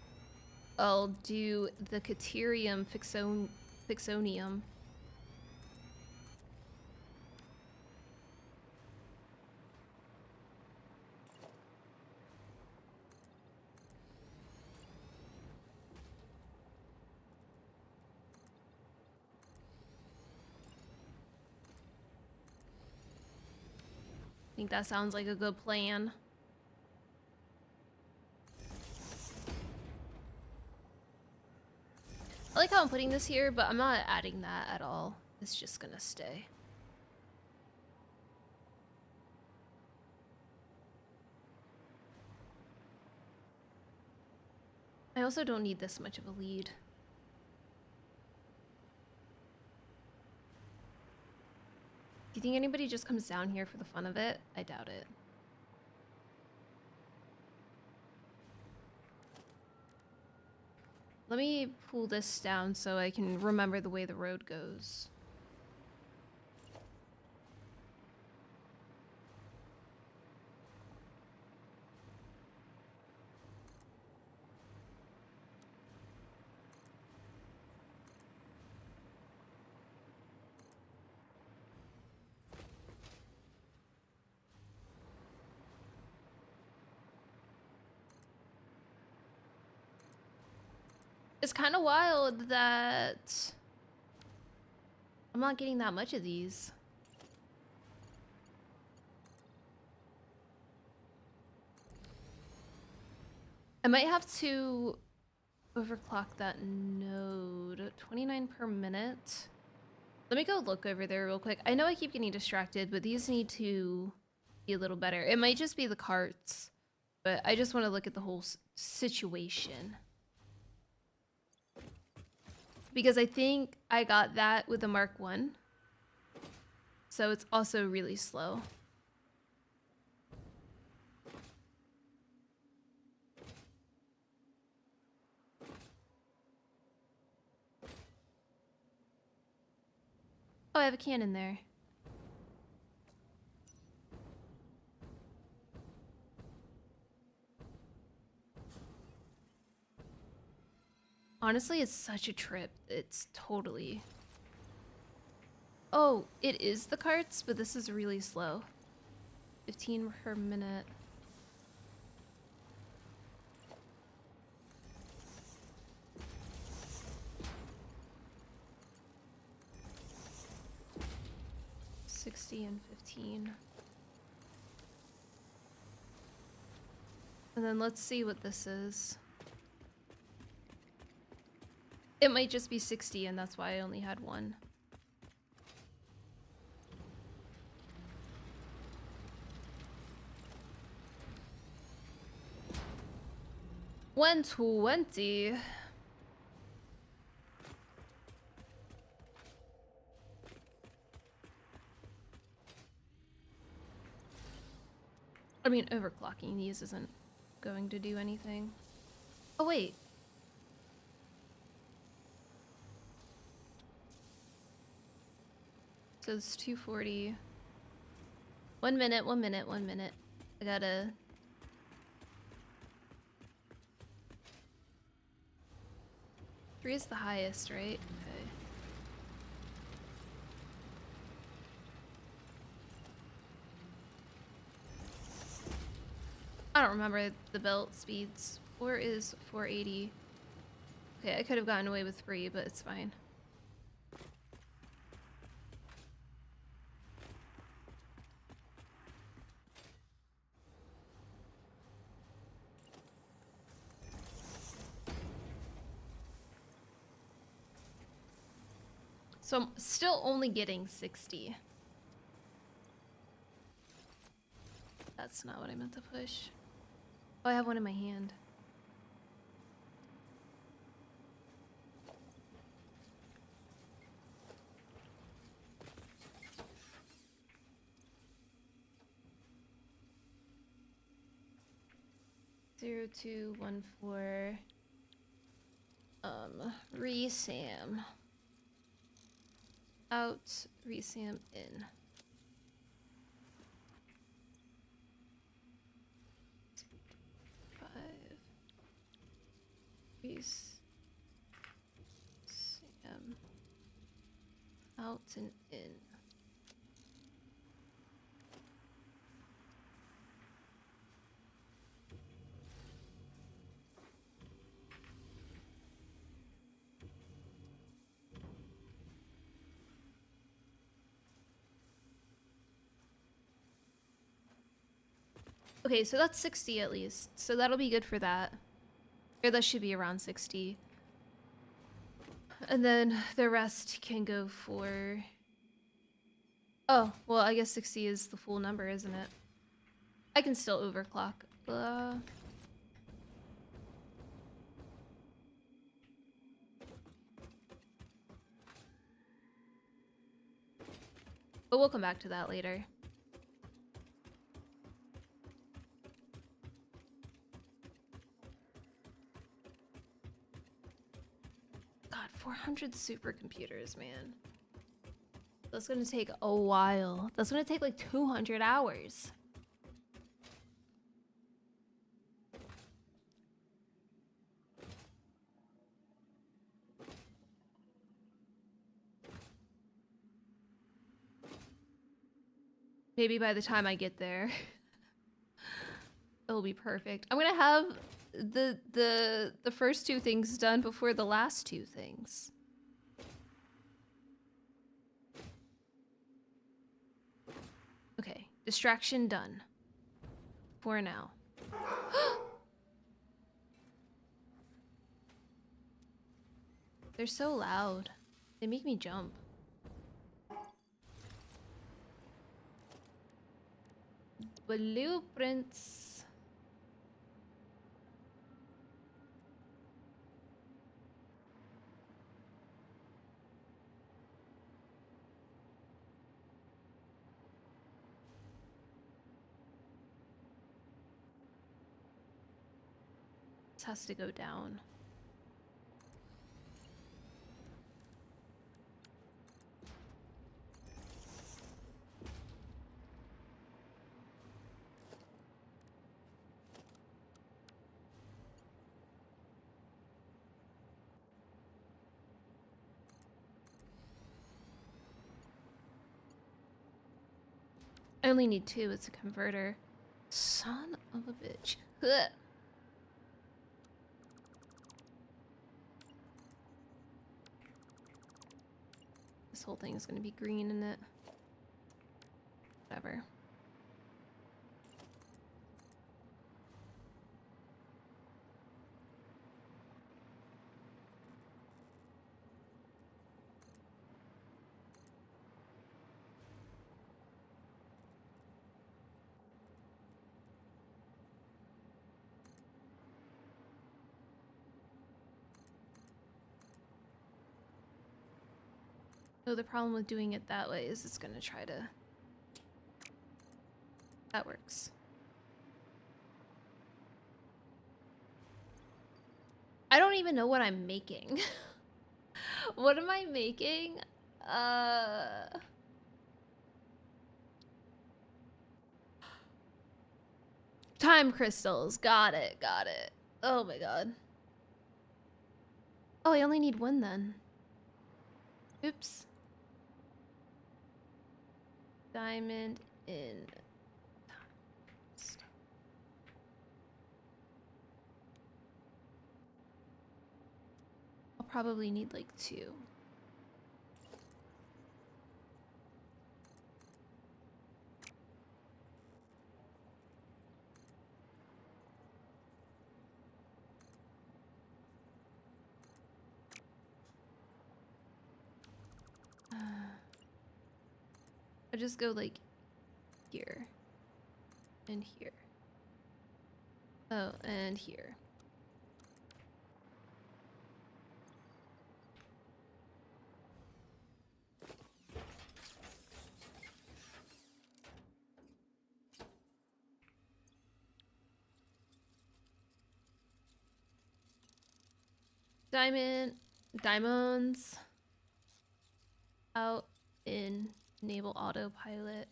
Speaker 1: I'll do the Caterium Fixonium. I think that sounds like a good plan. I like how I'm putting this here, but I'm not adding that at all. It's just gonna stay. I also don't need this much of a lead. Do you think anybody just comes down here for the fun of it? I doubt it. Let me pull this down so I can remember the way the road goes. It's kind of wild that I'm not getting that much of these. I might have to overclock that node. 29 per minute. Let me go look over there real quick. I know I keep getting distracted, but these need to be a little better. It might just be the carts, but I just want to look at the whole situation. Because I think I got that with the Mark 1. So it's also really slow. Oh, I have a cannon there. Honestly, it's such a trip. It's totally... Oh, it is the carts, but this is really slow. 15 per minute. $60 and $15. And then let's see what this is. It might just be 60 and that's why I only had one. $120. I mean, overclocking these isn't going to do anything. Oh, wait. So it's 240. 1 minute, 1 minute, 1 minute. I gotta... Three is the highest, right? Okay. I don't remember the belt speeds. 4 is 480. Okay, I could have gotten away with 3, but it's fine. So I'm still only getting 60. That's not what I meant to push. Oh, I have one in my hand. Zero two one four. Resam. Out, resam in. Five. Resam. Out and in. Okay, so that's 60 at least. So that'll be good for that. Or that should be around 60. And then the rest can go for... Oh, well, I guess 60 is the full number, isn't it? I can still overclock. But we'll come back to that later. God, 400 supercomputers, man. That's gonna take a while. That's gonna take like 200 hours. Maybe by the time I get there, it'll be perfect. I'm gonna have the first two things done before the last two things. Okay, distraction done. For now. They're so loud. They make me jump. Blueprints. This has to go down. I only need 2. It's a converter. Son of a bitch. Ugh. This whole thing is gonna be green, isn't it? Whatever. So the problem with doing it that way is it's gonna try to... That works. I don't even know what I'm making. What am I making? Time crystals. Got it. Got it. Oh my god. Oh, I only need one then. Oops. Diamond in. I'll probably need like 2. I just go like here and here. Oh, and here. Diamonds out in enable autopilot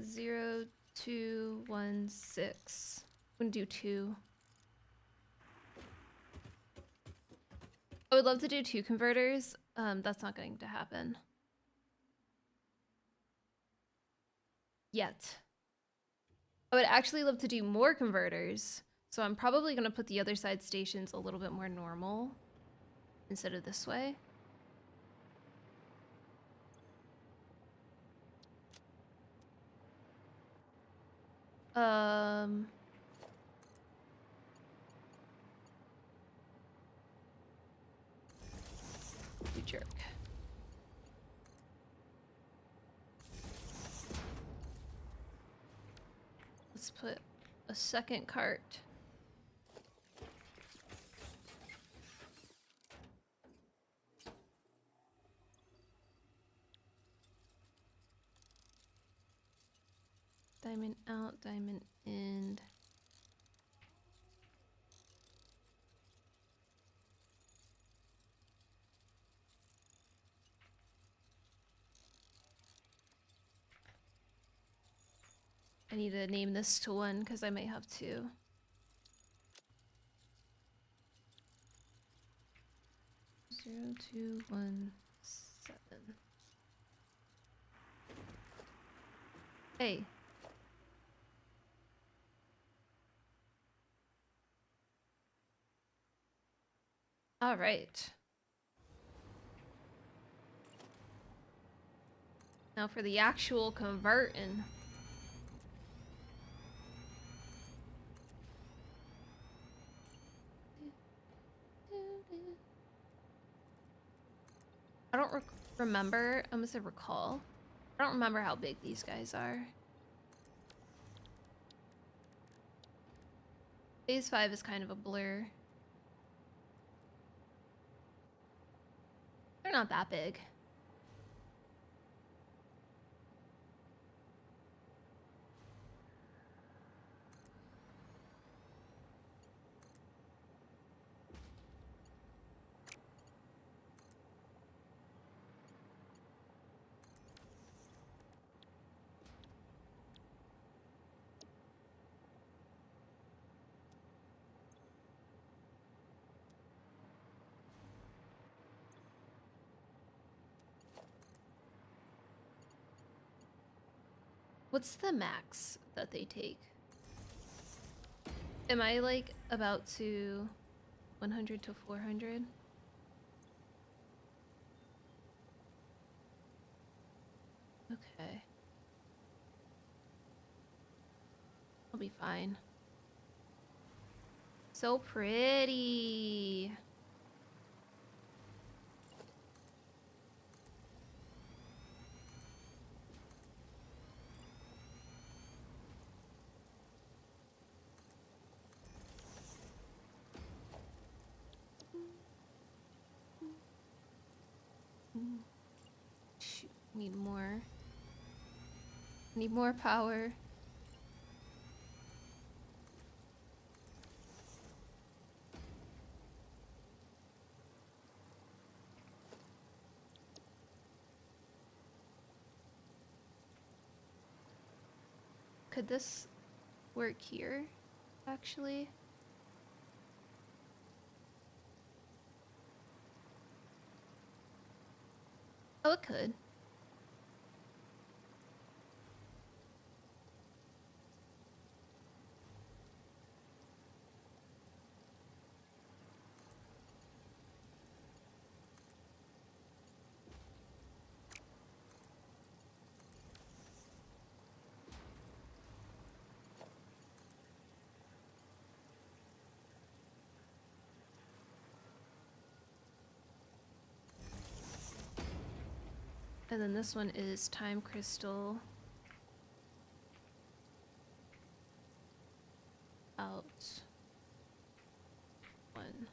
Speaker 1: 0216. I'm gonna do 2. I would love to do 2 converters. That's not going to happen yet. I would actually love to do more converters, so I'm probably gonna put the other side stations a little bit more normal instead of this way. You jerk. Let's put a second cart. Diamond out, diamond in. I need to name this to 1 because I might have 2. 0217. Hey. All right. Now for the actual converting. I don't remember. I almost said recall. I don't remember how big these guys are. Phase 5 is kind of a blur. They're not that big. What's the max that they take? Am I like about to 100 to 400? Okay. I'll be fine. So pretty. Shoot, need more. Need more power. Could this work here, actually. Oh, it could. And then this one is time crystal. Out. One. I'm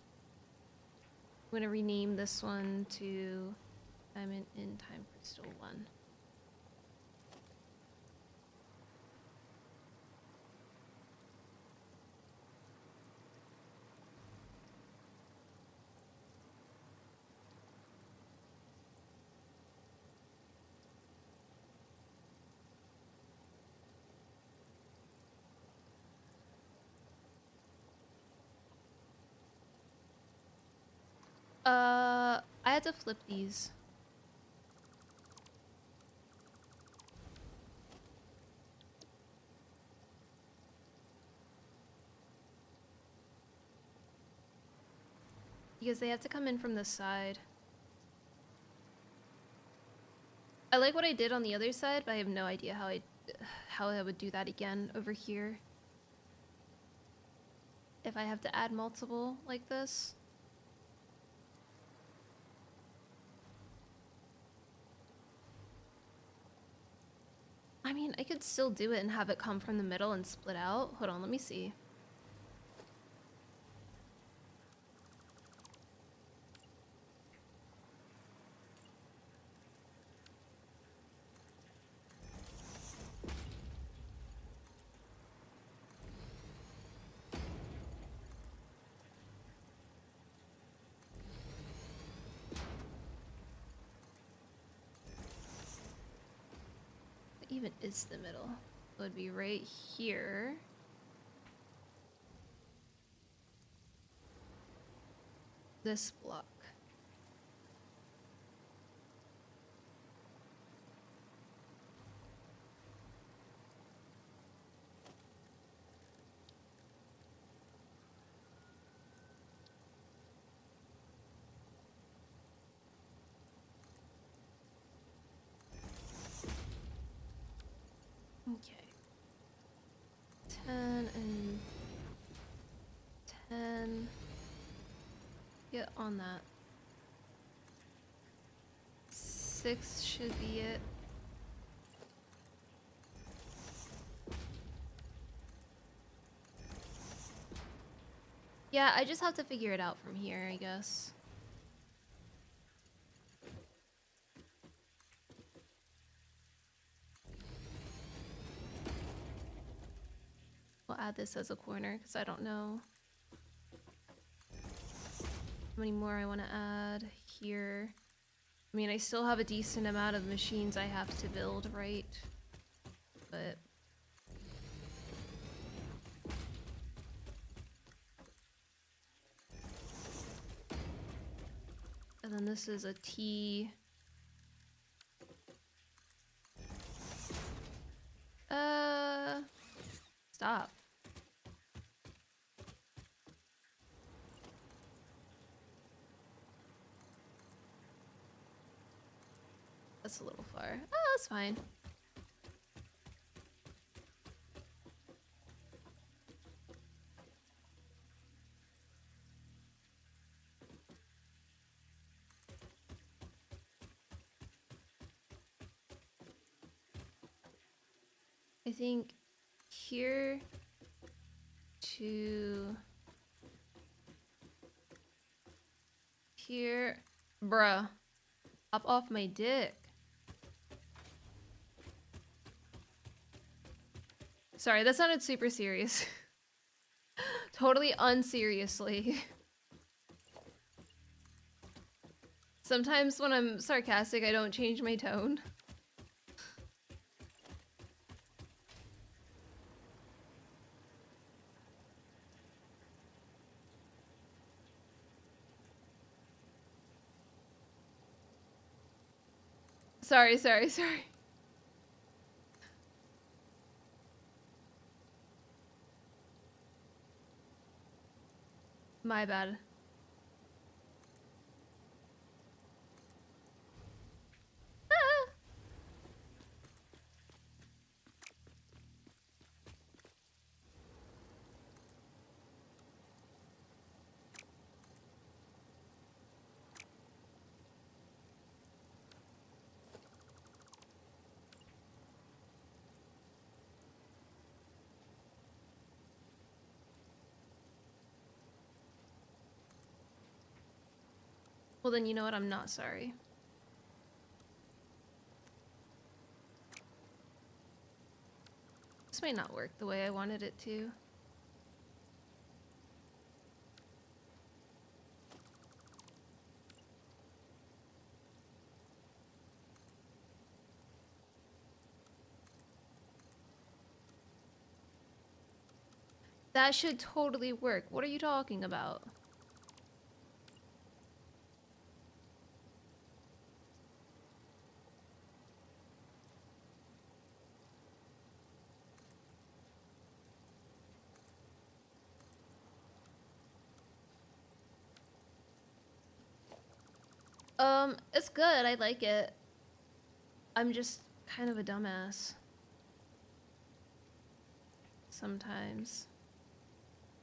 Speaker 1: gonna rename this one to diamond in time crystal 1. I had to flip these. Because they have to come in from this side. I like what I did on the other side, but I have no idea how I would do that again over here. If I have to add multiple like this. I mean, I could still do it and have it come from the middle and split out. Hold on, let me see. What even is the middle? It would be right here. This block. Okay. 10 and 10. Get on that. 6 should be it. Yeah, I just have to figure it out from here, I guess. We'll add this as a corner because I don't know how many more I want to add here. I mean, I still have a decent amount of machines I have to build, right? But and then this is a T. Stop. That's a little far. Oh, that's fine. I think here to here. Bruh. Hop off my dick. Sorry, that sounded super serious. Totally unseriously. Sometimes when I'm sarcastic, I don't change my tone. I Sorry, sorry, sorry. My bad. Ah! Well, then you know what? I'm not sorry. This might not work the way I wanted it to. That should totally work. What are you talking about? It's good. I like it. I'm just kind of a dumbass. Sometimes.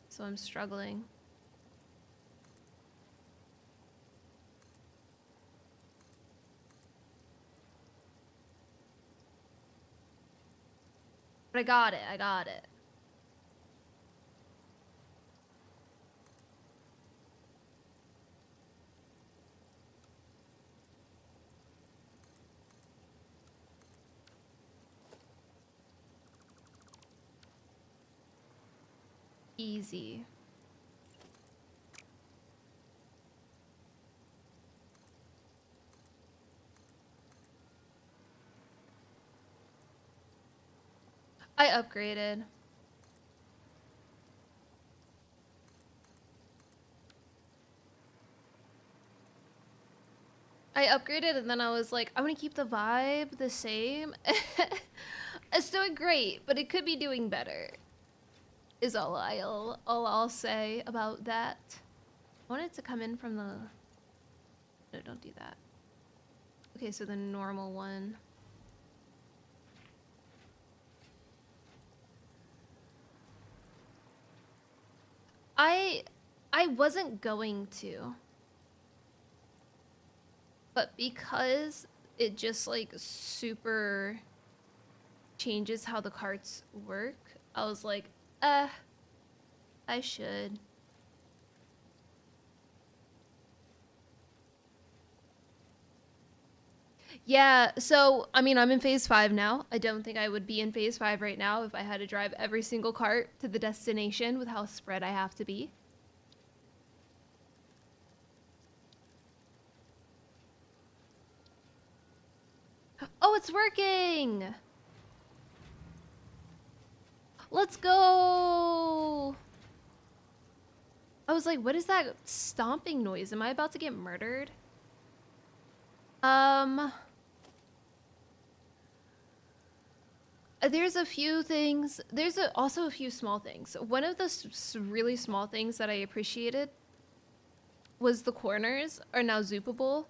Speaker 1: So I'm struggling. But I got it. I got it. Easy. I upgraded. I upgraded and then I was like, I'm gonna keep the vibe the same. It's doing great, but it could be doing better. Is all I'll say about that. I want it to come in from the... No, don't do that. Okay, so the normal one. I wasn't going to. But because it just like super changes how the carts work, I was like, I should. Yeah, so I mean, I'm in phase 5 now. I don't think I would be in phase 5 right now if I had to drive every single cart to the destination with how spread I have to be. Oh, it's working! Let's go! I was like, what is that stomping noise? Am I about to get murdered? There's a few things. There's also a few small things. One of the really small things that I appreciated was the corners are now zoopable.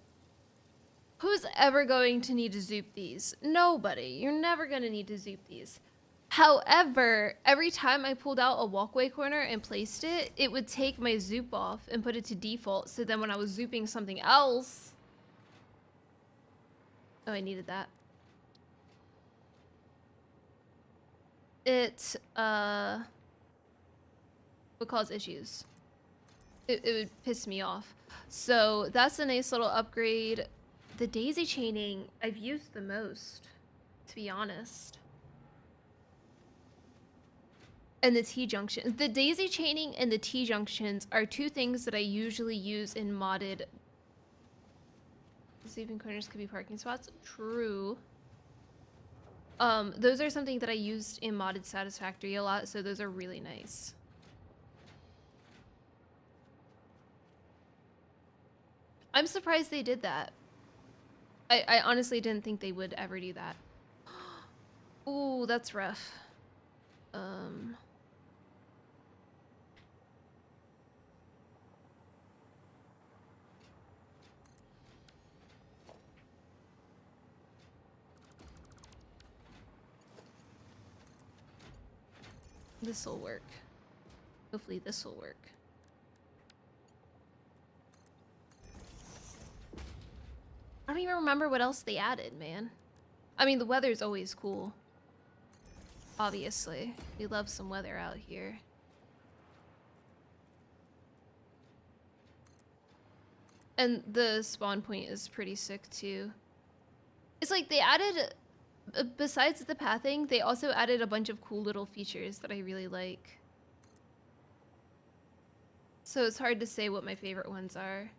Speaker 1: Who's ever going to need to zoop these? Nobody. You're never going to need to zoop these. However, every time I pulled out a walkway corner and placed it, it would take my zoop off and put it to default. So then when I was zooping something else... Oh, I needed that. It, would cause issues. It would piss me off. So that's a nice little upgrade. The daisy chaining I've used the most, to be honest. And the T-junctions. The daisy chaining and the T-junctions are two things that I usually use in modded. Sleeping corners could be parking spots. True. Those are something that I used in modded Satisfactory a lot, so those are really nice. I'm surprised they did that. I honestly didn't think they would ever do that. Ooh, that's rough. This'll work. Hopefully this'll work. I don't even remember what else they added, man. I mean, the weather's always cool. Obviously. We love some weather out here. And the spawn point is pretty sick, too. It's like they added... besides the pathing, they also added a bunch of cool little features that I really like. So it's hard to say what my favorite ones are.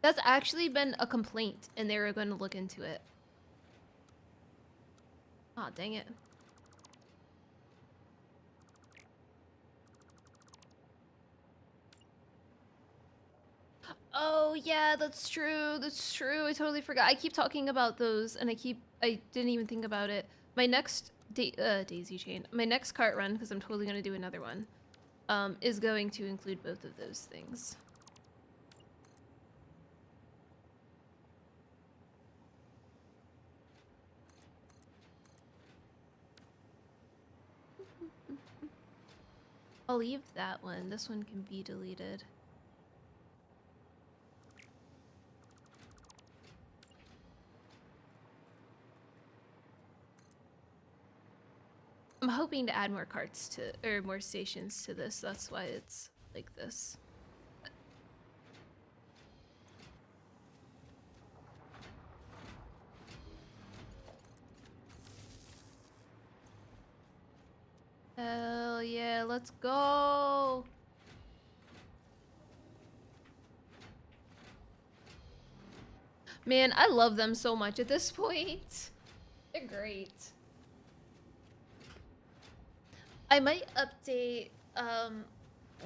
Speaker 1: That's actually been a complaint, and they were going to look into it. Aw, dang it. Oh, yeah, that's true. That's true. I totally forgot. I keep talking about those, and I didn't even think about it. My next daisy chain, my next cart run, because I'm totally going to do another one, is going to include both of those things. I'll leave that one. This one can be deleted. I'm hoping to add more carts to, or more stations to this. That's why it's like this. Hell yeah, let's go! Man, I love them so much at this point. They're great. I might update,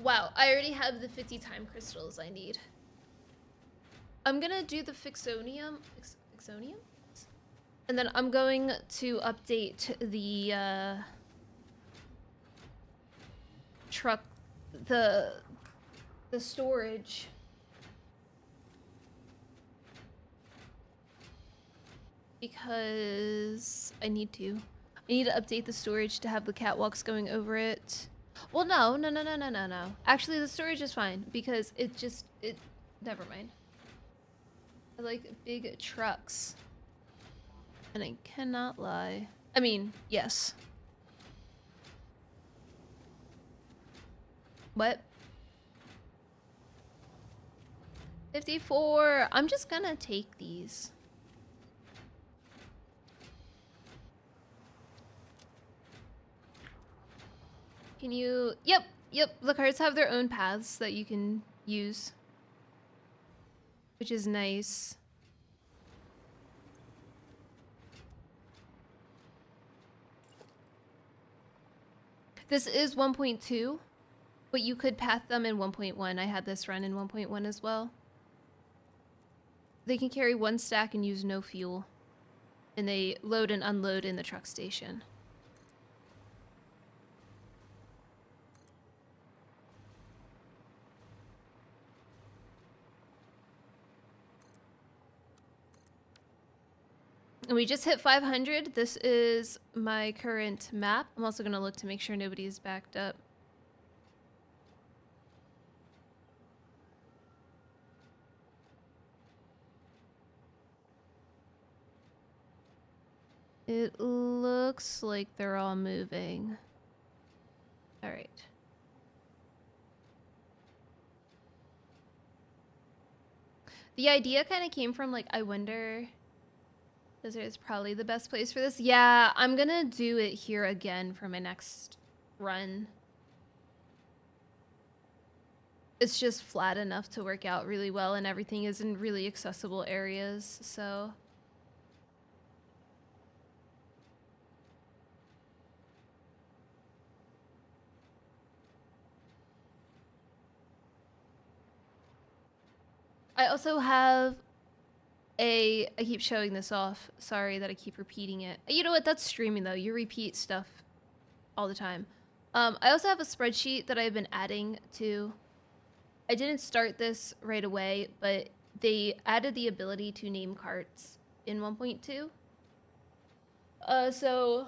Speaker 1: wow, I already have the 50 time crystals I need. I'm gonna do the Fixonium, Fixonium? And then I'm going to update the, truck, the storage. Because I need to. I need to update the storage to have the catwalks going over it. Well, no. Actually, the storage is fine because never mind. I like big trucks. And I cannot lie. I mean, yes. What? 54. I'm just gonna take these. Can you... Yep. The carts have their own paths that you can use. Which is nice. This is 1.2, but you could path them in 1.1. I had this run in 1.1 as well. They can carry one stack and use no fuel. And they load and unload in the truck station. And we just hit 500. This is my current map. I'm also going to look to make sure nobody's backed up. It looks like they're all moving. All right. The idea kind of came from, like, I wonder... Desert is probably the best place for this. Yeah, I'm gonna do it here again for my next run. It's just flat enough to work out really well, and everything is in really accessible areas, so... I also have I keep showing this off. Sorry that I keep repeating it. You know what? That's streaming though. You repeat stuff all the time. I also have a spreadsheet that I've been adding to. I didn't start this right away, but they added the ability to name carts in 1.2. So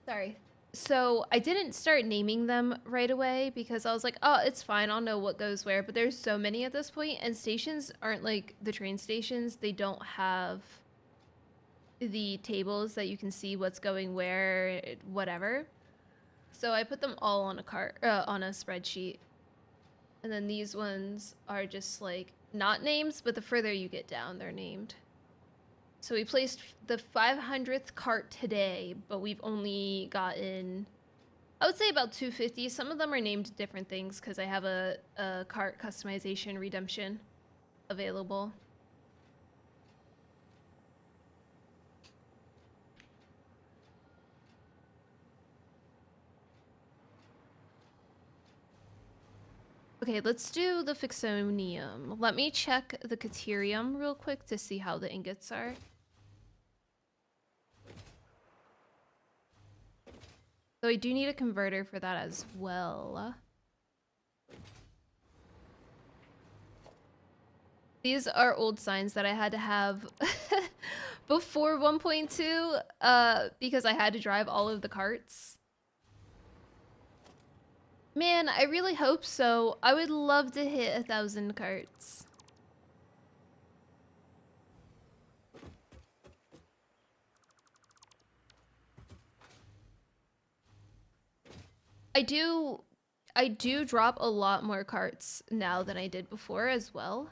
Speaker 1: sorry. So I didn't start naming them right away because I was like, oh, it's fine. I'll know what goes where. But there's so many at this point, and stations aren't like the train stations. They don't have the tables that you can see what's going where, whatever. So I put them all on a cart, on a spreadsheet. And then these ones are just like not names, but the further you get down, they're named. So we placed the 500th cart today, but we've only gotten, I would say about 250. Some of them are named different things because I have a cart customization redemption available. Okay, let's do the Fixonium. Let me check the Caterium real quick to see how the ingots are. So I do need a converter for that as well. These are old signs that I had to have before 1.2 because I had to drive all of the carts. Man, I really hope so. I would love to hit 1,000 carts. I do drop a lot more carts now than I did before as well.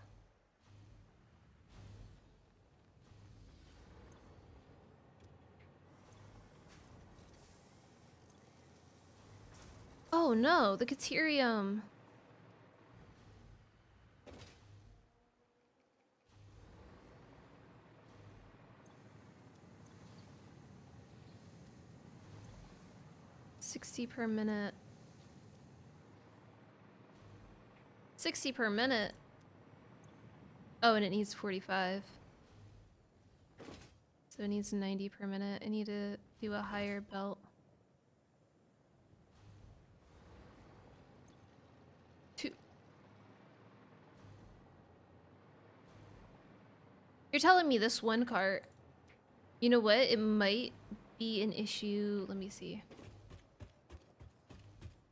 Speaker 1: Oh no, the Caterium. $60 per minute. 60 per minute. Oh, and it needs 45. So it needs 90 per minute. I need to do a higher belt. You're telling me this one cart, you know what? It might be an issue. Let me see.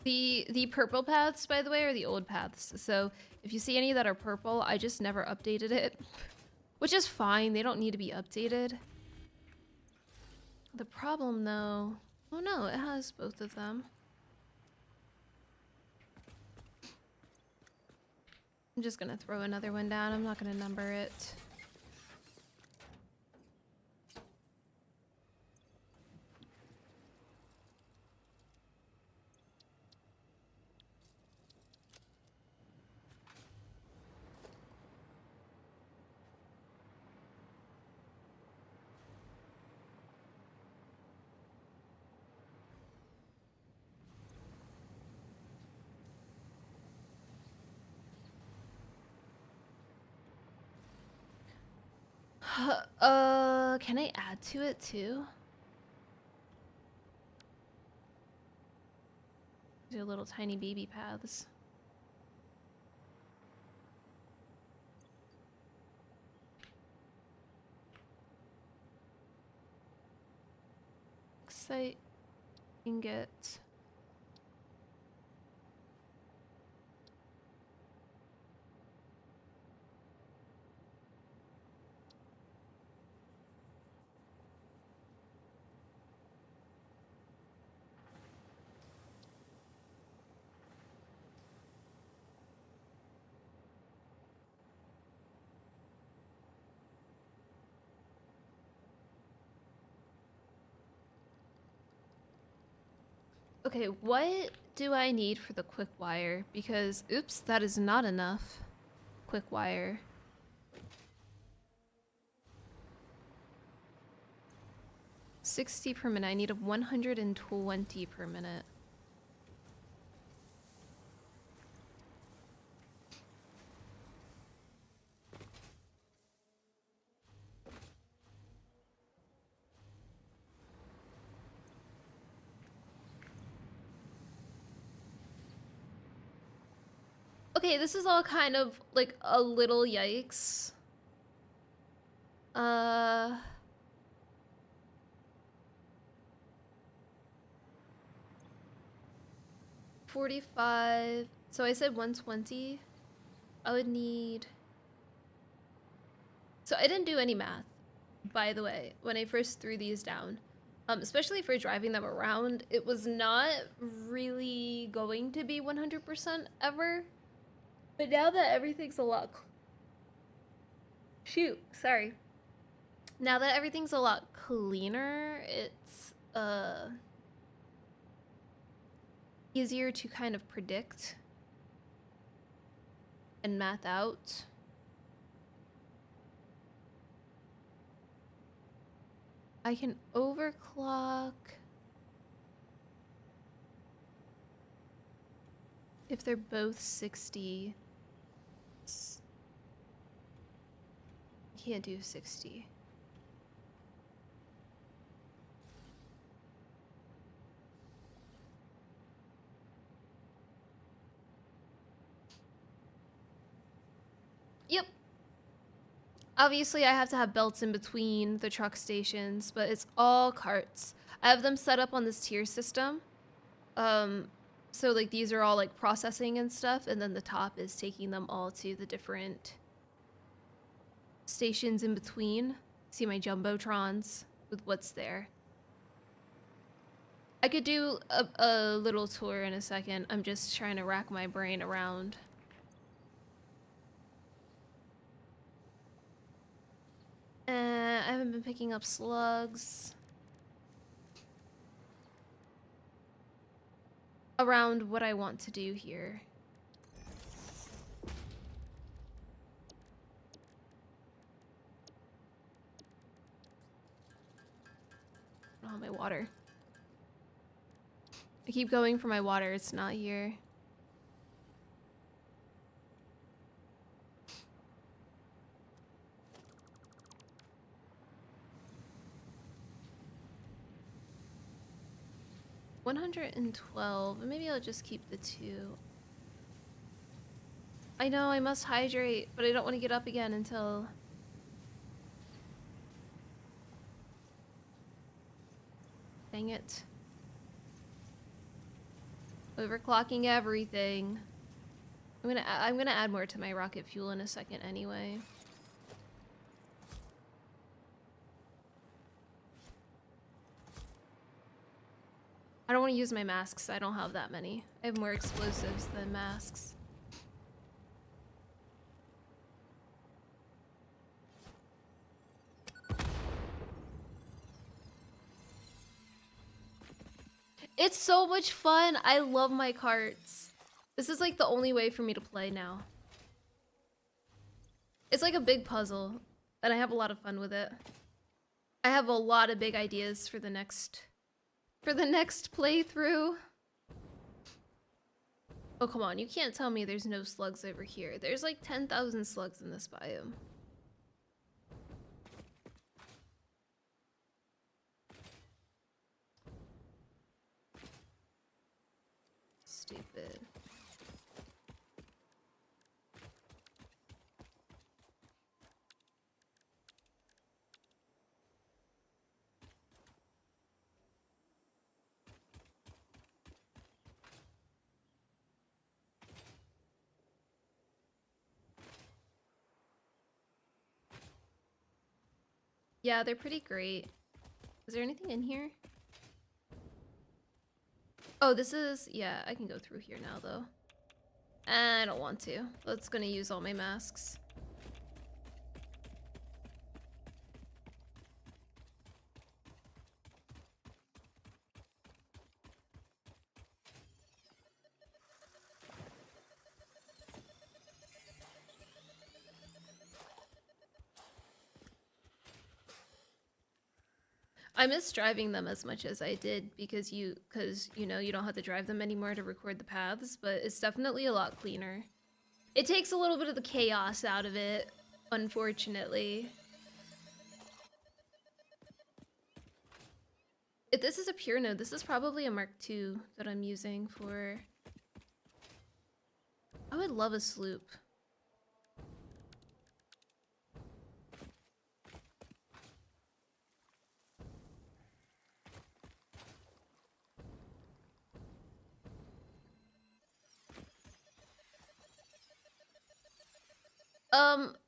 Speaker 1: The purple paths, by the way, are the old paths. So if you see any that are purple, I just never updated it. Which is fine. They don't need to be updated. The problem, though... Oh no, it has both of them. I'm just gonna throw another one down. I'm not gonna number it. Can I add to it too? These are little tiny baby paths. Site ingot. Okay, what do I need for the quick wire? Because, oops, that is not enough quick wire. $60 per minute. I need a 120 per minute. Okay, this is all kind of like a little yikes. 45. So I said 120. I would need. So I didn't do any math, by the way, when I first threw these down. Especially for driving them around, it was not really going to be 100% ever. But now that everything's a lot. Shoot, sorry. Now that everything's a lot cleaner, it's easier to kind of predict and math out. I can overclock if they're both 60. Can't do 60. Yep. Obviously, I have to have belts in between the truck stations, but it's all carts. I have them set up on this tier system. So like these are all like processing and stuff, and then the top is taking them all to the different stations in between. See my jumbotrons with what's there. I could do a little tour in a second. I'm just trying to rack my brain around. I haven't been picking up slugs. Around what I want to do here. Oh, my water. I keep going for my water, it's not here. $112. Maybe I'll just keep the 2. I know I must hydrate, but I don't want to get up again until... Dang it. Overclocking everything. I'm gonna add more to my rocket fuel in a second anyway. I don't want to use my masks. I don't have that many. I have more explosives than masks. It's so much fun. I love my carts. This is like the only way for me to play now. It's like a big puzzle, and I have a lot of fun with it. I have a lot of big ideas for the next playthrough. Oh, come on. You can't tell me there's no slugs over here. There's like 10,000 slugs in this biome. Stupid. Yeah, they're pretty great. Is there anything in here? Oh, this is... Yeah, I can go through here now, though. I don't want to. That's gonna use all my masks. I miss driving them as much as I did because you know, you don't have to drive them anymore to record the paths, but it's definitely a lot cleaner. It takes a little bit of the chaos out of it, unfortunately. If this is a pure node, this is probably a Mark II that I'm using for I would love a sloop.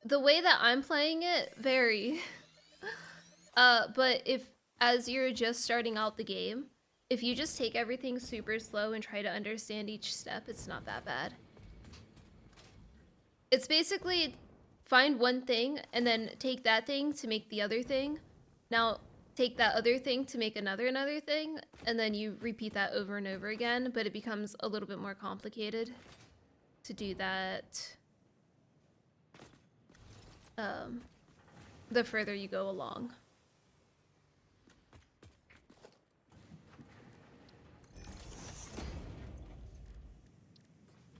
Speaker 1: The way that I'm playing it, very. But if, as you're just starting out the game, if you just take everything super slow and try to understand each step, it's not that bad. It's basically find one thing and then take that thing to make the other thing. Now take that other thing to make another thing, and then you repeat that over and over again, but it becomes a little bit more complicated to do that the further you go along.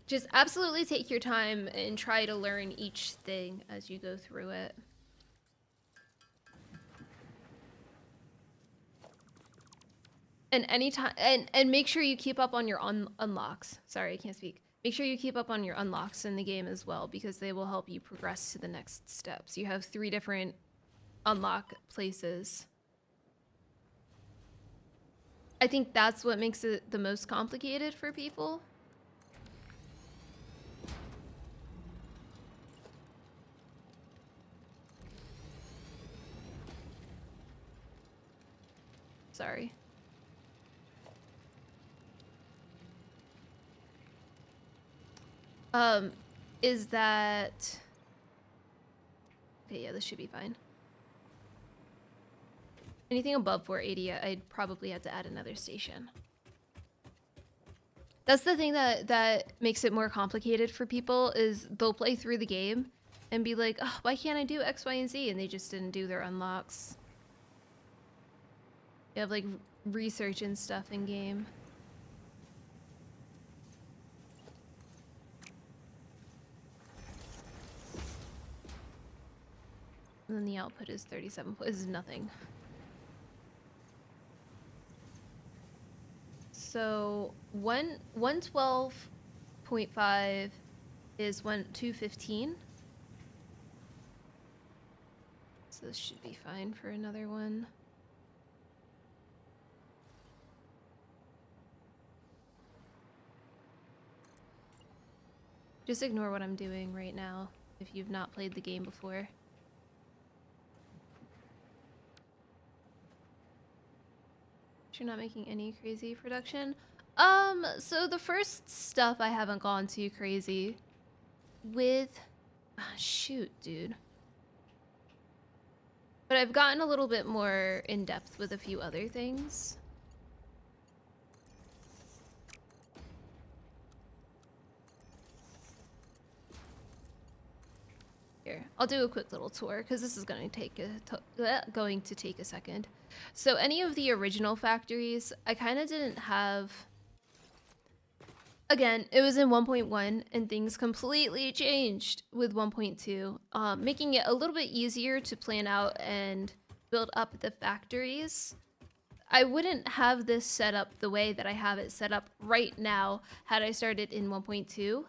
Speaker 1: Just absolutely take your time and try to learn each thing as you go through it. And anytime, and make sure you keep up on your unlocks. Sorry, I can't speak. Make sure you keep up on your unlocks in the game as well, because they will help you progress to the next steps. You have 3 different unlock places. I think that's what makes it the most complicated for people. Sorry. Is that... Okay, yeah, this should be fine. Anything above 480, I'd probably have to add another station. That's the thing that makes it more complicated for people, is they'll play through the game and be like, oh, why can't I do X, Y, and Z? And they just didn't do their unlocks. You have like research and stuff in game. And then the output is 37. This is nothing. So 112.5 is 215. So this should be fine for another one. Just ignore what I'm doing right now if you've not played the game before. You're not making any crazy production. So the first stuff I haven't gone too crazy with. Shoot, dude. But I've gotten a little bit more in depth with a few other things. Here, I'll do a quick little tour because this is going to take a second. So any of the original factories, I kind of didn't have. Again, it was in 1.1 and things completely changed with 1.2, making it a little bit easier to plan out and build up the factories. I wouldn't have this set up the way that I have it set up right now had I started in 1.2,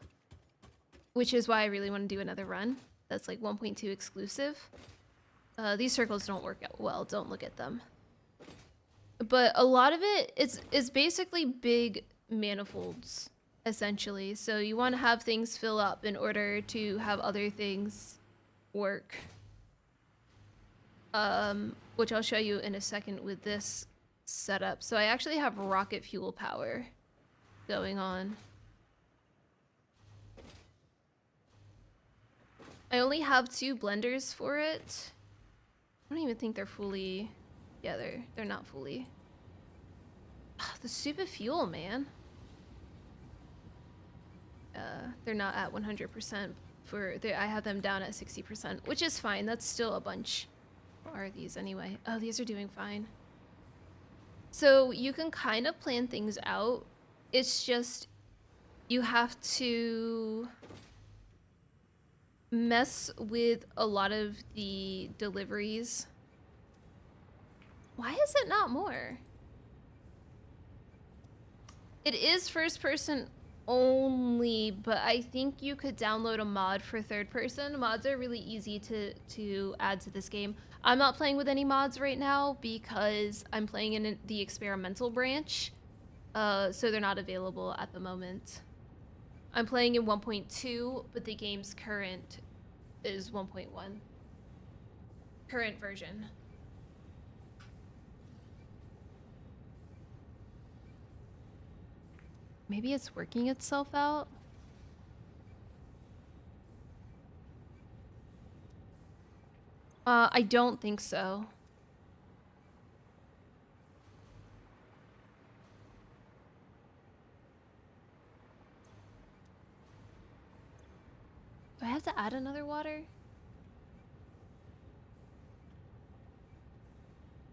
Speaker 1: which is why I really want to do another run. That's like 1.2 exclusive. These circles don't work out well, don't look at them. But a lot of it is basically big manifolds, essentially. So you want to have things fill up in order to have other things work. Which I'll show you in a second with this setup. So I actually have rocket fuel power going on. I only have 2 blenders for it. I don't even think they're fully... Yeah, they're not fully. The stupid fuel, man. They're not at 100% for... I have them down at 60%, which is fine. That's still a bunch. What are these anyway? Oh, these are doing fine. So you can kind of plan things out. It's just you have to mess with a lot of the deliveries. Why is it not more? It is first person. only, but I think you could download a mod for third person. Mods are really easy to add to this game. I'm not playing with any mods right now because I'm playing in the experimental branch, so they're not available at the moment. I'm playing in 1.2, but the game's current is 1.1. Current version. Maybe it's working itself out. I don't think so. Do I have to add another water?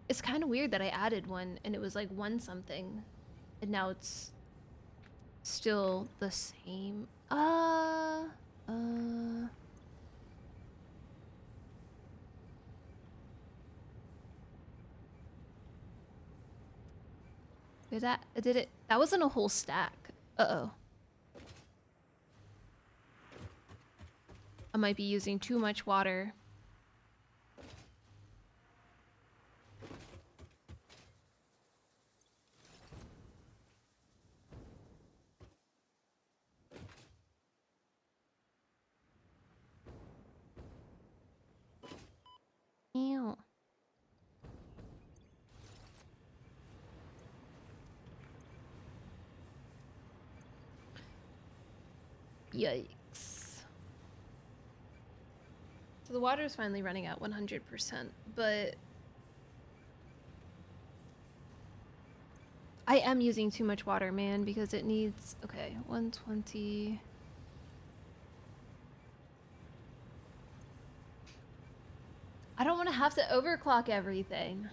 Speaker 1: It's kind of weird that I added one and it was like one something and now it's still the same. Did it, that wasn't a whole stack. Uh-oh. I might be using too much water. Ew. Yikes. So the water is finally running out 100%, but I am using too much water, man, because it needs, okay, 120. I don't want to have to overclock everything.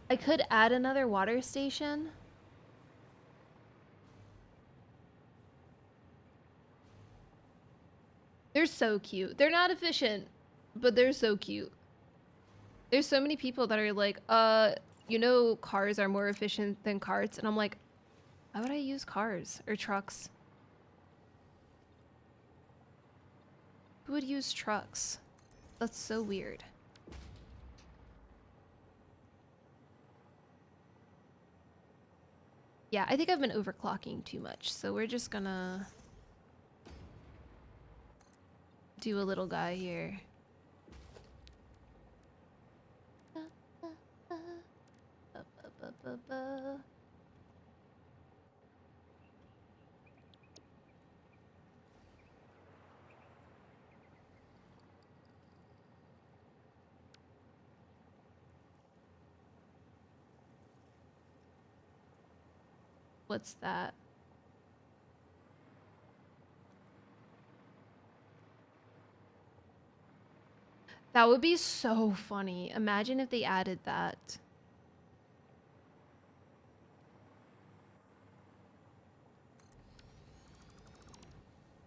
Speaker 1: I could add another water station. They're so cute. They're not efficient, but they're so cute. There's so many people that are like, you know, cars are more efficient than carts. And I'm like, why would I use cars or trucks? Who would use trucks? That's so weird. Yeah, I think I've been overclocking too much. So we're just gonna do a little guy here. What's that? That would be so funny. Imagine if they added that.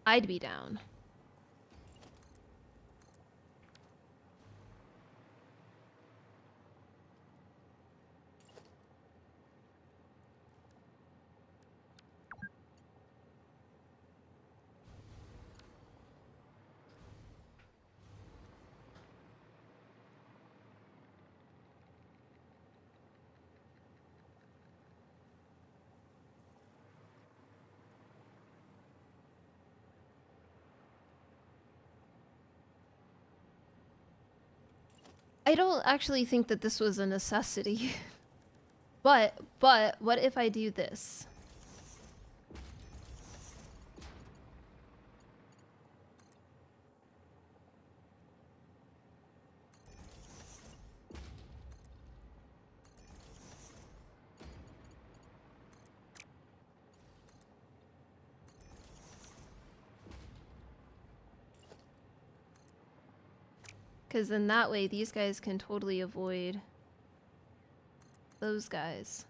Speaker 1: I'd be down. I don't actually think that this was a necessity. But what if I do this? Because in that way, these guys can totally avoid those guys.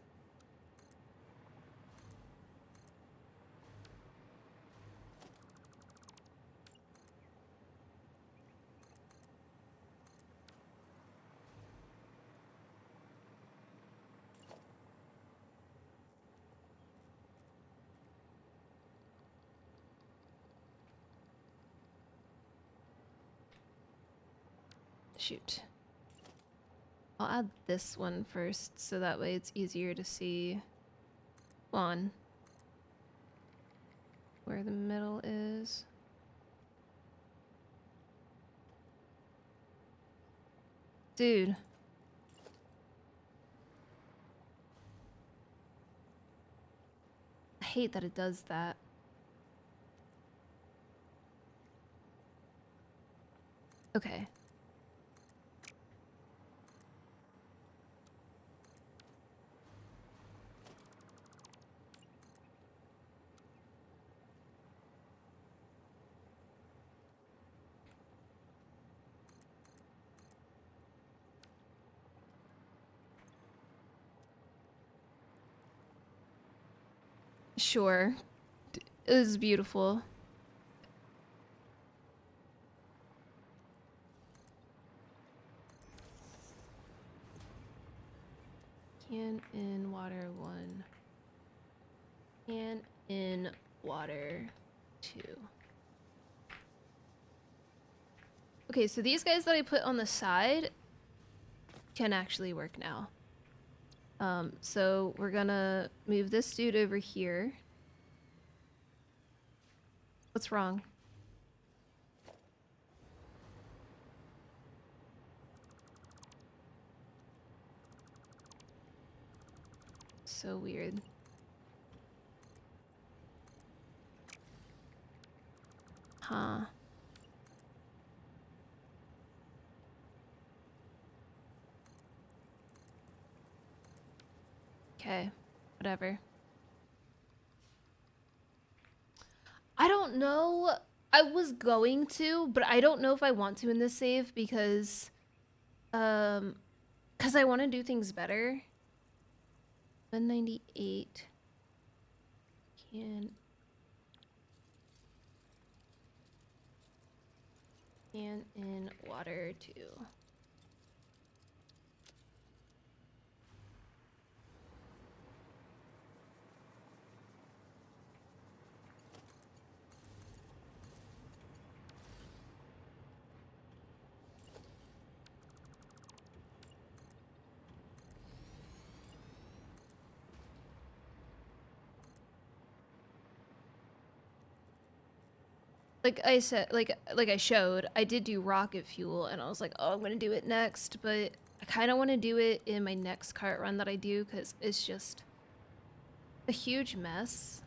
Speaker 1: shoot. I'll add this one first, so that way it's easier to see on where the middle is. Dude. I hate that it does that. Okay. Sure. It was beautiful. Can in water 1. Can in water 2. Okay, so these guys that I put on the side can actually work now. So we're gonna move this dude over here. What's wrong? So weird. Huh. Okay, whatever. I don't know. I was going to, but I don't know if I want to in this save because I want to do things better. 198 can in water 2. Like I said, like I showed, I did do rocket fuel and I was like, oh, I'm gonna do it next, but I kind of want to do it in my next cart run that I do because it's just a huge mess.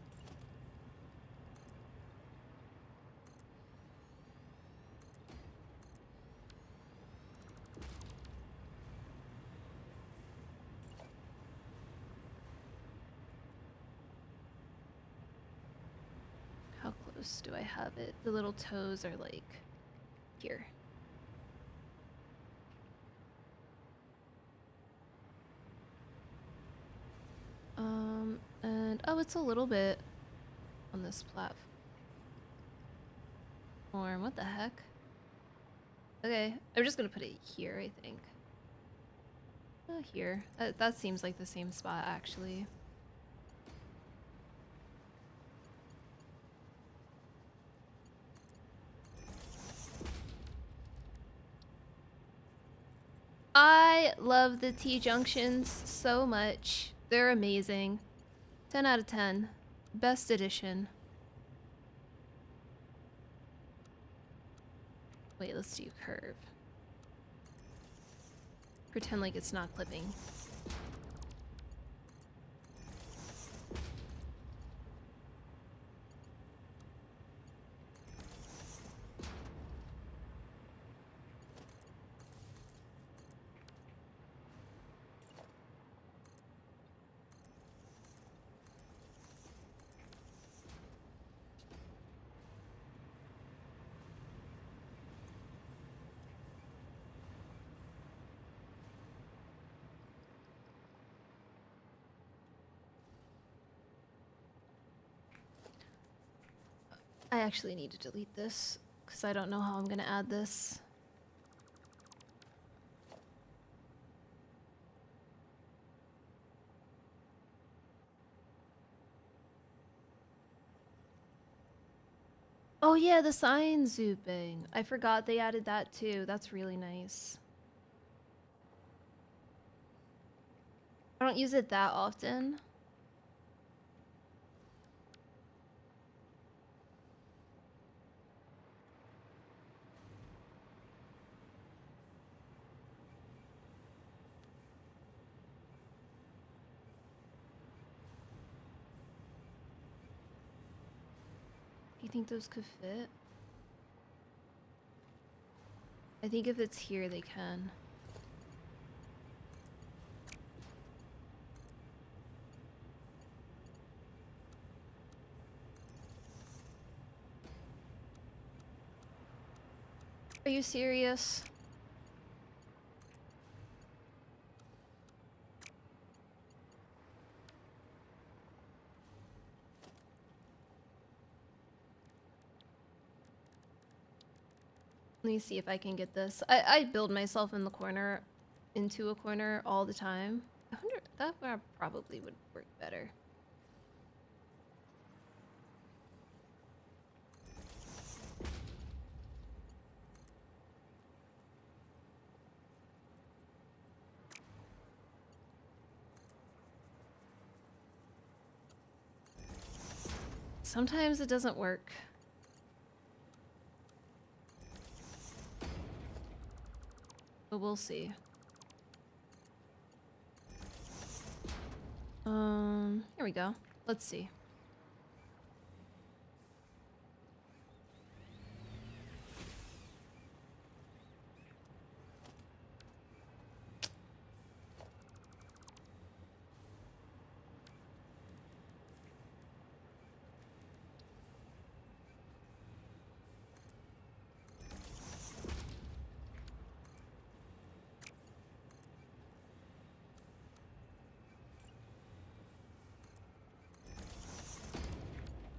Speaker 1: How close do I have it? The little toes are like here. And oh, it's a little bit on this platform. What the heck? Okay, I'm just gonna put it here, I think. Here. That seems like the same spot, actually. I love the T-junctions so much. They're amazing. 10 out of 10. Best edition. Wait, let's do curve. Pretend like it's not clipping. I actually need to delete this because I don't know how I'm gonna add this. Oh yeah, the sign zooping. I forgot they added that too. That's really nice. I don't use it that often. Do you think those could fit? I think if it's here, they can. Are you serious? Let me see if I can get this. I build myself in the corner, into a corner all the time. I wonder, that probably would work better. Sometimes it doesn't work. But we'll see. Here we go. Let's see.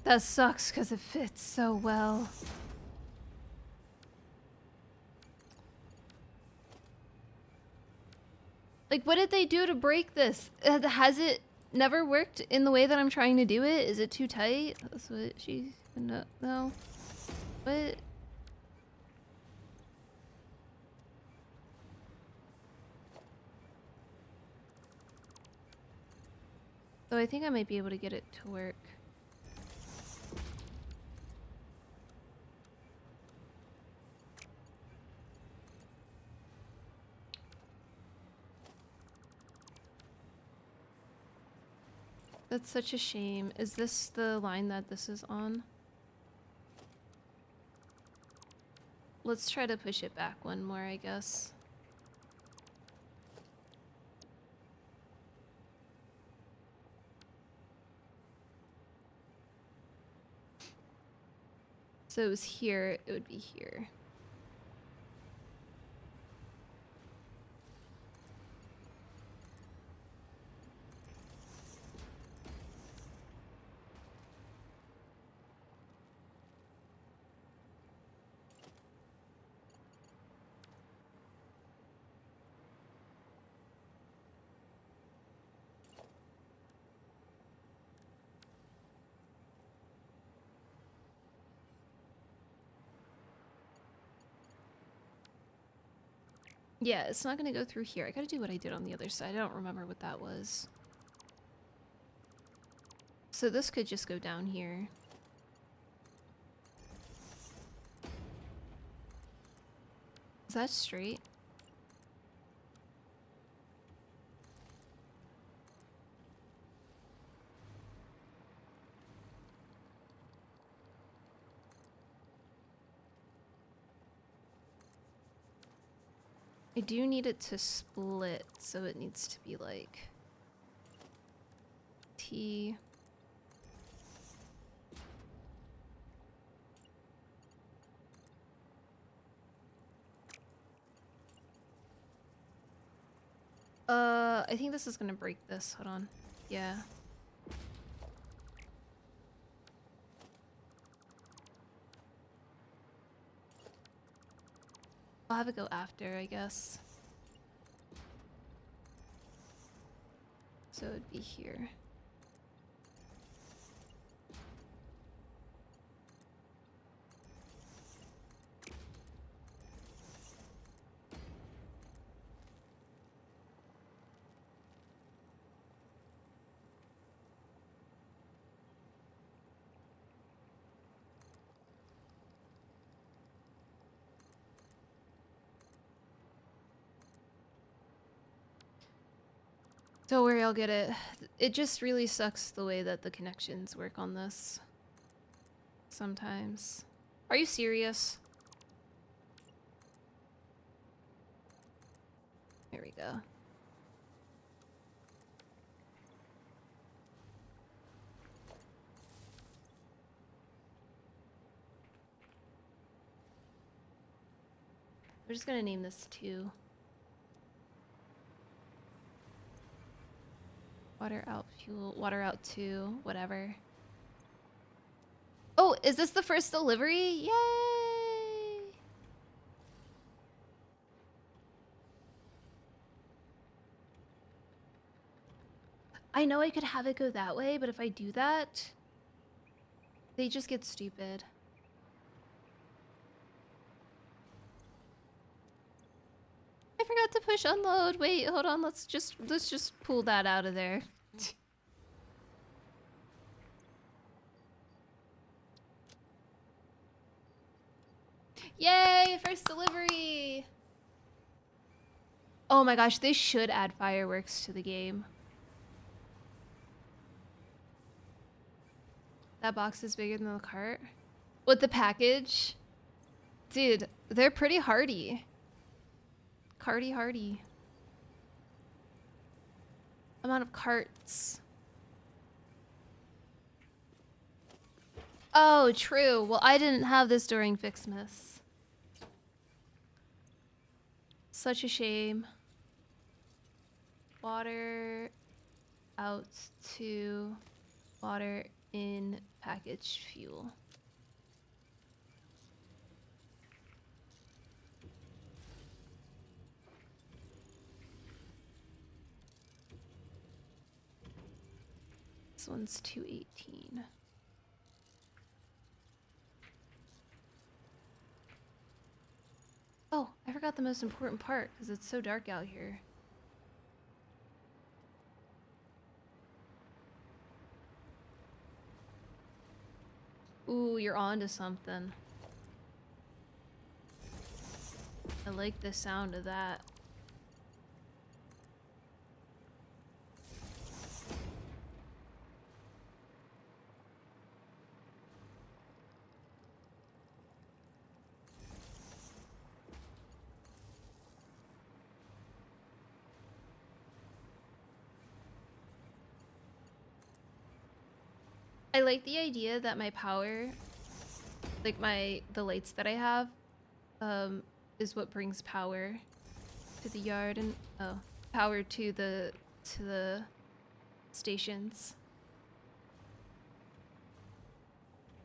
Speaker 1: That sucks because it fits so well. Like, what did they do to break this? Has it never worked in the way that I'm trying to do it? Is it too tight? That's what she... No. What? So I think I might be able to get it to work. That's such a shame. Is this the line that this is on? Let's try to push it back one more, I guess. So it was here, it would be here. Yeah, it's not gonna go through here. I gotta do what I did on the other side. I don't remember what that was. So this could just go down here. Is that straight? I do need it to split, so it needs to be like T. I think this is gonna break this. Hold on. Yeah. I'll have it go after, I guess. So it'd be here. Don't worry, I'll get it. It just really sucks the way that the connections work on this. Sometimes. Are you serious? Here we go. We're just gonna name this 2. Water out fuel, water out 2, whatever. Oh, is this the first delivery? Yay! I know I could have it go that way, but if I do that, they just get stupid. I forgot to push unload. Wait, hold on. Let's just pull that out of there. Yay, first delivery. Oh my gosh, they should add fireworks to the game. That box is bigger than the cart. With the package? Dude, they're pretty hardy. Carty hardy. Amount of carts. Oh, true. Well, I didn't have this during Fixmas. Such a shame. Water out to water in package fuel. This one's 218. Oh, I forgot the most important part because it's so dark out here. Ooh, you're on to something. I like the sound of that. I like the idea that my power, like the lights that I have, is what brings power to the yard and power to the stations.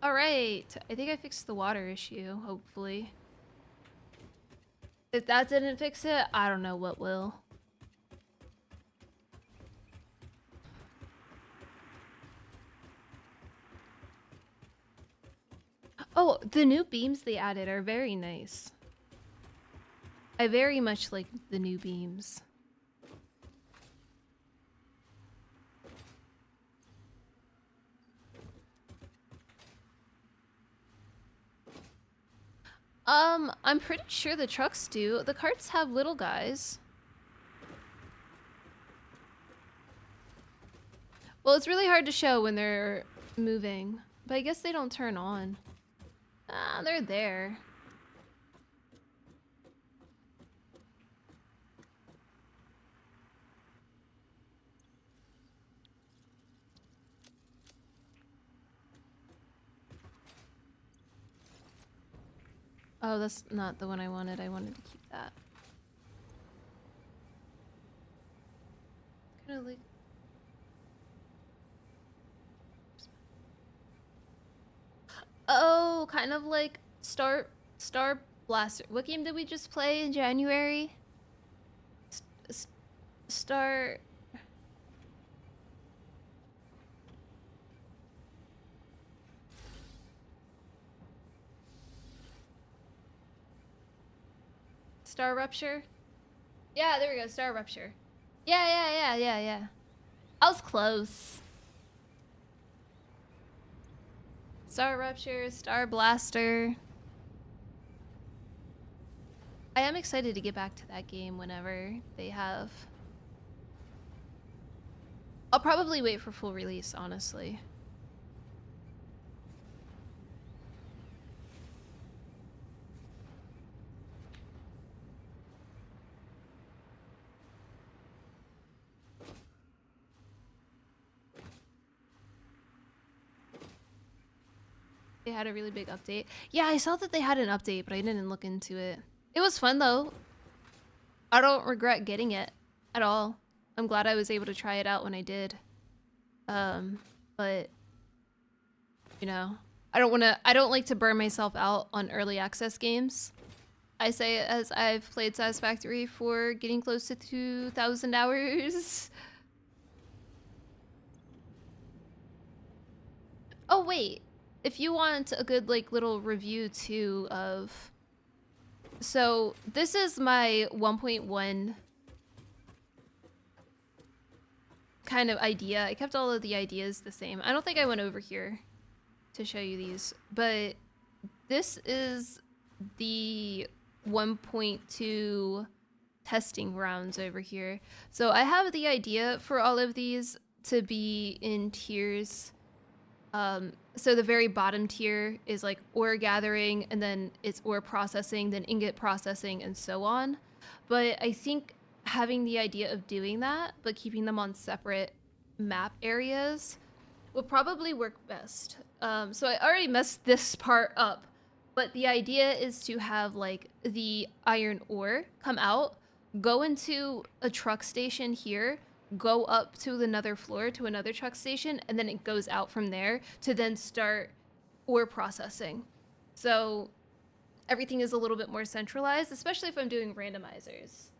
Speaker 1: All right, I think I fixed the water issue, hopefully. If that didn't fix it, I don't know what will. Oh, the new beams they added are very nice. I very much like the new beams. I'm pretty sure the trucks do. The carts have little guys. Well, it's really hard to show when they're moving, but I guess they don't turn on. Ah, they're there. Oh, that's not the one I wanted. I wanted to keep that. Kind of like... Oh, kind of like Star Blaster. What game did we just play in January? Star... Star Rupture? Yeah, there we go. Star Rupture. Yeah. I was close. Star Rupture, Star Blaster. I am excited to get back to that game whenever they have I'll probably wait for full release, honestly. They had a really big update. Yeah, I saw that they had an update, but I didn't look into it. It was fun though. I don't regret getting it at all. I'm glad I was able to try it out when I did. But you know, I don't like to burn myself out on early access games. I say it as I've played Satisfactory for getting close to 2,000 hours. Oh wait, if you want a good like little review too of, so this is my 1.1 kind of idea. I kept all of the ideas the same. I don't think I went over here to show you these, but this is the 1.2 testing rounds over here. So I have the idea for all of these to be in tiers. So the very bottom tier is like ore gathering, and then it's ore processing, then ingot processing, and so on. But I think having the idea of doing that, but keeping them on separate map areas will probably work best. So I already messed this part up, but the idea is to have like the iron ore come out, go into a truck station here, go up to another floor to another truck station, and then it goes out from there to then start ore processing. So everything is a little bit more centralized, especially if I'm doing randomizers.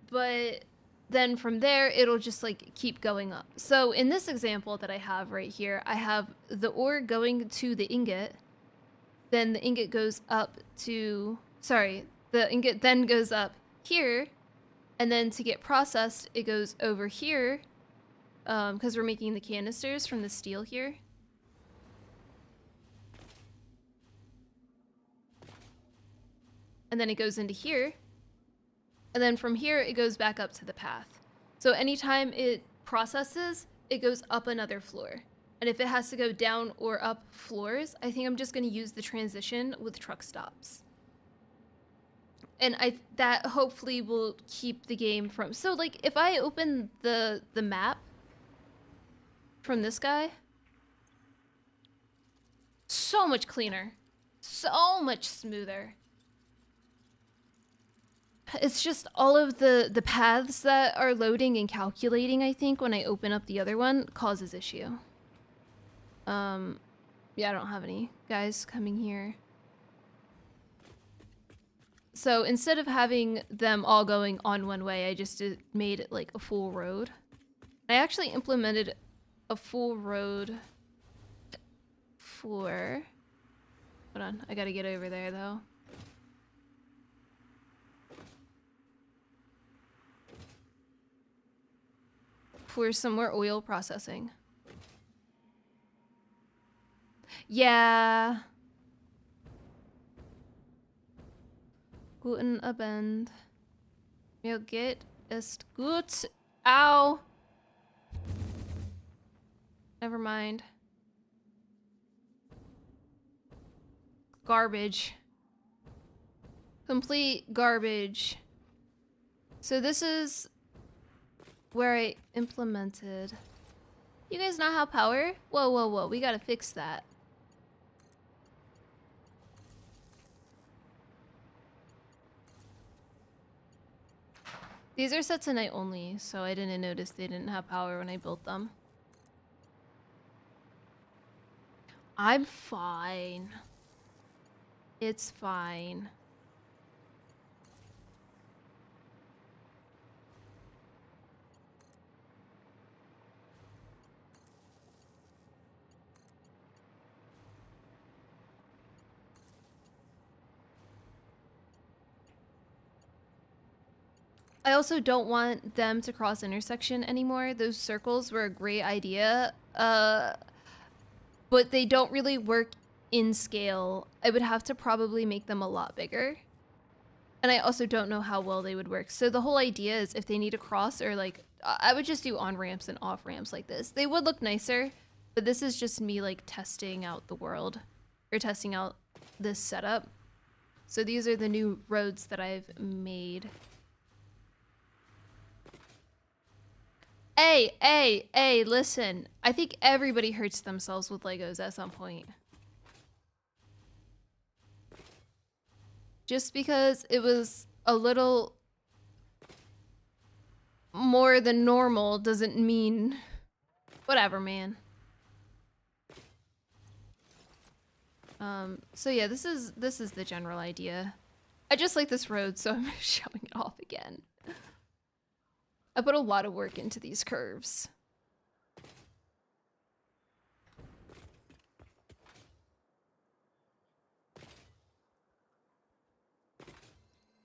Speaker 1: But then from there, it'll just like keep going up. So in this example that I have right here, I have the ore going to the ingot, then the ingot goes up to, sorry, the ingot then goes up here, and then to get processed, it goes over here, because we're making the canisters from the steel here. And then it goes into here. And then from here, it goes back up to the path. So anytime it processes, it goes up another floor. And if it has to go down or up floors, I think I'm just going to use the transition with truck stops. And that hopefully will keep the game from, so like if I open the map from this guy, so much cleaner, so much smoother. It's just all of the paths that are loading and calculating, I think, when I open up the other one causes issue. Yeah, I don't have any guys coming here. So instead of having them all going on one way, I just made it like a full road. I actually implemented a full road for, hold on, I gotta get over there though. For some more oil processing. Yeah. Guten Abend. Mir geht ist gut. Ow. Never mind. Garbage. Complete garbage. So this is where I implemented. You guys not have power? Whoa, whoa, whoa. We gotta fix that. These are set to night only, so I didn't notice they didn't have power when I built them. I'm fine. It's fine. I also don't want them to cross intersection anymore. Those circles were a great idea, but they don't really work in scale. I would have to probably make them a lot bigger. And I also don't know how well they would work. So the whole idea is if they need to cross or like I would just do on ramps and off ramps like this. They would look nicer, but this is just me like testing out the world or testing out this setup. So these are the new roads that I've made. Hey, listen. I think everybody hurts themselves with Legos at some point. Just because it was a little more than normal doesn't mean whatever, man. So yeah, this is the general idea. I just like this road, so I'm showing it off again. I put a lot of work into these curves.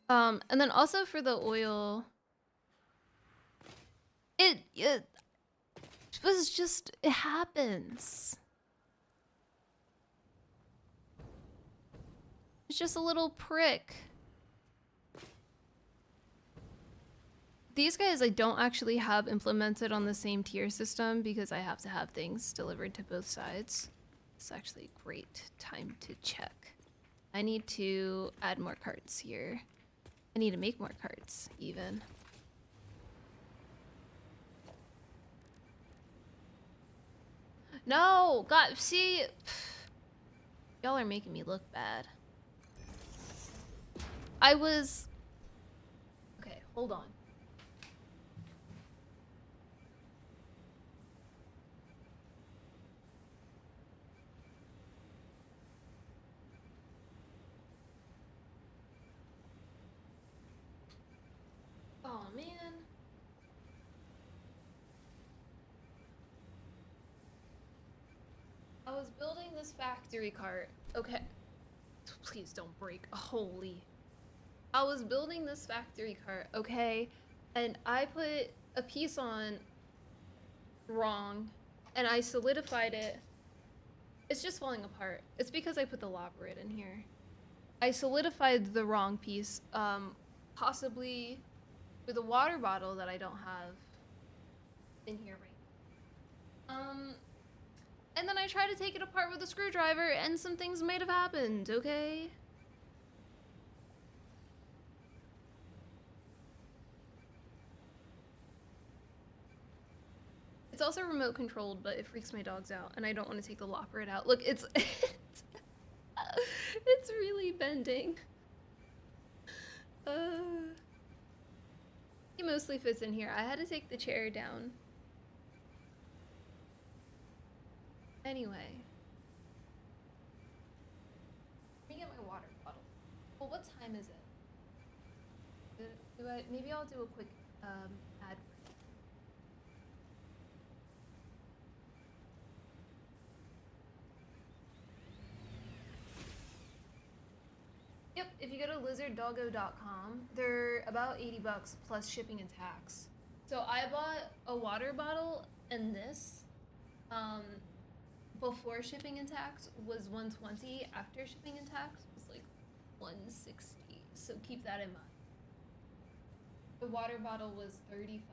Speaker 1: And then also for the oil, it was just, it happens. It's just a little prick. These guys I don't actually have implemented on the same tier system because I have to have things delivered to both sides. It's actually a great time to check. I need to add more carts here. I need to make more carts, even. No! God, see? Y'all are making me look bad. I was... Okay, hold on. Oh, man. I was building this factory cart. Okay. Please don't break. Holy. I was building this factory cart, okay? And I put a piece on wrong, and I solidified it. It's just falling apart. It's because I put the labradorite in here. I solidified the wrong piece, possibly with a water bottle that I don't have in here right now. And then I tried to take it apart with a screwdriver, and some things might have happened, okay? It's also remote controlled, but it freaks my dogs out, and I don't want to take the labradorite out. Look, it's it's really bending. He mostly fits in here. I had to take the chair down. Anyway. Let me get my water bottle. Well, what time is it? Maybe I'll do a quick ad break. Yep, if you go to lizarddoggo.com, they're about 80 bucks plus shipping and tax. So I bought a water bottle, and this before shipping and tax was 120. After shipping and tax was like 160. So keep that in mind. The water bottle was 35.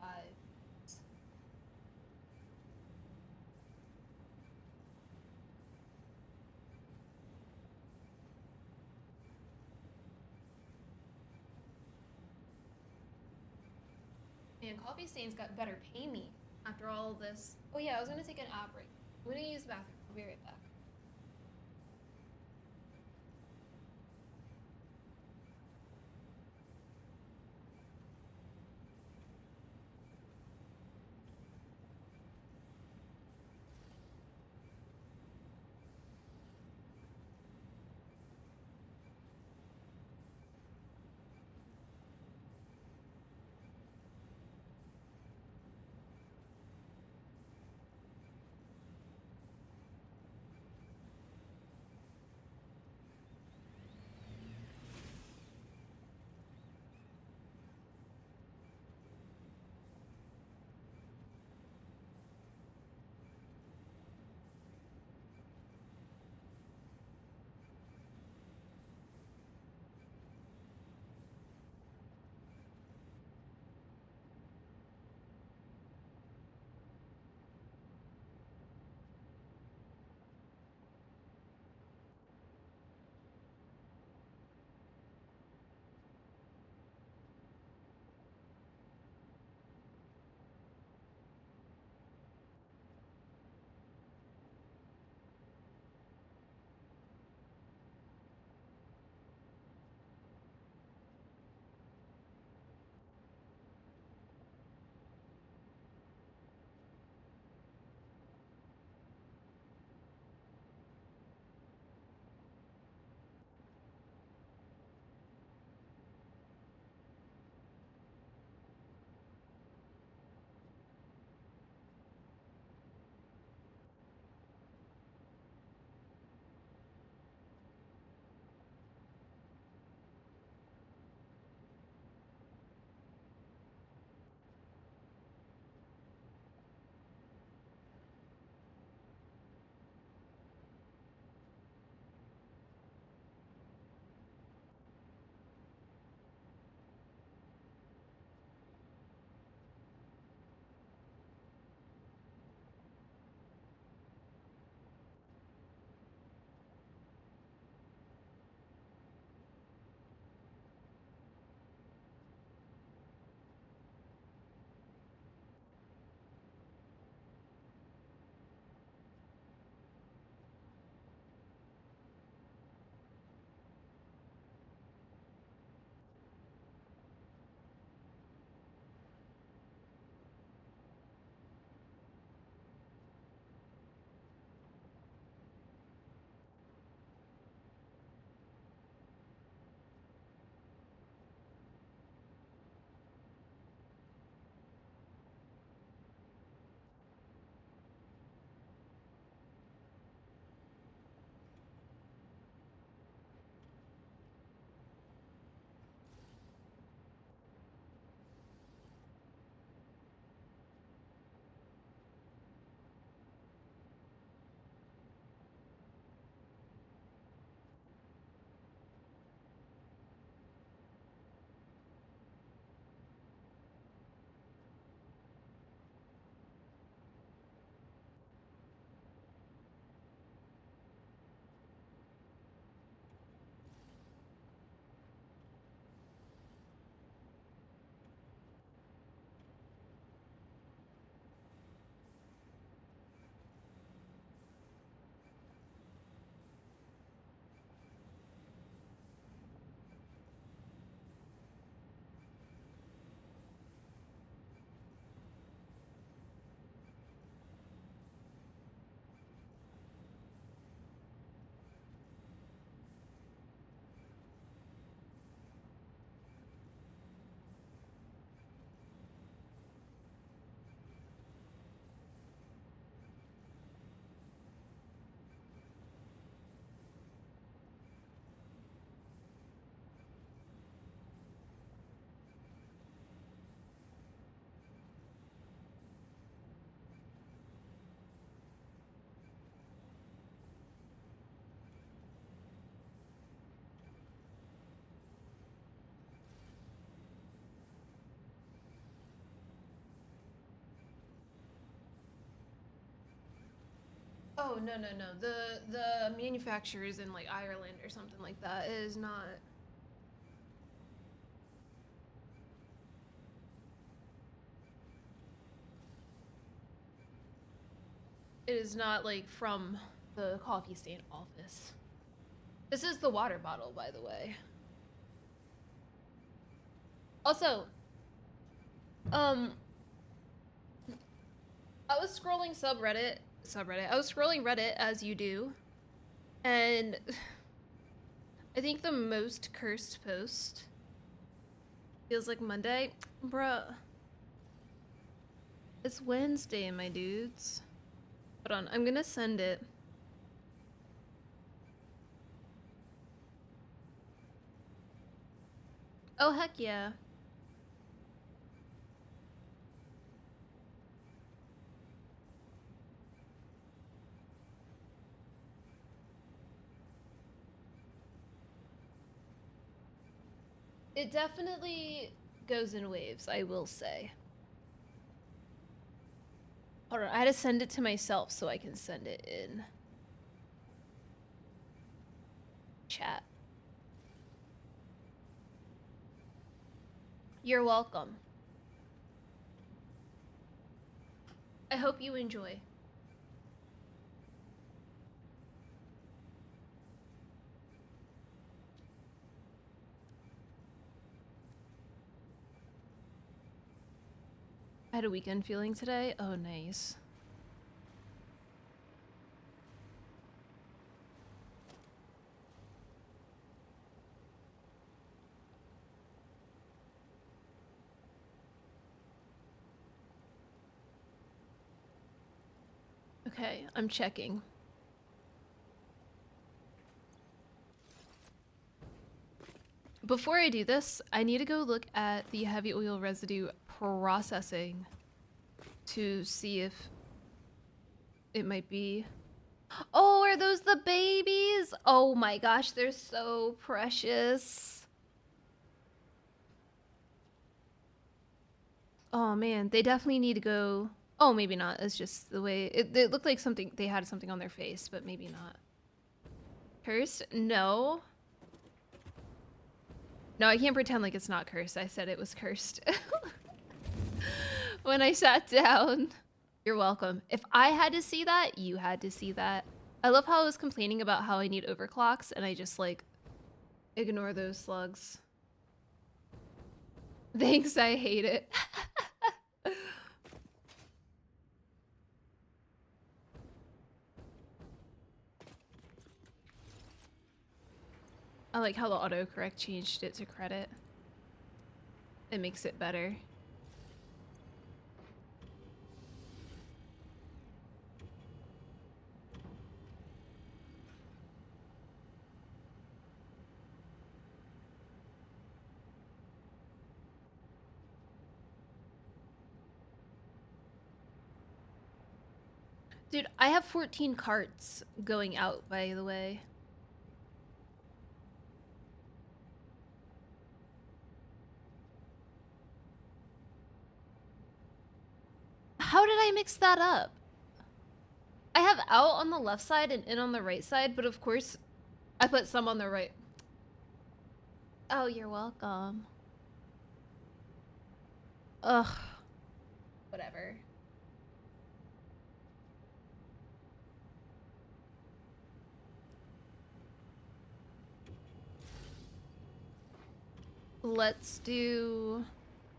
Speaker 1: Man, Coffee Stains got better pay me after all of this. Oh yeah, I was gonna take an ad break. I'm gonna use the bathroom. I'll be right back. Oh, no, no, no. The manufacturers in like Ireland or something like that is not. It is not like from the coffee stain office. This is the water bottle, by the way. Also, um, I was scrolling subreddit. I was scrolling Reddit as you do, and I think the most cursed post feels like Monday. Bruh. It's Wednesday, my dudes. Hold on, I'm gonna send it. Oh, heck yeah. It definitely goes in waves, I will say. Hold on, I had to send it to myself so I can send it in chat. You're welcome. I hope you enjoy. I had a weekend feeling today. Oh, nice. Okay, I'm checking. Before I do this, I need to go look at the heavy oil residue processing to see if it might be. Oh, are those the babies? Oh my gosh, they're so precious. Oh man, they definitely need to go. Oh, maybe not. It's just the way it looked like something they had something on their face, but maybe not. Cursed? No. No, I can't pretend like it's not cursed. I said it was cursed. When I sat down. You're welcome. If I had to see that, you had to see that. I love how I was complaining about how I need overclocks and I just like ignore those slugs. Thanks, I hate it. I like how the autocorrect changed it to credit. It makes it better. Dude, I have 14 carts going out, by the way. How did I mix that up? I have out on the left side and in on the right side, but of course I put some on the right. Oh, you're welcome. Ugh. Whatever. Let's do...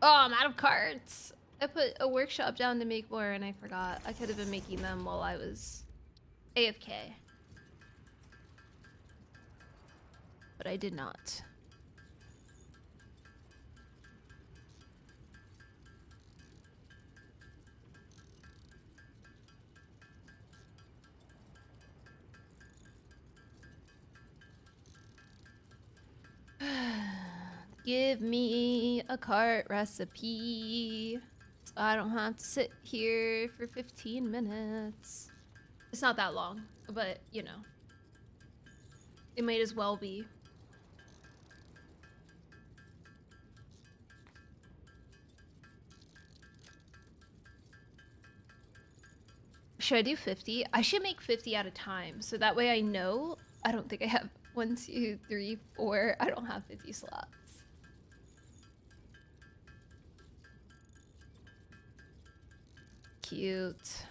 Speaker 1: Oh, I'm out of cards. I put a workshop down to make more and I forgot. I could have been making them while I was AFK. But I did not. Give me a cart recipe so I don't have to sit here for 15 minutes. It's not that long, but you know, it might as well be. Should I do 50? I should make 50 at a time, so that way I know. I don't think I have 1, 2, 3, 4. I don't have 50 slots. Cute.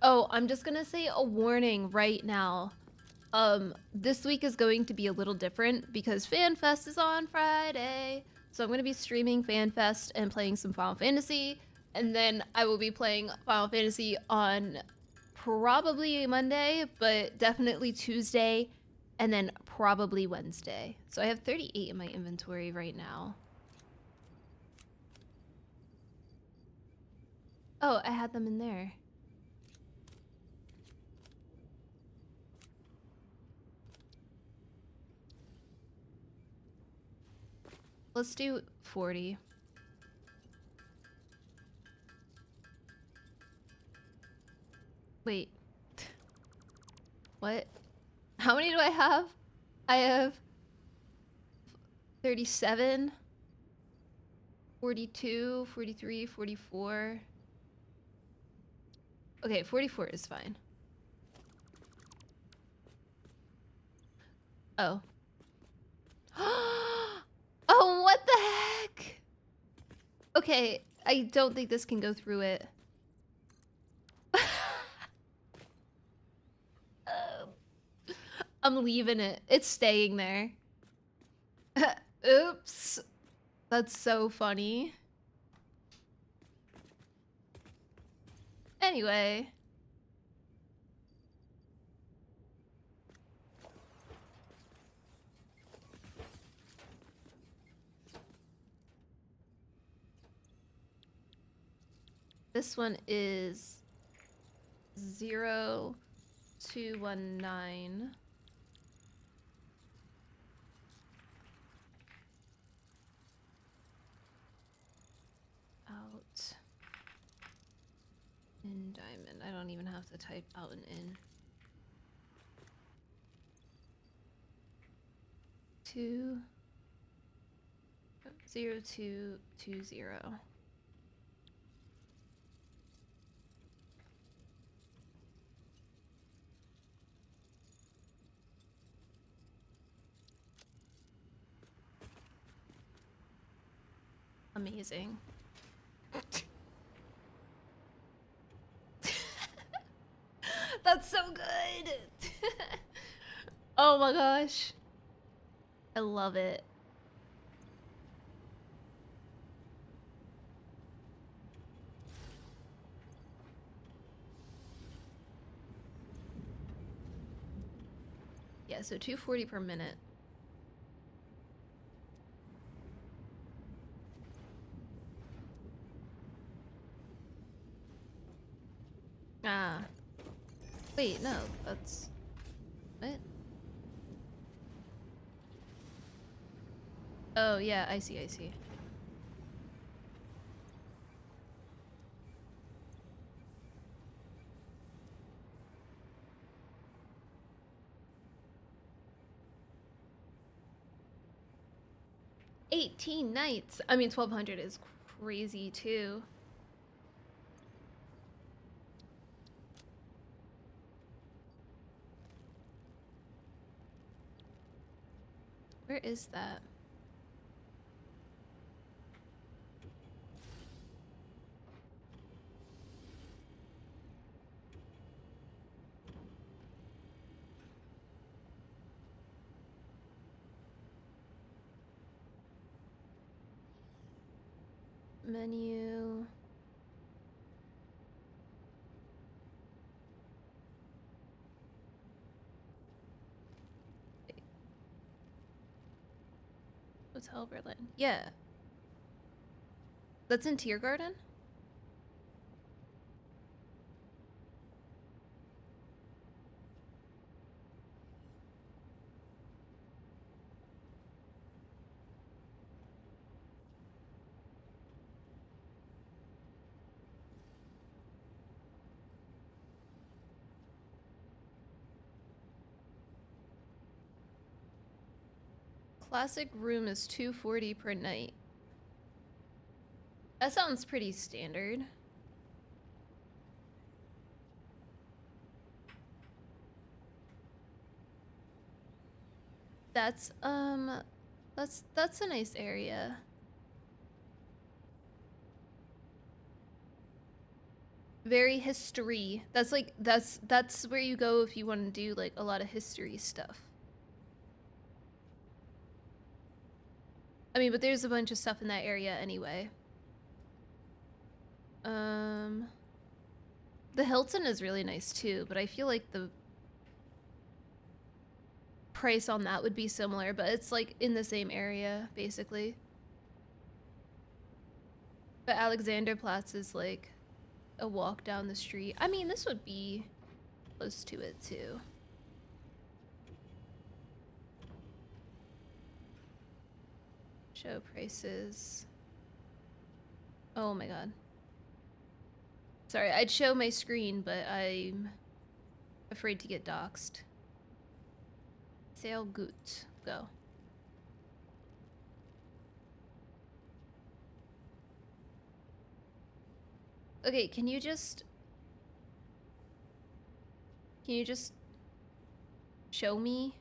Speaker 1: Oh, I'm just gonna say a warning right now. This week is going to be a little different because FanFest is on Friday. So I'm gonna be streaming FanFest and playing some Final Fantasy. And then I will be playing Final Fantasy on probably Monday, but definitely Tuesday, and then probably Wednesday. So I have 38 in my inventory right now. Oh, I had them in there. Let's do 40. Wait. What? How many do I have? I have 37, 42, 43, 44. Okay, 44 is fine. Oh. Oh, what the heck? Okay, I don't think this can go through it. I'm leaving it. It's staying there. Oops. That's so funny. Anyway. This one is 0219. Out. In diamond. I don't even have to type out and in. 0220. Amazing. That's so good. Oh my gosh. I love it. Yeah, so 240 per minute. Ah. Wait, no, that's... What? Oh, yeah, I see, I see. $18 nights. I mean, 1200 is crazy too. Where is that? Menu. Hotel Berlin. Yeah. That's in Tiergarten? Classic room is $240 per night. That sounds pretty standard. That's a nice area. Very history. That's like that's where you go if you want to do like a lot of history stuff. I mean, but there's a bunch of stuff in that area anyway. The Hilton is really nice too, but I feel like the price on that would be similar, but it's like in the same area basically. But Alexanderplatz is like a walk down the street. I mean, this would be close to it too. Show prices. Oh my god. Sorry, I'd show my screen, but I'm afraid to get doxxed. Sale gut. Go. Okay, can you just show me?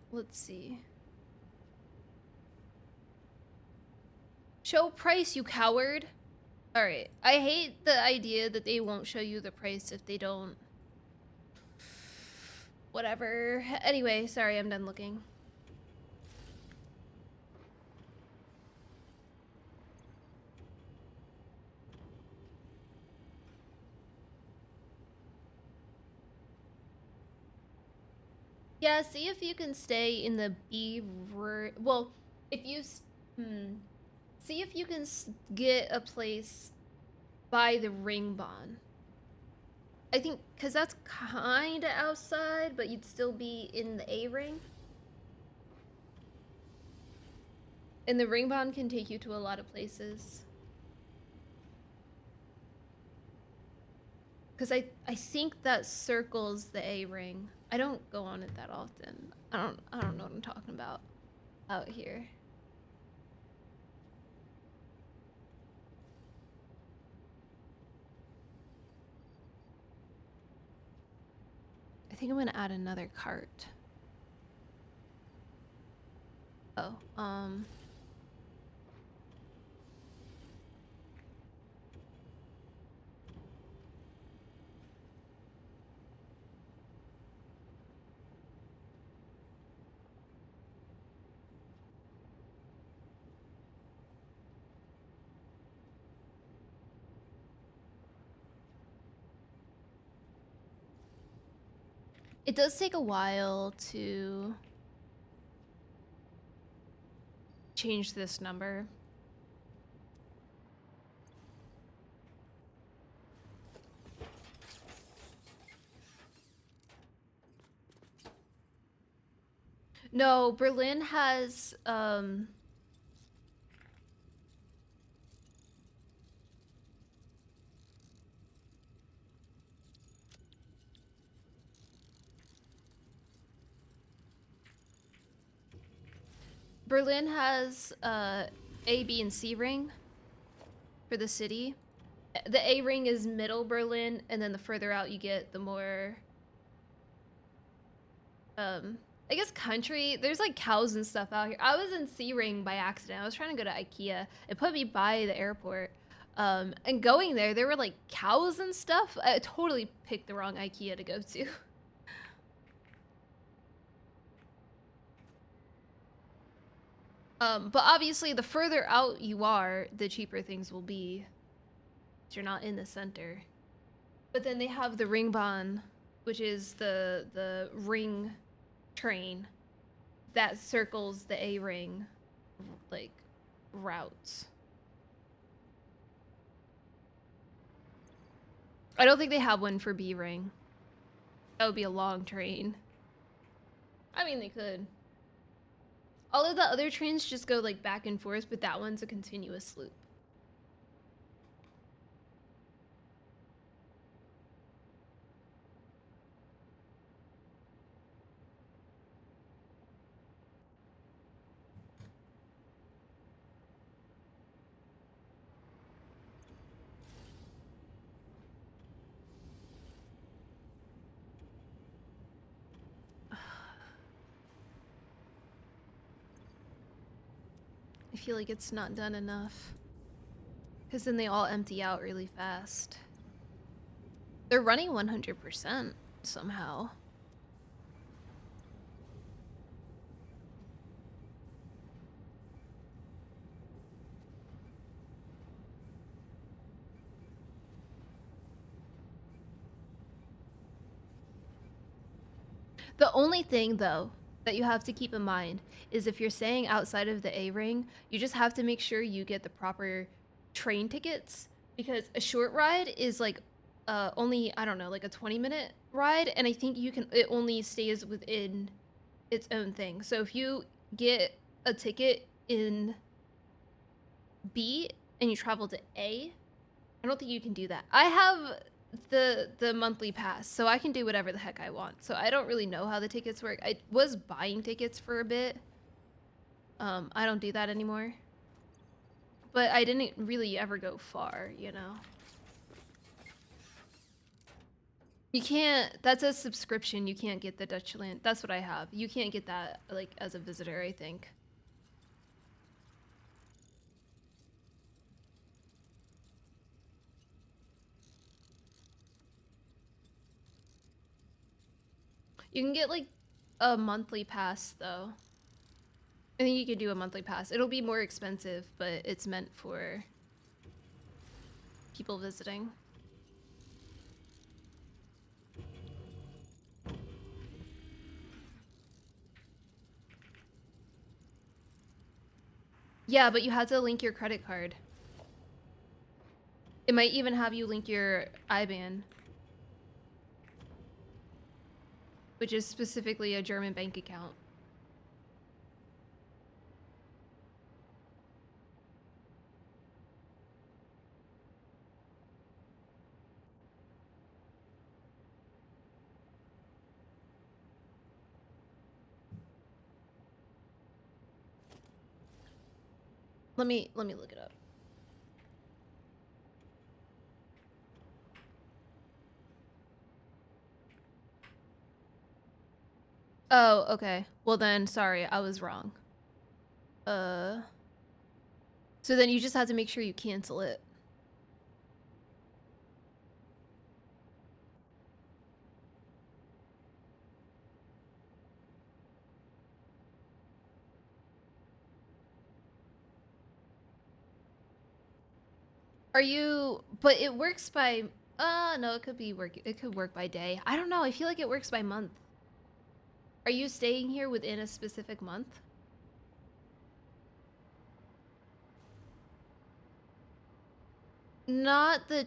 Speaker 1: Let's see. Show price, you coward. Alright, I hate the idea that they won't show you the price if they don't. Whatever. Anyway, sorry, I'm done looking. Yeah, see if you can stay in the B. Well, if you see if you can get a place by the Ringbahn. I think because that's kind of outside, but you'd still be in the A ring. And the Ringbahn can take you to a lot of places. Because I think that circles the A ring. I don't go on it that often. I don't know what I'm talking about out here. I think I'm gonna add another cart. Oh, it does take a while to change this number. No, Berlin has Berlin has A, B, and C ring for the city. The A ring is middle Berlin, and then the further out you get, the more I guess country. There's like cows and stuff out here. I was in C ring by accident. I was trying to go to IKEA. It put me by the airport. And going there were like cows and stuff. I totally picked the wrong IKEA to go to. But obviously the further out you are, the cheaper things will be. You're not in the center. But then they have the Ringbahn, which is the ring train that circles the A ring like routes. I don't think they have one for B ring. That would be a long train. I mean, they could. All of the other trains just go like back and forth, but that one's a continuous loop. I feel like it's not done enough. Because then they all empty out really fast. They're running 100% somehow. The only thing, though, that you have to keep in mind is if you're staying outside of the A ring, you just have to make sure you get the proper train tickets, because a short ride is like only, I don't know, like a 20-minute ride, and I think it only stays within its own thing. So if you get a ticket in B and you travel to A, I don't think you can do that. I have the monthly pass, so I can do whatever the heck I want. So I don't really know how the tickets work. I was buying tickets for a bit. I don't do that anymore. But I didn't really ever go far, you know. You can't, that's a subscription. You can't get the Dutchland. That's what I have. You can't get that like as a visitor, I think. You can get like a monthly pass though. I think you could do a monthly pass. It'll be more expensive, but it's meant for people visiting. Yeah, but you have to link your credit card. It might even have you link your IBAN, which is specifically a German bank account. Let me look it up. Oh, okay. Well then, sorry, I was wrong. So then you just have to make sure you cancel it. Are you, but it works by, no, it could work by day. I don't know, I feel like it works by month. Are you staying here within a specific month? Not the,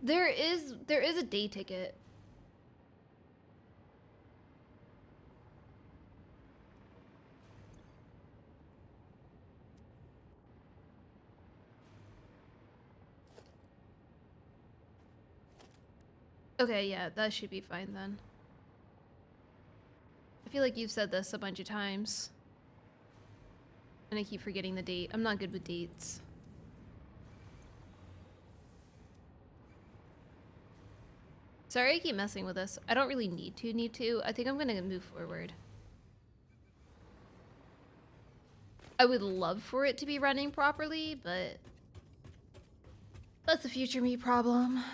Speaker 1: there is a day ticket. Okay, yeah, that should be fine then. I feel like you've said this a bunch of times. And I keep forgetting the date. I'm not good with dates. Sorry I keep messing with this. I don't really need to. I think I'm gonna move forward. I would love for it to be running properly, but that's a future me problem.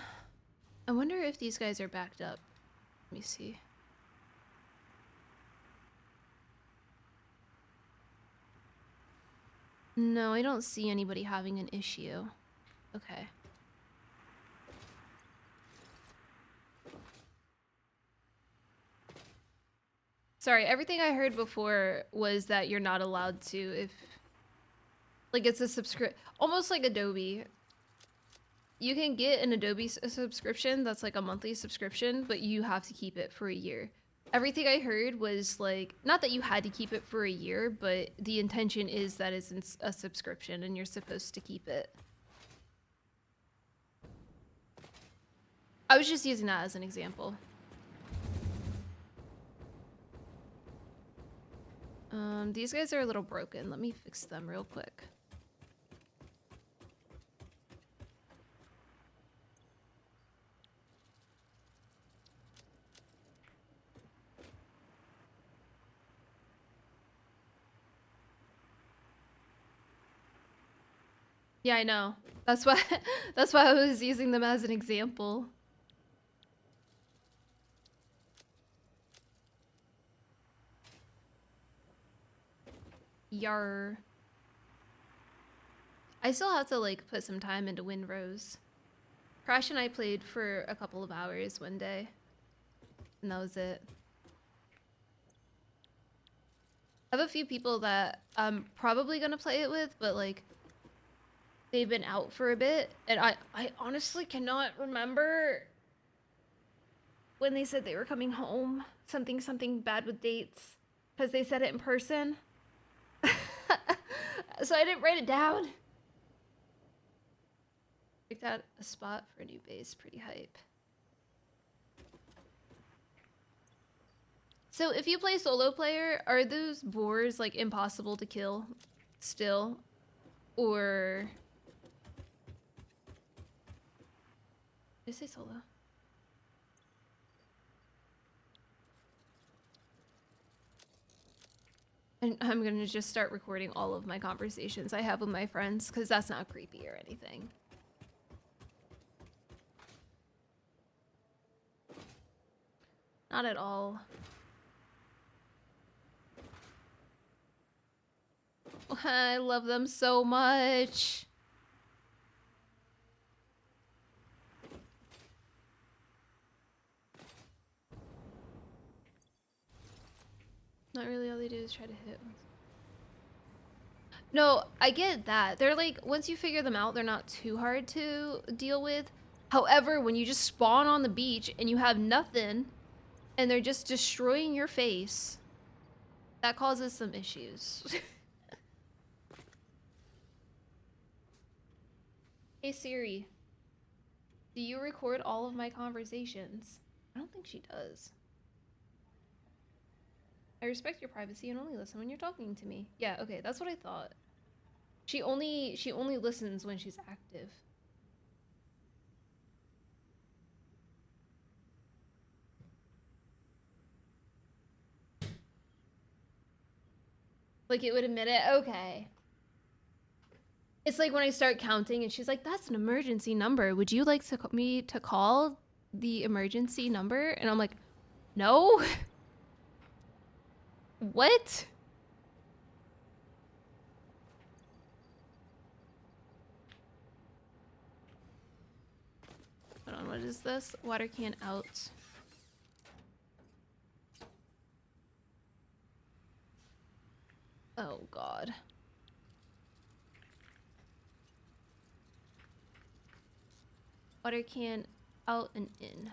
Speaker 1: I wonder if these guys are backed up. Let me see. No, I don't see anybody having an issue. Okay. Sorry, everything I heard before was that you're not allowed to if... Like, it's a almost like Adobe. You can get an Adobe subscription that's like a monthly subscription, but you have to keep it for a year. Everything I heard was like, not that you had to keep it for a year, but the intention is that it's a subscription and you're supposed to keep it. I was just using that as an example. These guys are a little broken. Let me fix them real quick. Yeah, I know. That's why that's why I was using them as an example. Yar. I still have to like put some time into Windrose. Crash and I played for a couple of hours one day. And that was it. I have a few people that I'm probably gonna play it with, but like they've been out for a bit, and I honestly cannot remember when they said they were coming home. Something bad with dates, because they said it in person. So I didn't write it down. Picked out a spot for a new base, pretty hype. So if you play solo player, are those boars like impossible to kill still? Or did I say solo? And I'm gonna just start recording all of my conversations I have with my friends, because that's not creepy or anything. Not at all. I love them so much. Not really, all they do is try to hit. No, I get that. They're like, once you figure them out, they're not too hard to deal with. However, when you just spawn on the beach and you have nothing and they're just destroying your face, that causes some issues. Hey Siri, do you record all of my conversations? I don't think she does. I respect your privacy and only listen when you're talking to me. Yeah, okay, that's what I thought. She only listens when she's active. Like it would admit it. Okay. It's like when I start counting and she's like, "That's an emergency number. Would you like me to call the emergency number?" And I'm like, "No." What? Hold on, what is this? Water can out. Oh god. Water can out and in.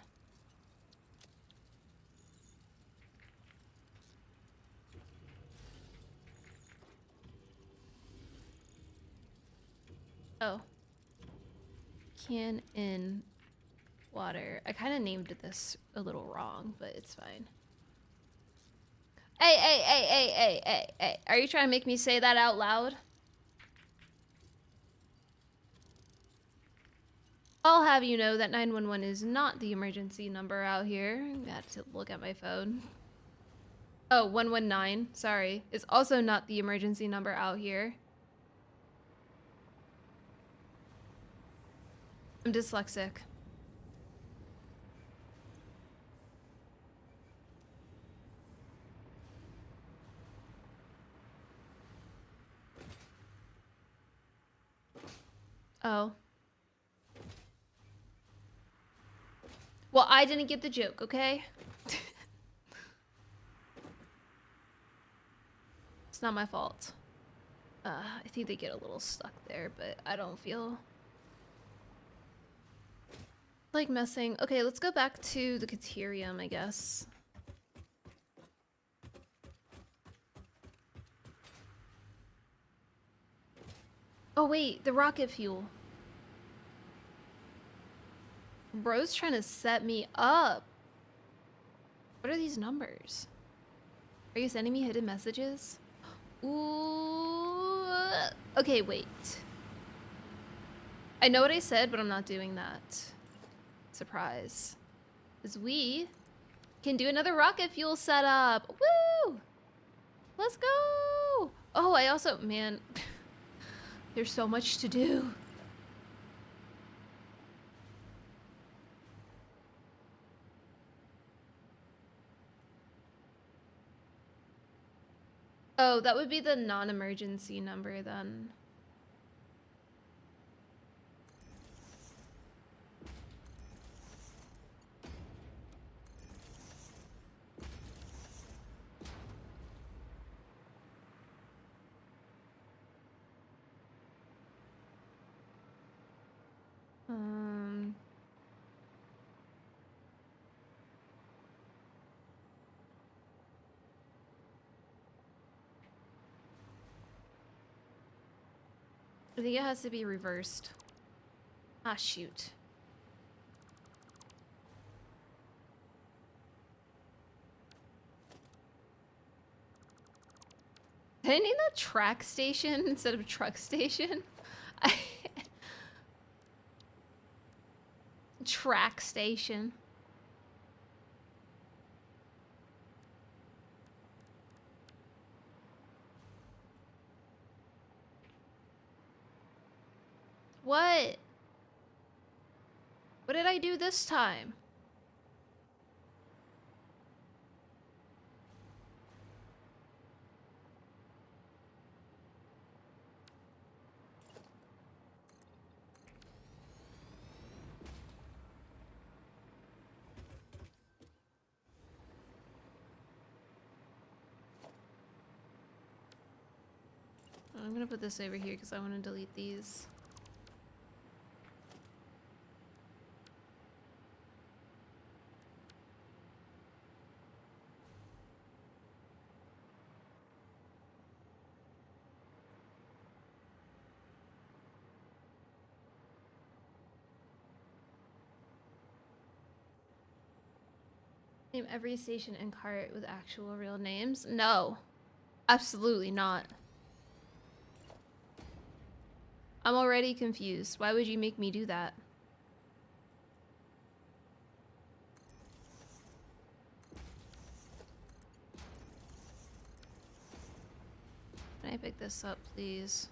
Speaker 1: Oh. Can in water. I kind of named this a little wrong, but it's fine. Hey. Are you trying to make me say that out loud? I'll have you know that 911 is not the emergency number out here. I had to look at my phone. Oh, 119, sorry. It's also not the emergency number out here. I'm dyslexic. Oh. Well, I didn't get the joke, okay? It's not my fault. I think they get a little stuck there, but I don't feel like messing. Okay, let's go back to the Caterium, I guess. Oh wait, the rocket fuel. Bro's trying to set me up. What are these numbers? Are you sending me hidden messages? Ooh. Okay, wait. I know what I said, but I'm not doing that. Surprise. Because we can do another rocket fuel setup. Woo! Let's go! Oh, I also, man, there's so much to do. Oh, that would be the non-emergency number then. Um, I think it has to be reversed. Ah, shoot. Did I name that track station instead of truck station? Track station. What? What did I do this time? I'm gonna put this over here because I want to delete these. Name every station and cart with actual real names? No. Absolutely not. I'm already confused. Why would you make me do that? Can I pick this up, please?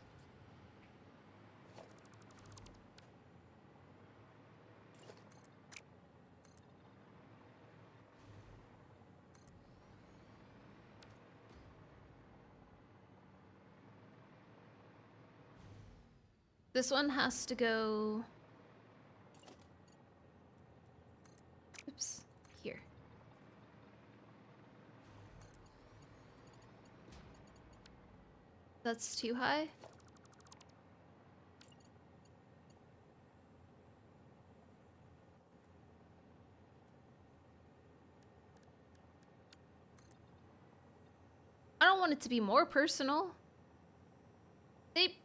Speaker 1: This one has to go... Oops. Here. That's too high? I don't want it to be more personal. They...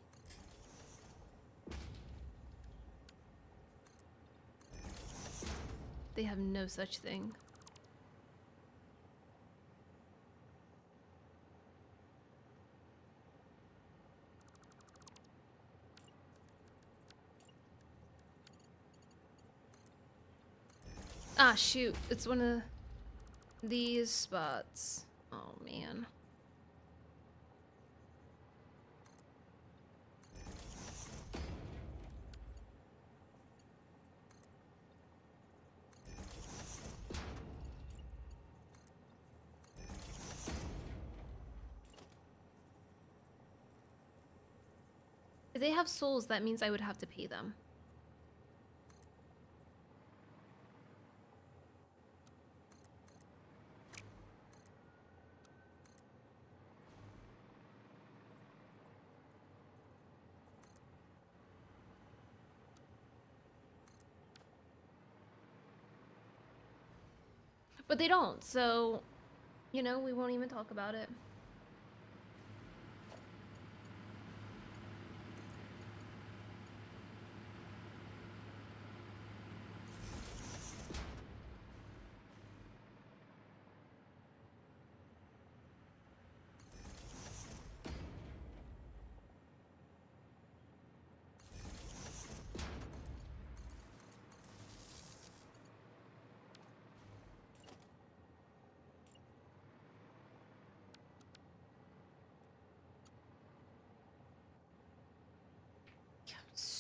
Speaker 1: They have no such thing. Ah, shoot. It's one of these spots. Oh, man. If they have souls, that means I would have to pay them. But they don't, so, you know, we won't even talk about it.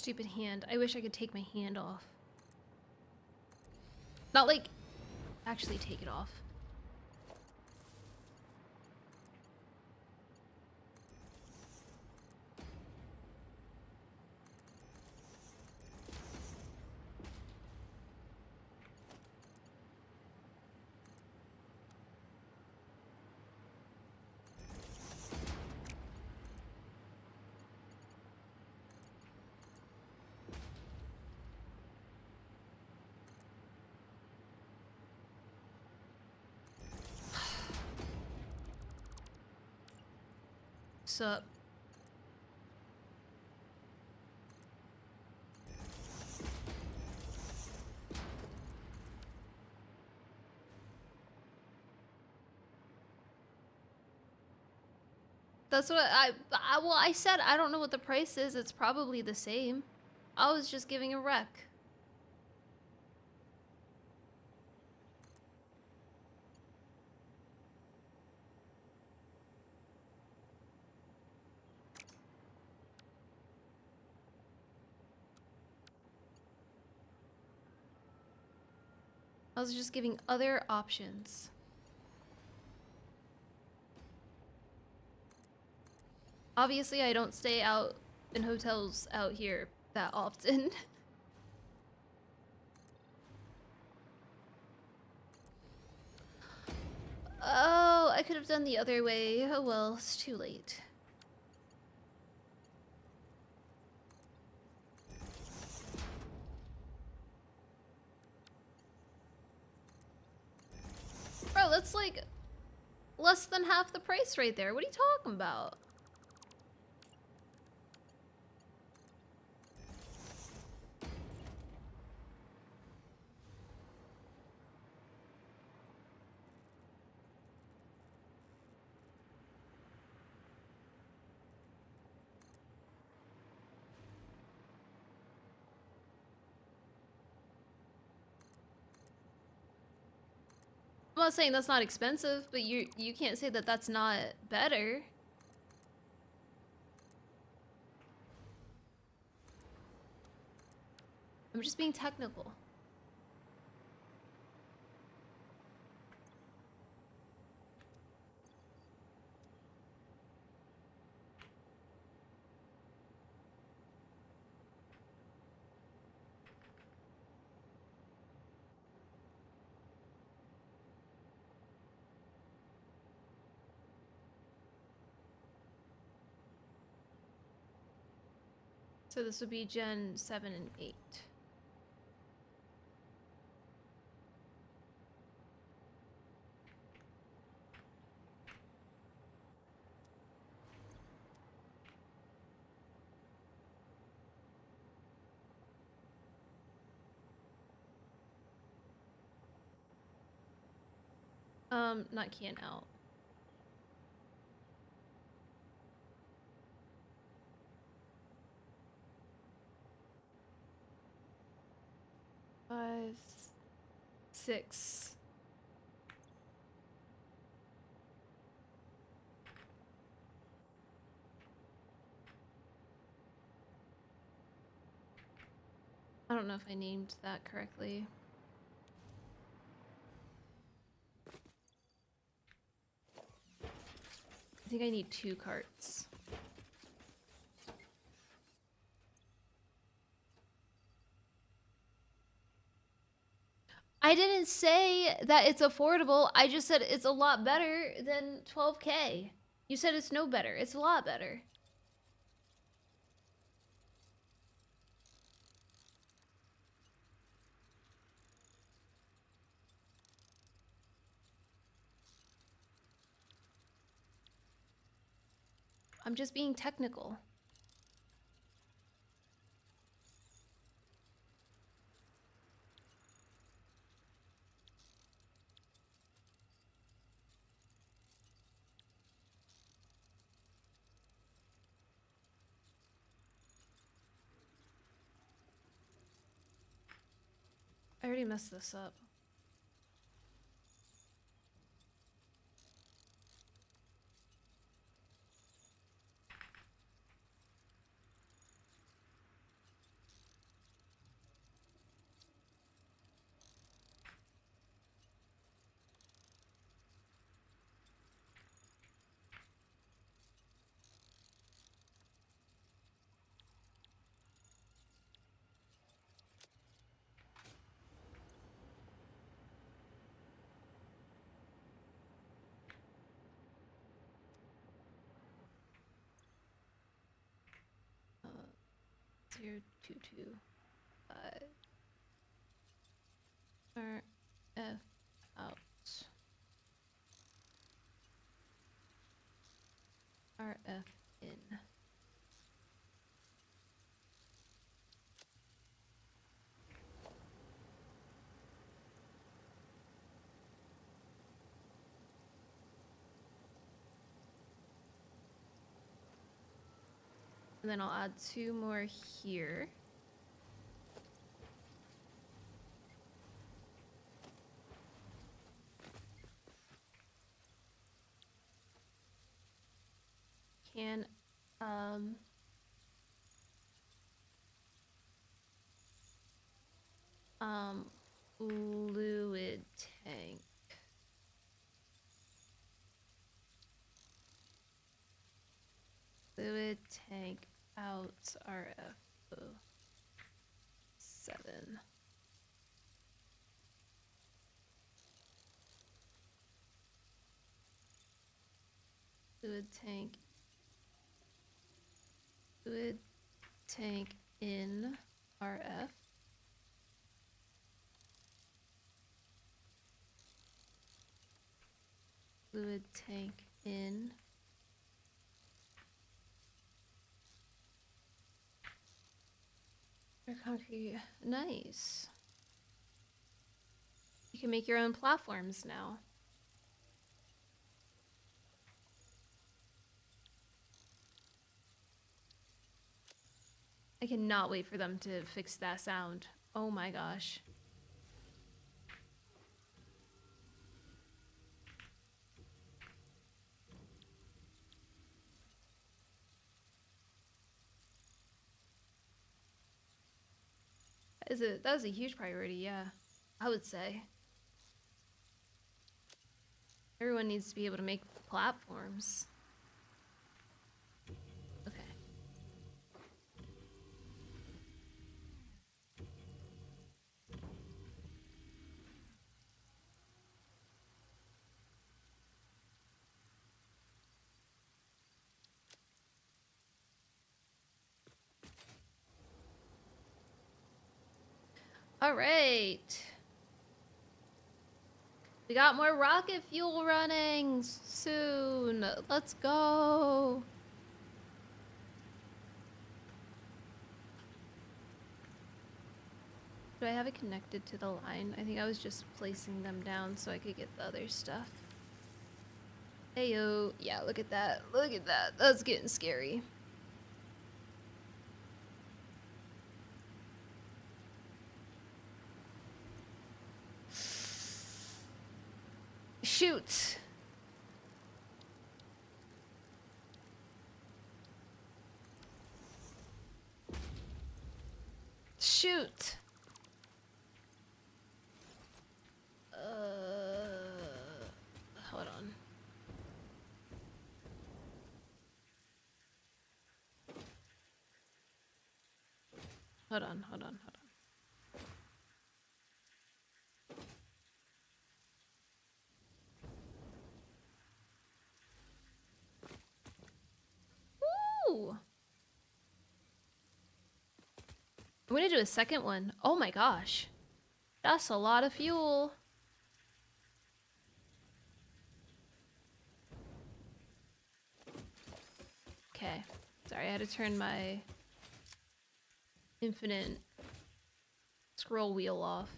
Speaker 1: Stupid hand. I wish I could take my hand off. Not like actually take it off. Sup? That's what well, I said I don't know what the price is. It's probably the same. I was just giving a rec. I was just giving other options. Obviously, I don't stay out in hotels out here that often. Oh, I could have done the other way. Oh well, it's too late. Bro, that's like less than half the price right there. What are you talking about? I'm not saying that's not expensive, but you can't say that that's not better. I'm just being technical. So this would be Gen 7 and 8. Not can out. Five, 6. I don't know if I named that correctly. I think I need 2 carts. I didn't say that it's affordable. I just said it's a lot better than 12K. You said it's no better. It's a lot better. I'm just being technical. I already messed this up. 0.0225 RF out. RF in. And then I'll add 2 more here. Can fluid tank. Fluid tank out RF 7. Fluid tank in RF. Fluid tank in concrete. Nice. You can make your own platforms now. I cannot wait for them to fix that sound. Oh my gosh. That was a huge priority, yeah. I would say. Everyone needs to be able to make platforms. Okay. All right. We got more rocket fuel running soon. Let's go. Do I have it connected to the line? I think I was just placing them down so I could get the other stuff. Heyo. Yeah, look at that. Look at that. That's getting scary. Shoot. Shoot. Hold on. Hold on. Ooh. I'm gonna do a second one. Oh my gosh. That's a lot of fuel. Okay. Sorry, I had to turn my infinite scroll wheel off.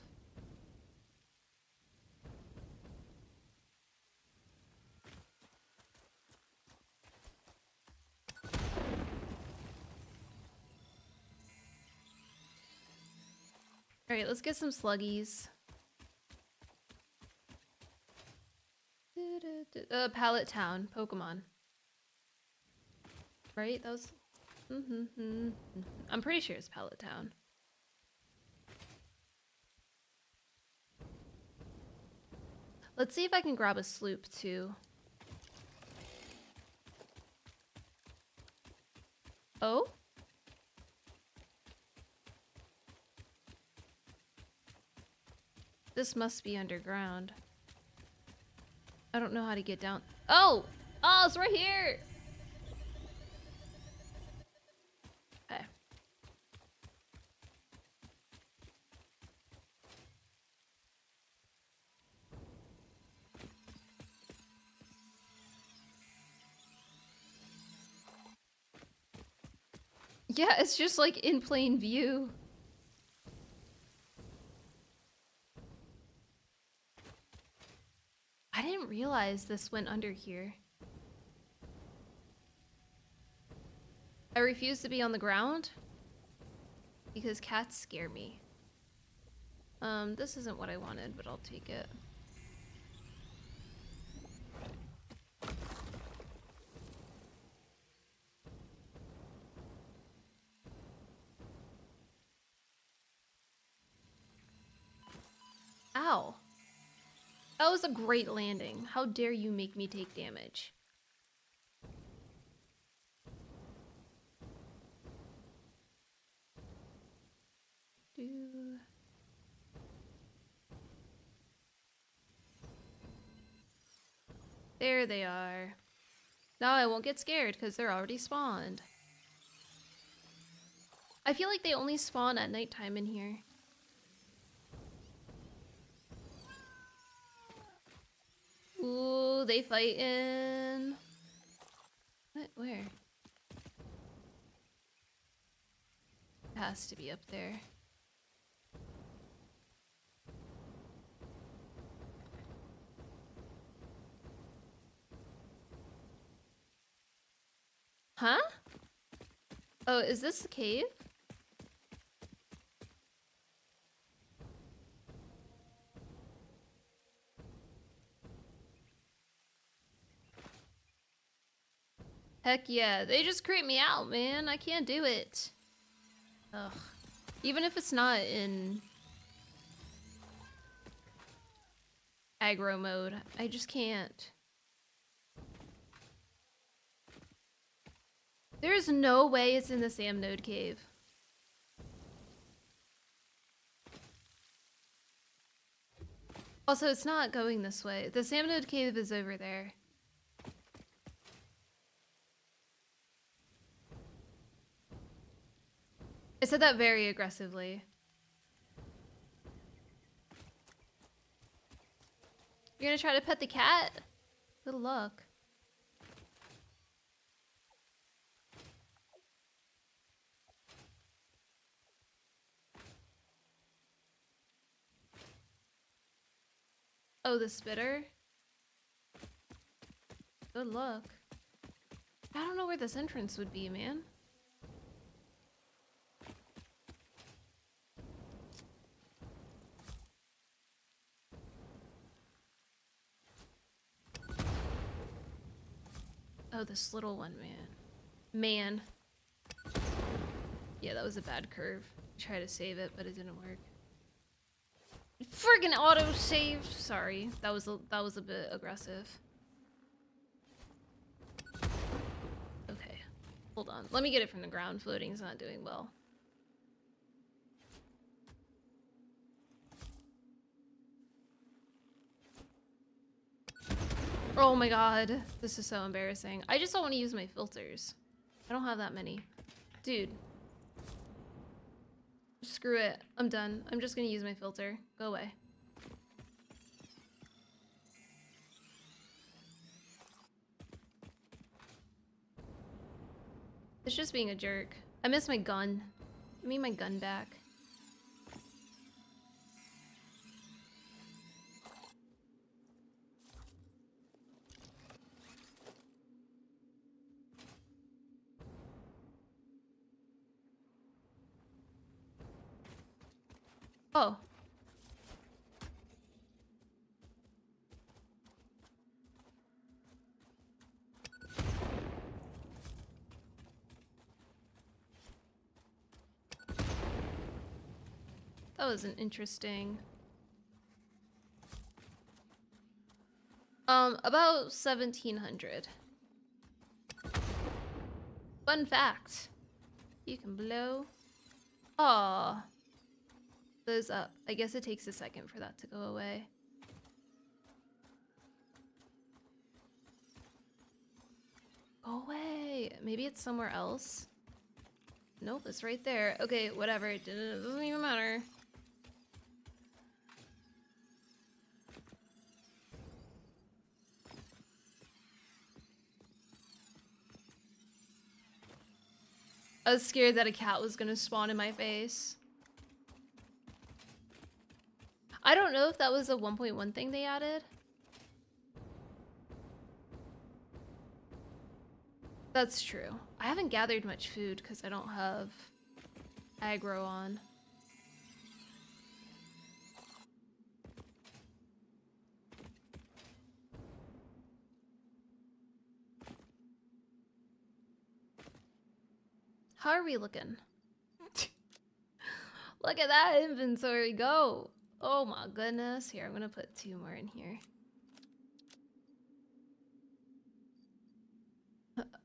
Speaker 1: Alright, let's get some sluggies. Pallet Town, Pokemon. Right? That was... I'm pretty sure it's Pallet Town. Let's see if I can grab a sloop too. Oh? This must be underground. I don't know how to get down. Oh! Oh, it's right here! Okay. Yeah, it's just like in plain view. I didn't realize this went under here. I refuse to be on the ground because cats scare me. This isn't what I wanted, but I'll take it. Ow. That was a great landing. How dare you make me take damage? There they are. Now I won't get scared because they're already spawned. I feel like they only spawn at nighttime in here. Ooh, they fightin'. What? Where? It has to be up there. Huh? Oh, is this the cave? Heck yeah, they just creep me out, man. I can't do it. Ugh. Even if it's not in aggro mode, I just can't. There's no way it's in the Sam Node cave. Also, it's not going this way. The Sam Node cave is over there. I said that very aggressively. You're gonna try to pet the cat? Good luck. Oh, the spitter? Good luck. I don't know where this entrance would be, man. Oh, this little one, man. Yeah, that was a bad curve. Try to save it, but it didn't work. Friggin' auto saved. Sorry, that was a bit aggressive. Okay, hold on. Let me get it from the ground. Floating's not doing well. Oh my god, this is so embarrassing. I just don't want to use my filters. I don't have that many. Dude. Screw it. I'm done. I'm just gonna use my filter. Go away. It's just being a jerk. I miss my gun. Give me my gun back. Oh. That was an interesting. About 1700. Fun fact. You can blow. Aw. Those up. I guess it takes a second for that to go away. Go away. Maybe it's somewhere else. Nope, it's right there. Okay, whatever. It doesn't even matter. I was scared that a cat was gonna spawn in my face. I don't know if that was a 1.1 thing they added. That's true. I haven't gathered much food because I don't have aggro on. How are we looking? Look at that inventory go. Oh my goodness. Here, I'm gonna put 2 more in here.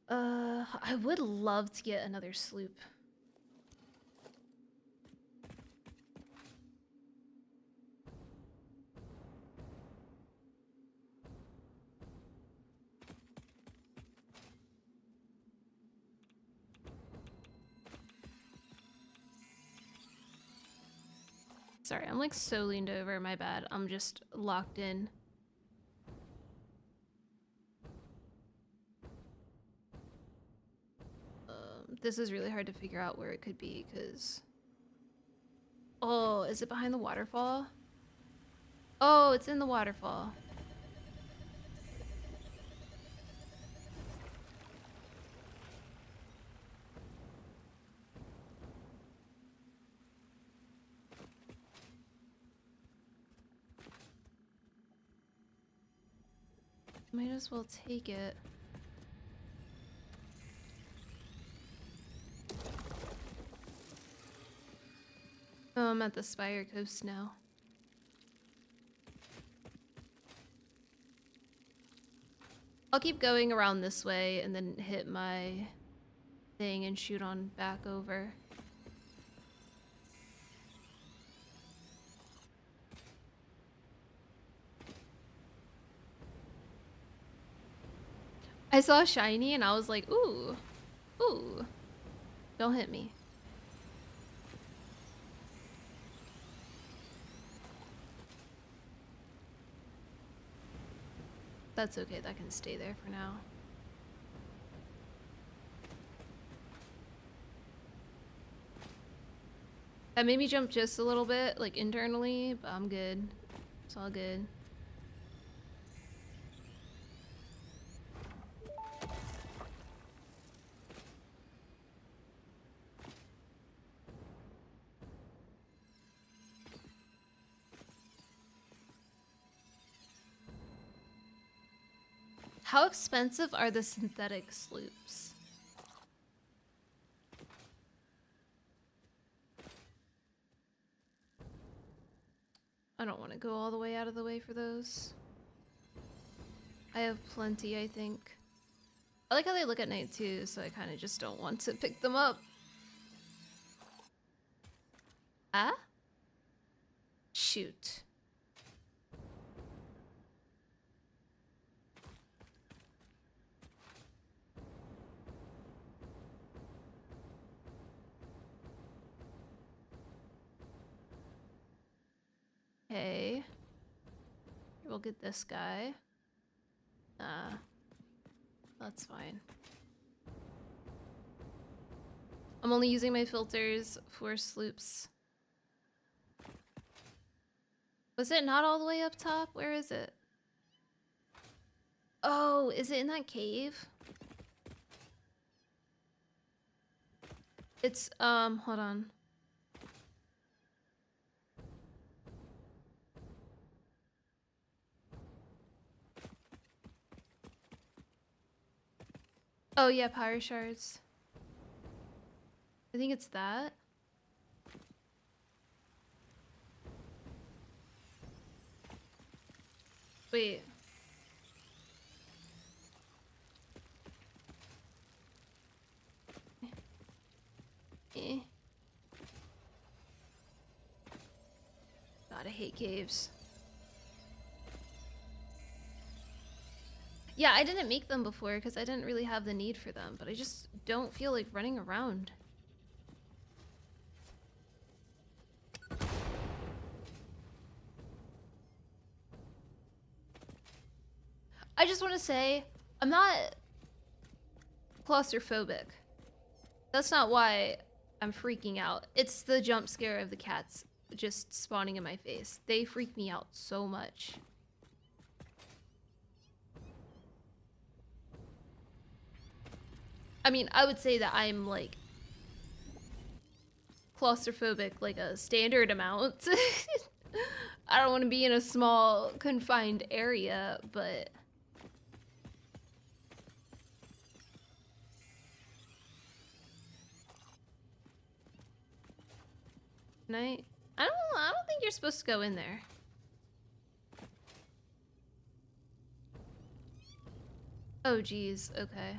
Speaker 1: I would love to get another sloop. Sorry, I'm like so leaned over, my bad. I'm just locked in. This is really hard to figure out where it could be because... Oh, is it behind the waterfall? Oh, it's in the waterfall. Might as well take it. Oh, I'm at the Spire Coast now. I'll keep going around this way and then hit my thing and shoot on back over. I saw shiny and I was like, ooh, ooh. Don't hit me. That's okay, that can stay there for now. That made me jump just a little bit, like internally, but I'm good. It's all good. How expensive are the synthetic sloops? I don't want to go all the way out of the way for those. I have plenty, I think. I like how they look at night too, so I kind of just don't want to pick them up. Ah? Shoot. Okay. We'll get this guy. That's fine. I'm only using my filters for sloops. Was it not all the way up top? Where is it? Oh, is it in that cave? It's, hold on. Oh yeah, power shards. I think it's that. Wait. Eh. God, I hate caves. Yeah, I didn't make them before because I didn't really have the need for them, but I just don't feel like running around. I just want to say, I'm not claustrophobic. That's not why I'm freaking out. It's the jump scare of the cats just spawning in my face. They freak me out so much. I mean, I would say that I'm like claustrophobic, like a standard amount. I don't want to be in a small confined area, but can I don't think you're supposed to go in there. Oh geez, okay.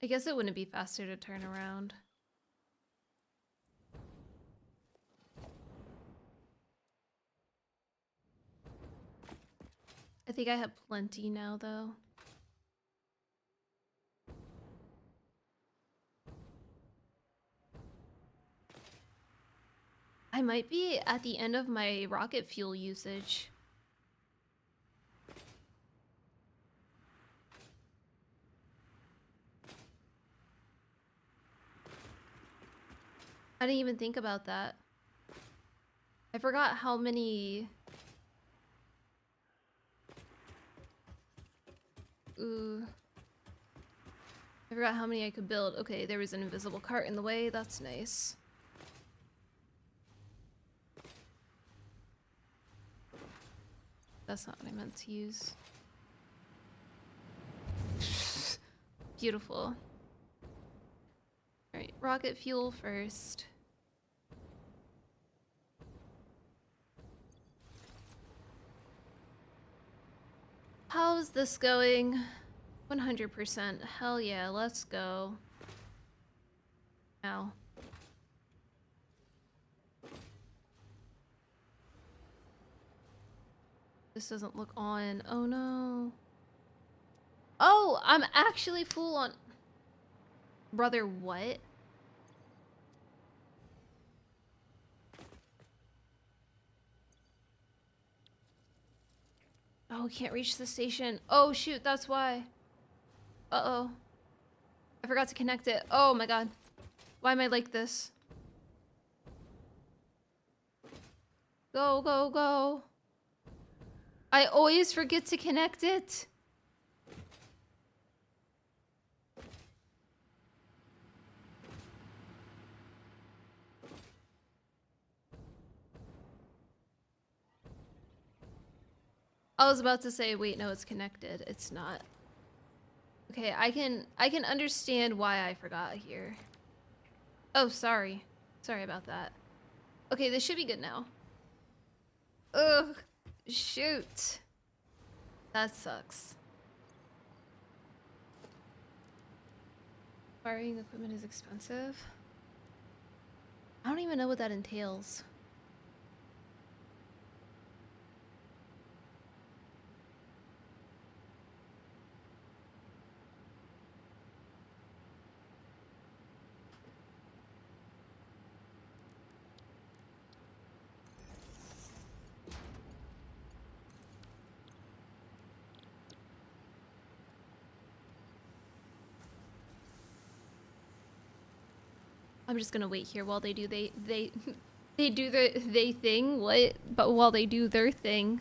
Speaker 1: I guess it wouldn't be faster to turn around. I think I have plenty now, though. I might be at the end of my rocket fuel usage. I didn't even think about that. I forgot how many... Ooh. I forgot how many I could build. Okay, there was an invisible cart in the way. That's nice. That's not what I meant to use. Beautiful. Alright, rocket fuel first. How's this going? 100%. Hell yeah, let's go. Now. This doesn't look on. Oh no. Oh, I'm actually full on... Brother, what? Oh, can't reach the station. Oh shoot, that's why. Uh-oh. I forgot to connect it. Oh my god. Why am I like this? Go, go, go. I always forget to connect it. I was about to say, wait, no, it's connected. It's not. Okay, I can understand why I forgot here. Oh, sorry. Sorry about that. Okay, this should be good now. Ugh, shoot. That sucks. Firing equipment is expensive. I don't even know what that entails. I'm just gonna wait here while they do they do they thing. What? But while they do their thing.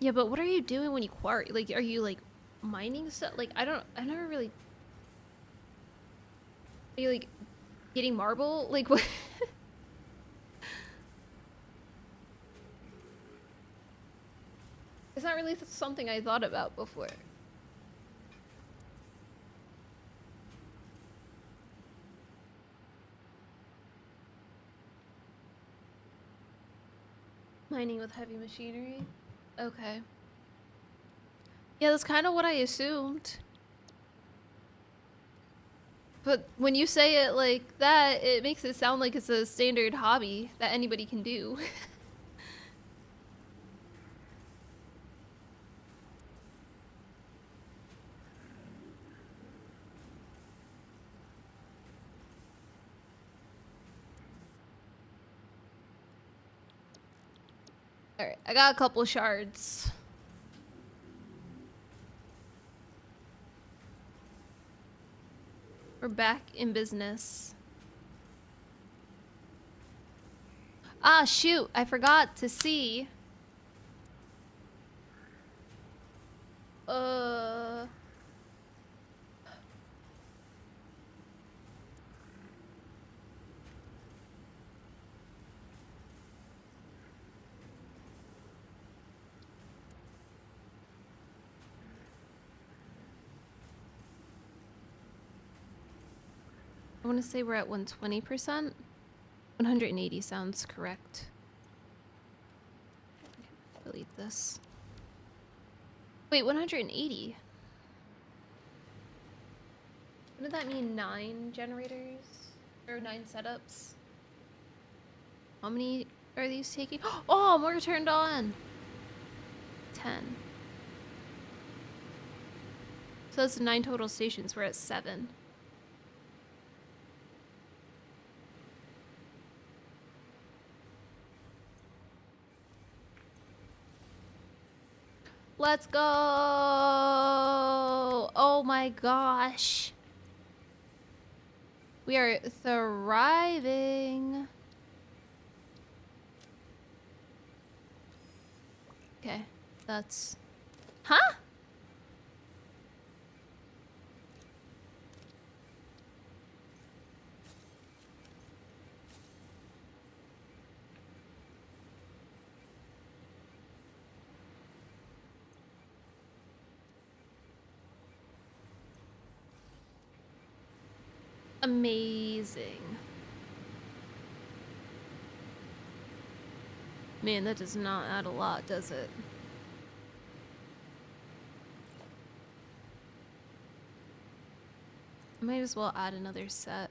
Speaker 1: Yeah, but what are you doing when you quarry? Like, are you like mining stuff? Like, I never really. Are you like getting marble? Like what? It's not really something I thought about before. Mining with heavy machinery? Okay. Yeah, that's kind of what I assumed. But when you say it like that, it makes it sound like it's a standard hobby that anybody can do. Alright, I got a couple shards. We're back in business. Ah, shoot, I forgot to see. Uh... I want to say we're at 120%. 180 sounds correct. Delete this. Wait, 180? Wouldn't that mean 9 generators? Or 9 setups? How many are these taking? Oh, more turned on! 10. So that's 9 total stations. We're at 7. Let's go! Oh my gosh. We are thriving. Okay, that's... Huh? Amazing. Man, that does not add a lot, does it? Might as well add another set.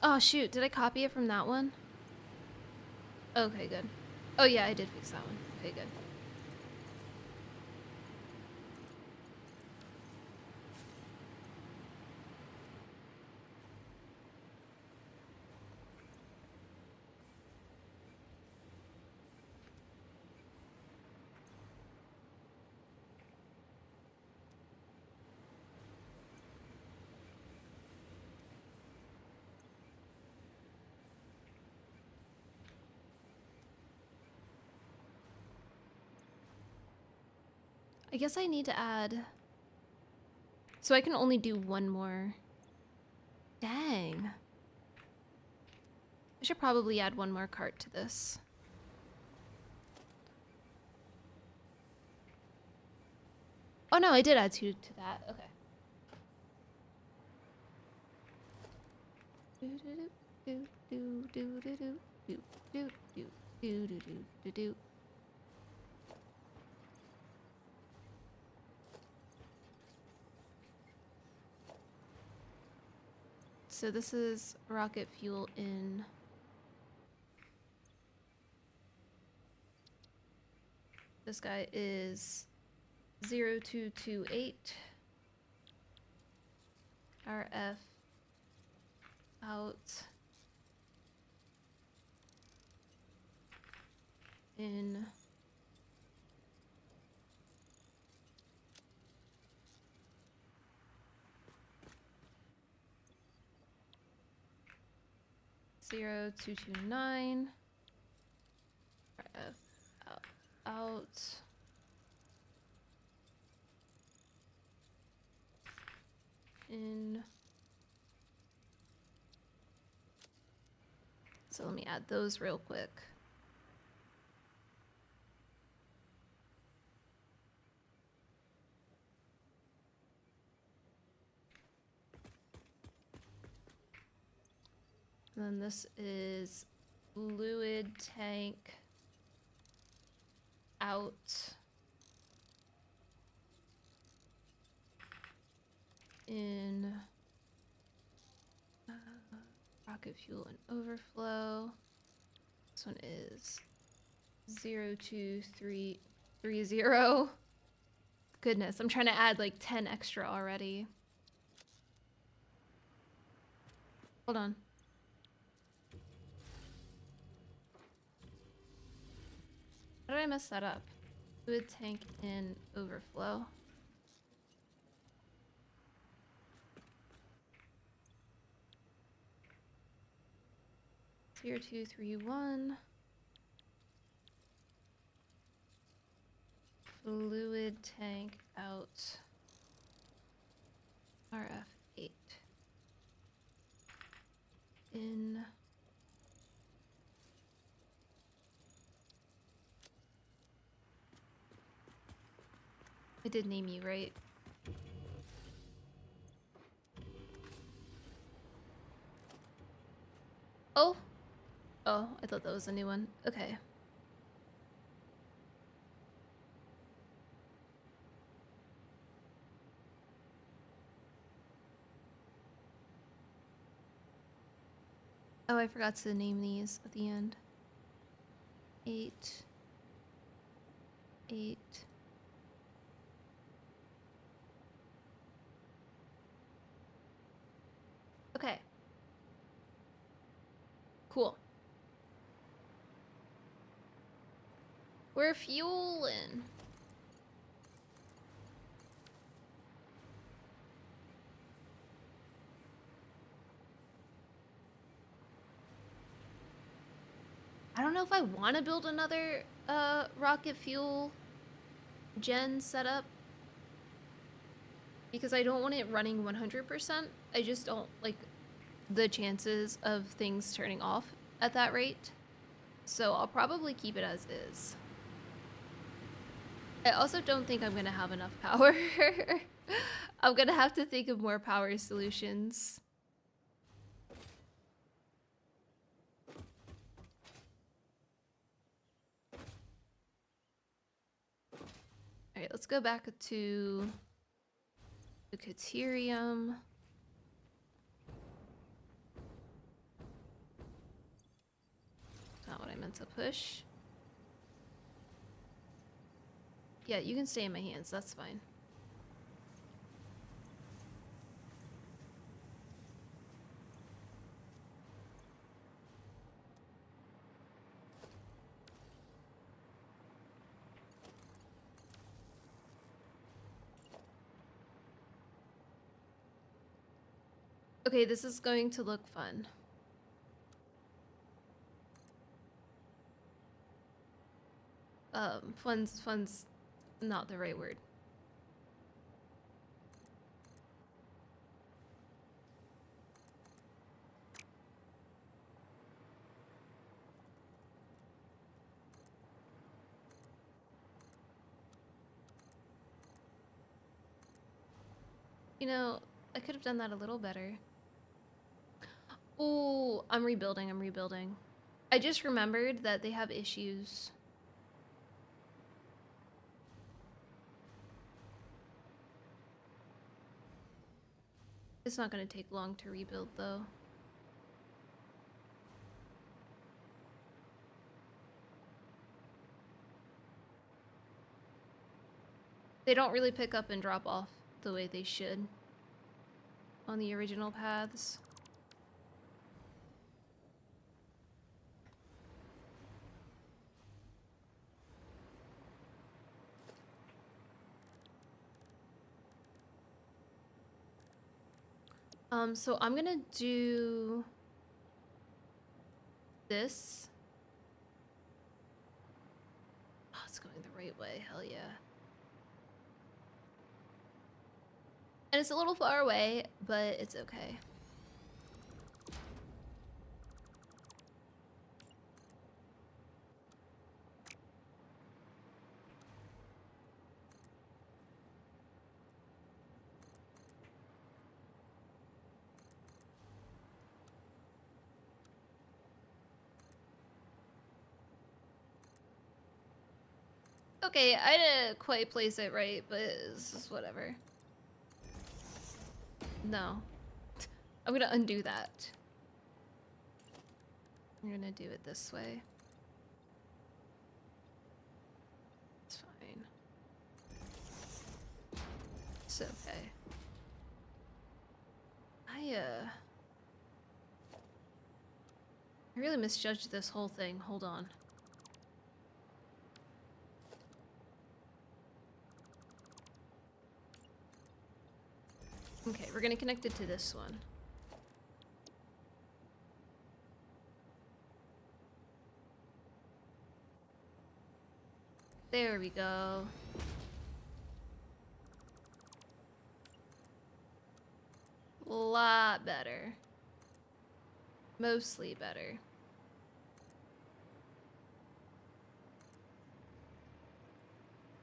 Speaker 1: Oh shoot, did I copy it from that one? Okay, good. Oh yeah, I did fix that one. Okay, good. I guess I need to add... So I can only do one more. Dang. I should probably add one more cart to this. Oh no, I did add 2 to that. Okay. So this is rocket fuel in. This guy is 0228 RF out in 0229. RF out. In. So let me add those real quick. And then this is fluid tank out in rocket fuel and overflow. This one is 02330. Goodness, I'm trying to add like 10 extra already. Hold on. How did I mess that up? Fluid tank in overflow. Zero, 2, 3, 1. Fluid tank out. RF8. In. I did name you, right? Oh! Oh, I thought that was a new one. Okay. Oh, I forgot to name these at the end. 8. 8. Okay. Cool. We're fueling. I don't know if I want to build another rocket fuel gen setup because I don't want it running 100%. I just don't like the chances of things turning off at that rate. So I'll probably keep it as is. I also don't think I'm going to have enough power. I'm going to have to think of more power solutions. All right, let's go back to the Caterium. Not what I meant to push. Yeah, you can stay in my hands. That's fine. Okay, this is going to look fun. Fun's not the right word. You know, I could have done that a little better. Oh, I'm rebuilding. I just remembered that they have issues. It's not going to take long to rebuild, though. They don't really pick up and drop off the way they should on the original paths. So I'm gonna do this. Oh, it's going the right way. Hell yeah. And it's a little far away, but it's okay. Okay, I didn't quite place it right, but it's just whatever. No. I'm gonna undo that. I'm gonna do it this way. It's fine. It's okay. I really misjudged this whole thing. Hold on. Okay, we're gonna connect it to this one. There we go. Lot better. Mostly better.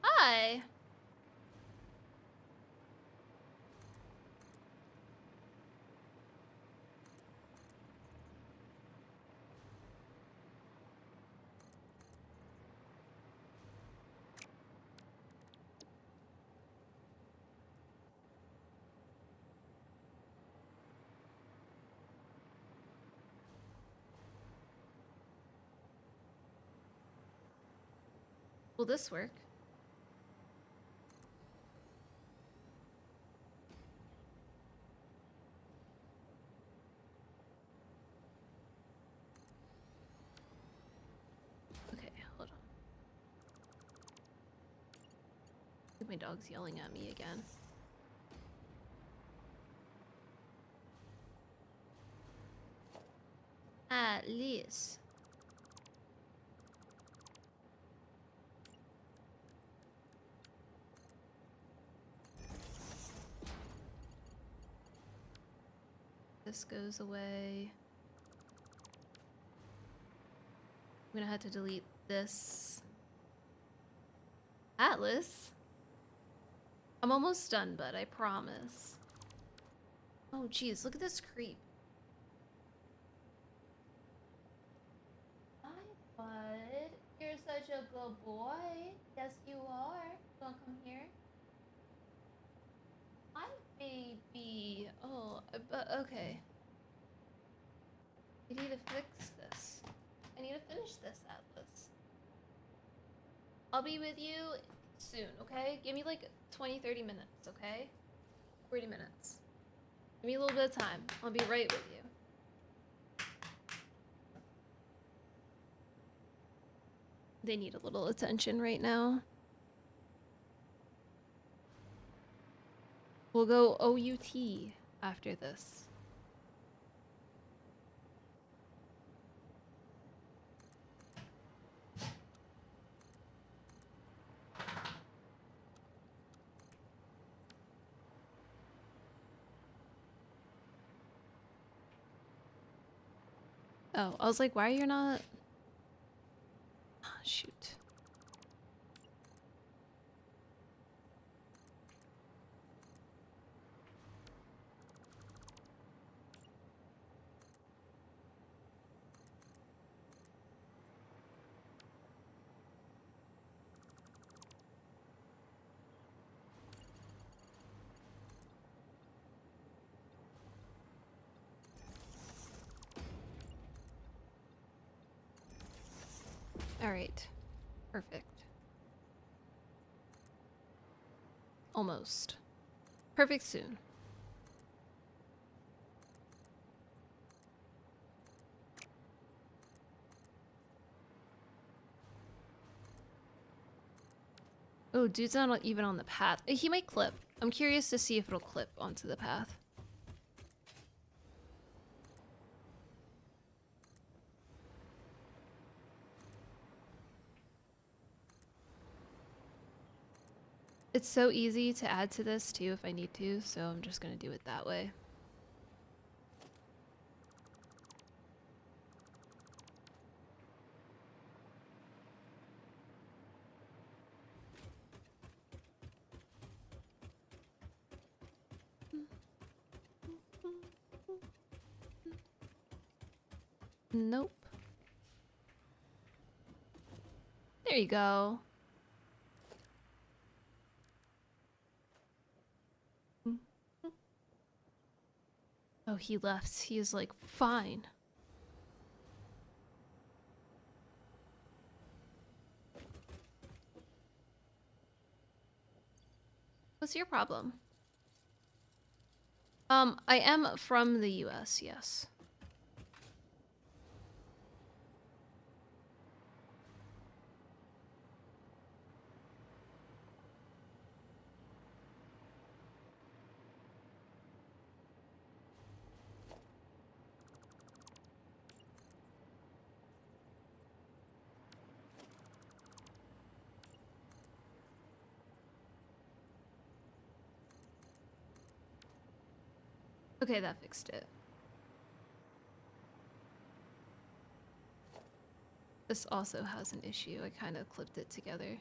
Speaker 1: Hi! Will this work? Okay, hold on. I think my dog's yelling at me again. At least. This goes away. I'm gonna have to delete this. Atlas? I'm almost done, but I promise. Oh, geez, look at this creep. Hi, bud. You're such a good boy. Yes, you are. Wanna come here? Hi, baby. Oh, but okay. I need to fix this. I need to finish this, Atlas. I'll be with you soon, okay? Give me like 20, 30 minutes, okay? 40 minutes. Give me a little bit of time. I'll be right with you. They need a little attention right now. We'll go OUT after this. Oh, I was like, why are you not... Oh, shoot. Alright. Perfect. Almost. Perfect soon. Oh, dude's not even on the path. He might clip. I'm curious to see if it'll clip onto the path. It's so easy to add to this too if I need to, so I'm just gonna do it that way. Nope. There you go. Oh, he left. He is like, fine. What's your problem? I am from the US, yes. Okay, that fixed it. This also has an issue. I kind of clipped it together.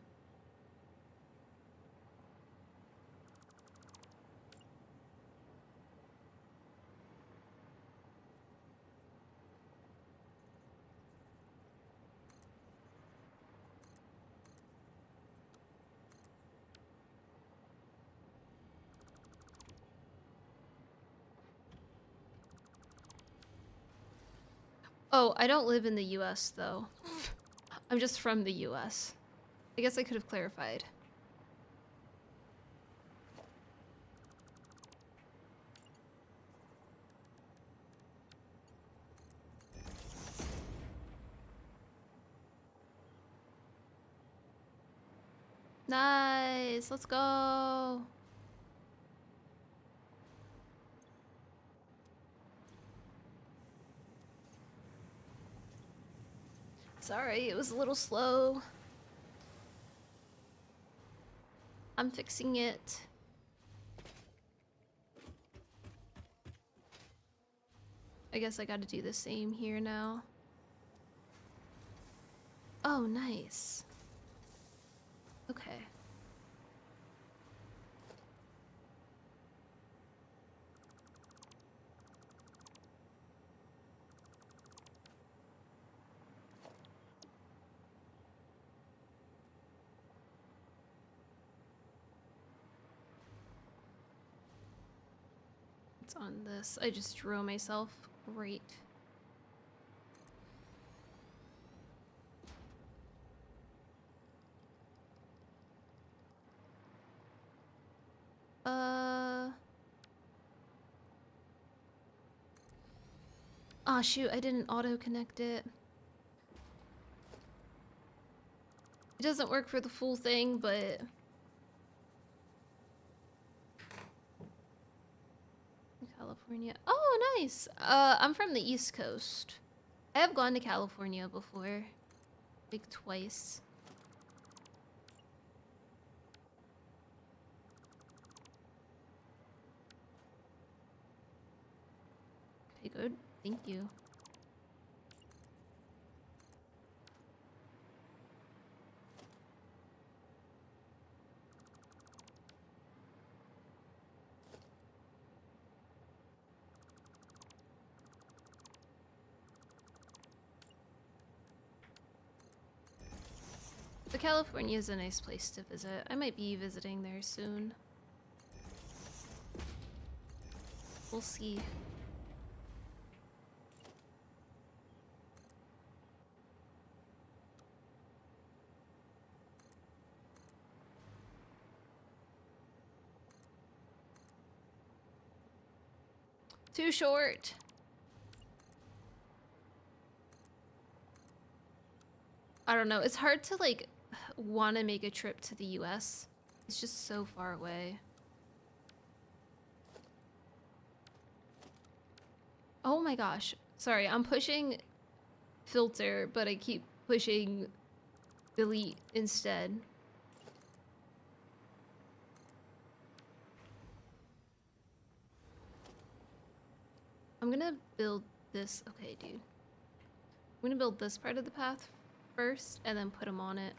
Speaker 1: Oh, I don't live in the US though. I'm just from the US. I guess I could have clarified. Nice, let's go. Sorry, it was a little slow. I'm fixing it. I guess I gotta do the same here now. Oh, nice. Okay. It's on this. I just drew myself. Great. Oh shoot, I didn't auto connect it. It doesn't work for the full thing, but California. Oh, nice. I'm from the East Coast. I have gone to California before. Like twice. Okay, good. Thank you. But California is a nice place to visit. I might be visiting there soon. We'll see. Too short. I don't know. It's hard to like want to make a trip to the US. It's just so far away. Oh my gosh. Sorry, I'm pushing filter, but I keep pushing delete instead. I'm gonna build this. Okay, dude. I'm gonna build this part of the path first and then put them on it.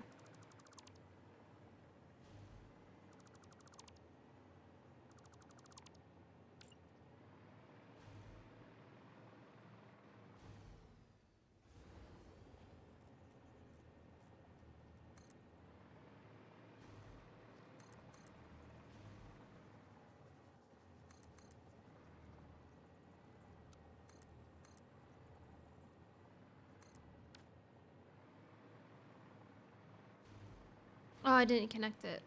Speaker 1: Oh, I didn't connect it.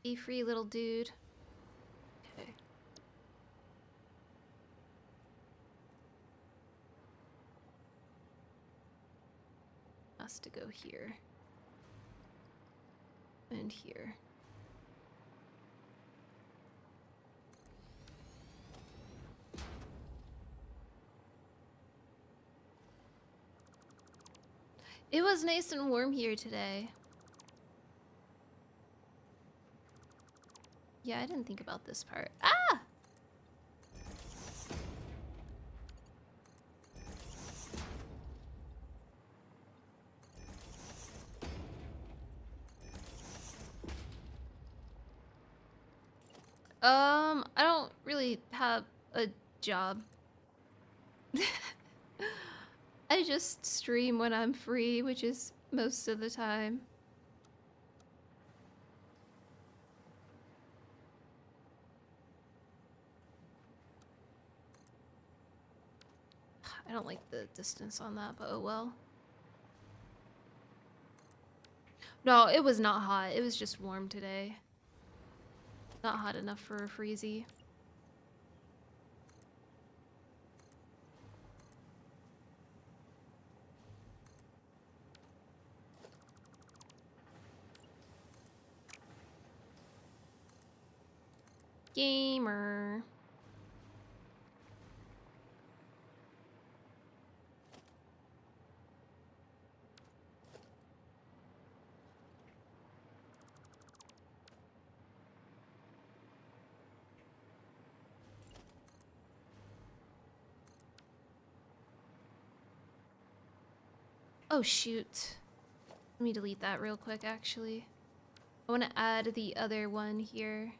Speaker 1: Be free, little dude. Okay. Has to go here. And here. It was nice and warm here today. Yeah, I didn't think about this part. Ah! I don't really have a job. I just stream when I'm free, which is most of the time. I don't like the distance on that, but oh well. No, it was not hot. It was just warm today. Not hot enough for a freezy. Gamer. Oh shoot. Let me delete that real quick actually. I want to add the other one here.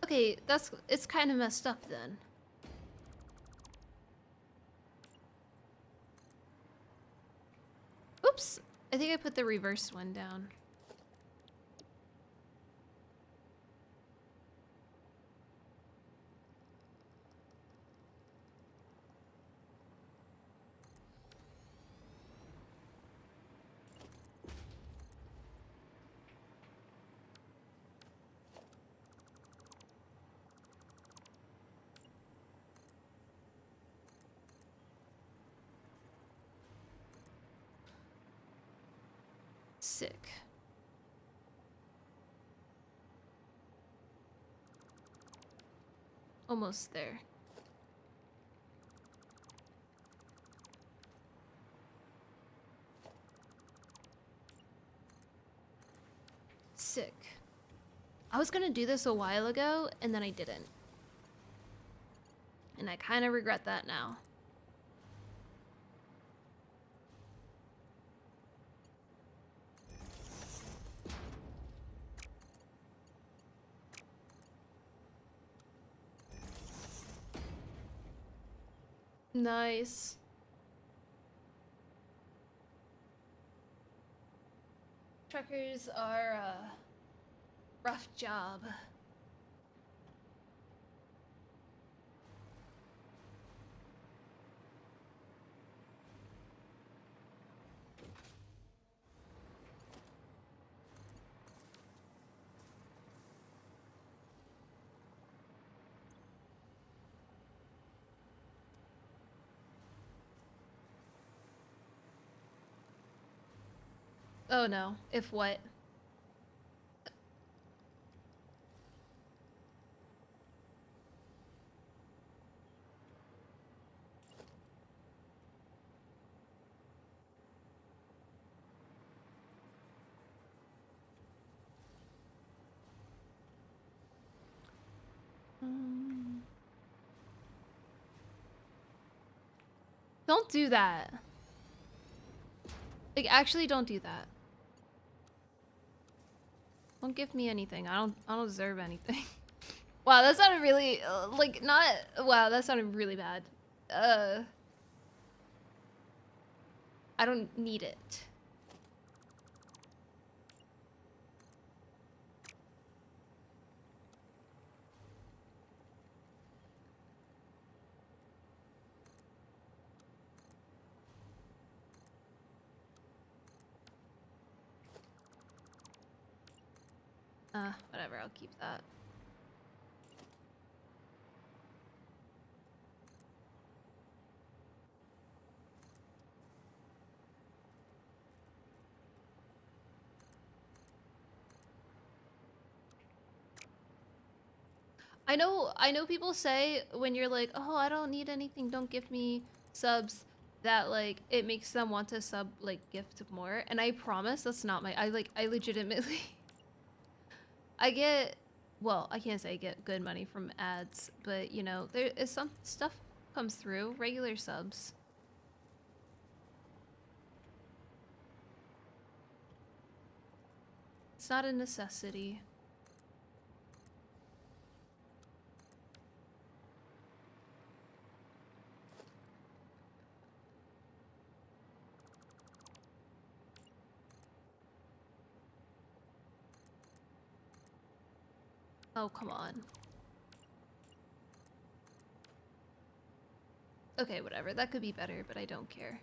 Speaker 1: Okay, it's kind of messed up then. Oops, I think I put the reverse one down. Sick. Almost there. Sick. I was gonna do this a while ago, and then I didn't. And I kind of regret that now. Nice. Truckers are a rough job. Oh no. If what? Um, don't do that. Like, actually, don't do that. Don't give me anything. I don't deserve anything. Wow, that sounded really, like, not, wow, that sounded really bad. Uh, I don't need it. Whatever, I'll keep that. I know people say when you're like, oh, I don't need anything, don't give me subs, that like it makes them want to sub like gift more. And I promise that's not my I legitimately I get well, I can't say I get good money from ads, but you know, there is some stuff comes through, regular subs. It's not a necessity. Oh, come on. Okay, whatever. That could be better, but I don't care.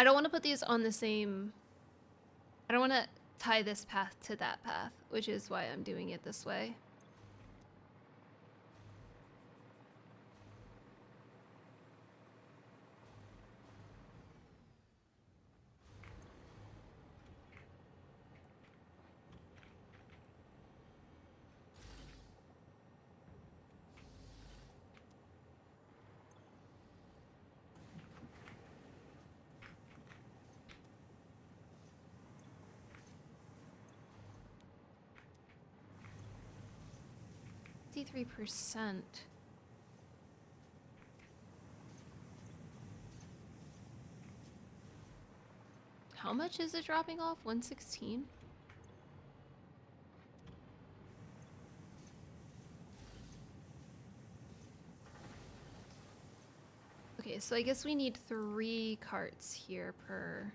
Speaker 1: I don't want to put these on the same... I don't want to tie this path to that path, which is why I'm doing it this way. %. How much is it dropping off? 116? Okay, so I guess we need 3 carts here per...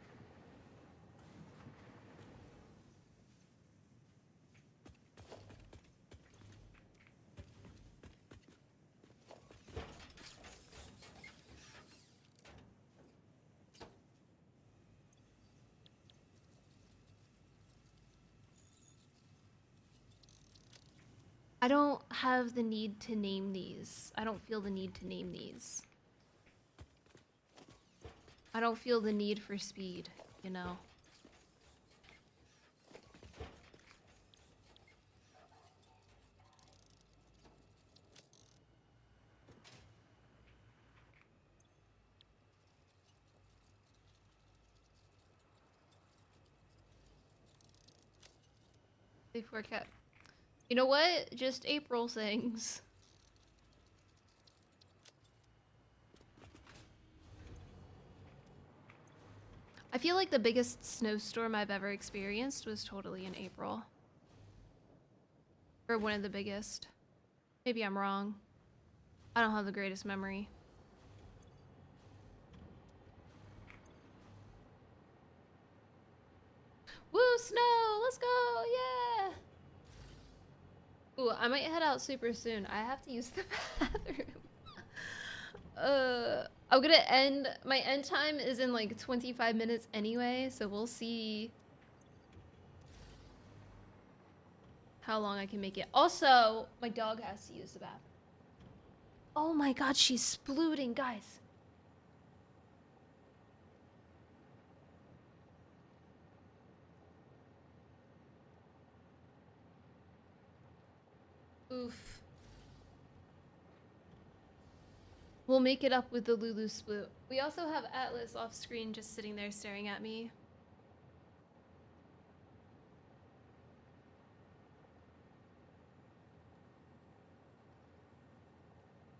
Speaker 1: I don't have the need to name these. I don't feel the need to name these. I don't feel the need for speed, you know? Before cat. You know what? Just April things. I feel like the biggest snowstorm I've ever experienced was totally in April. Or one of the biggest. Maybe I'm wrong. I don't have the greatest memory. Woo, snow! Let's go! Yeah! Ooh, I might head out super soon. I have to use the bathroom. I'm gonna end, my end time is in like 25 minutes anyway, so we'll see how long I can make it. Also, my dog has to use the bathroom. Oh my god, she's splooting, guys. Oof. We'll make it up with the Lulu sploot. We also have Atlas off screen just sitting there staring at me.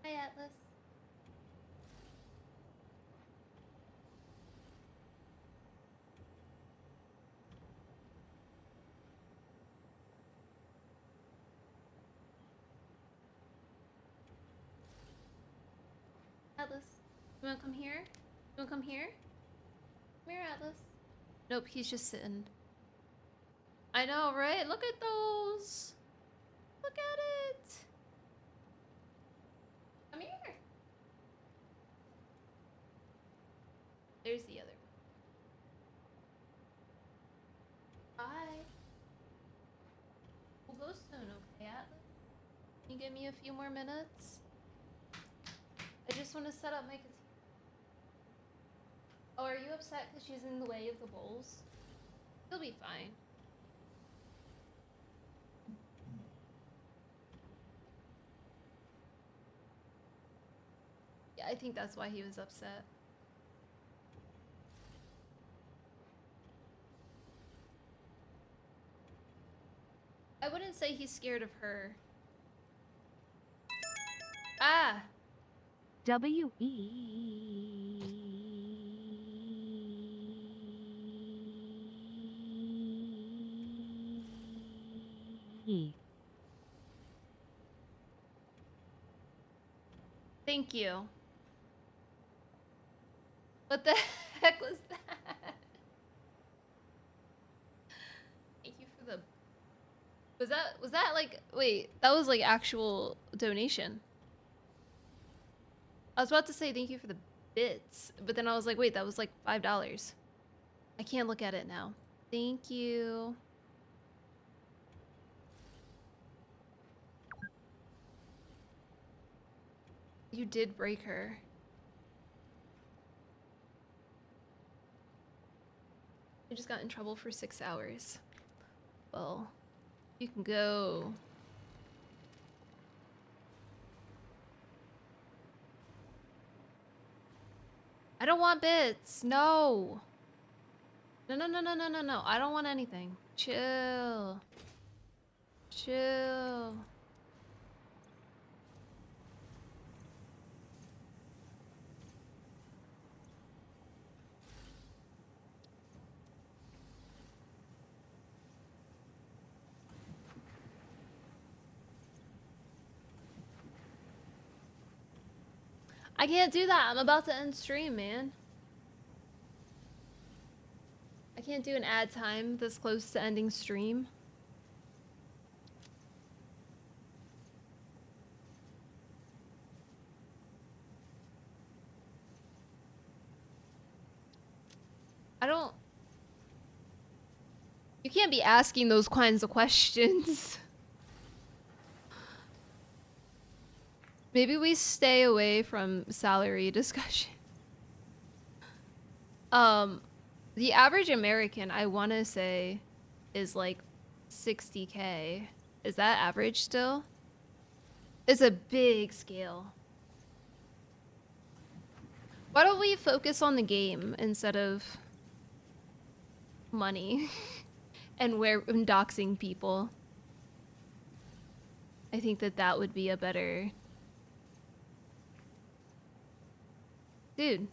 Speaker 1: Hi, Atlas. Atlas, you wanna come here? You wanna come here? Come here, Atlas. Nope, he's just sitting. I know, right? Look at those. Look at it. Come here. There's the other. Hi. We'll go soon, okay, Atlas? Can you give me a few more minutes? I just want to set up my... Oh, are you upset because she's in the way of the bowls? He'll be fine. Yeah, I think that's why he was upset. I wouldn't say he's scared of her. Ah!
Speaker 2: W-E.
Speaker 1: Thank you. What the heck was that? Thank you for the... Was that like... Wait, that was like actual donation. I was about to say thank you for the bits, but then I was like, wait, that was like $5. I can't look at it now. Thank you. You did break her. I just got in trouble for 6 hours. Well, you can go. I don't want bits. No. No, no, no, no, no, no, no. I don't want anything. Chill. Chill. I can't do that. I'm about to end stream, man. I can't do an ad time this close to ending stream. I don't... You can't be asking those kinds of questions. Maybe we stay away from salary discussion. The average American, I want to say, is like 60K. Is that average still? It's a big scale. Why don't we focus on the game instead of money and doxing people? I think that would be a better... Dude.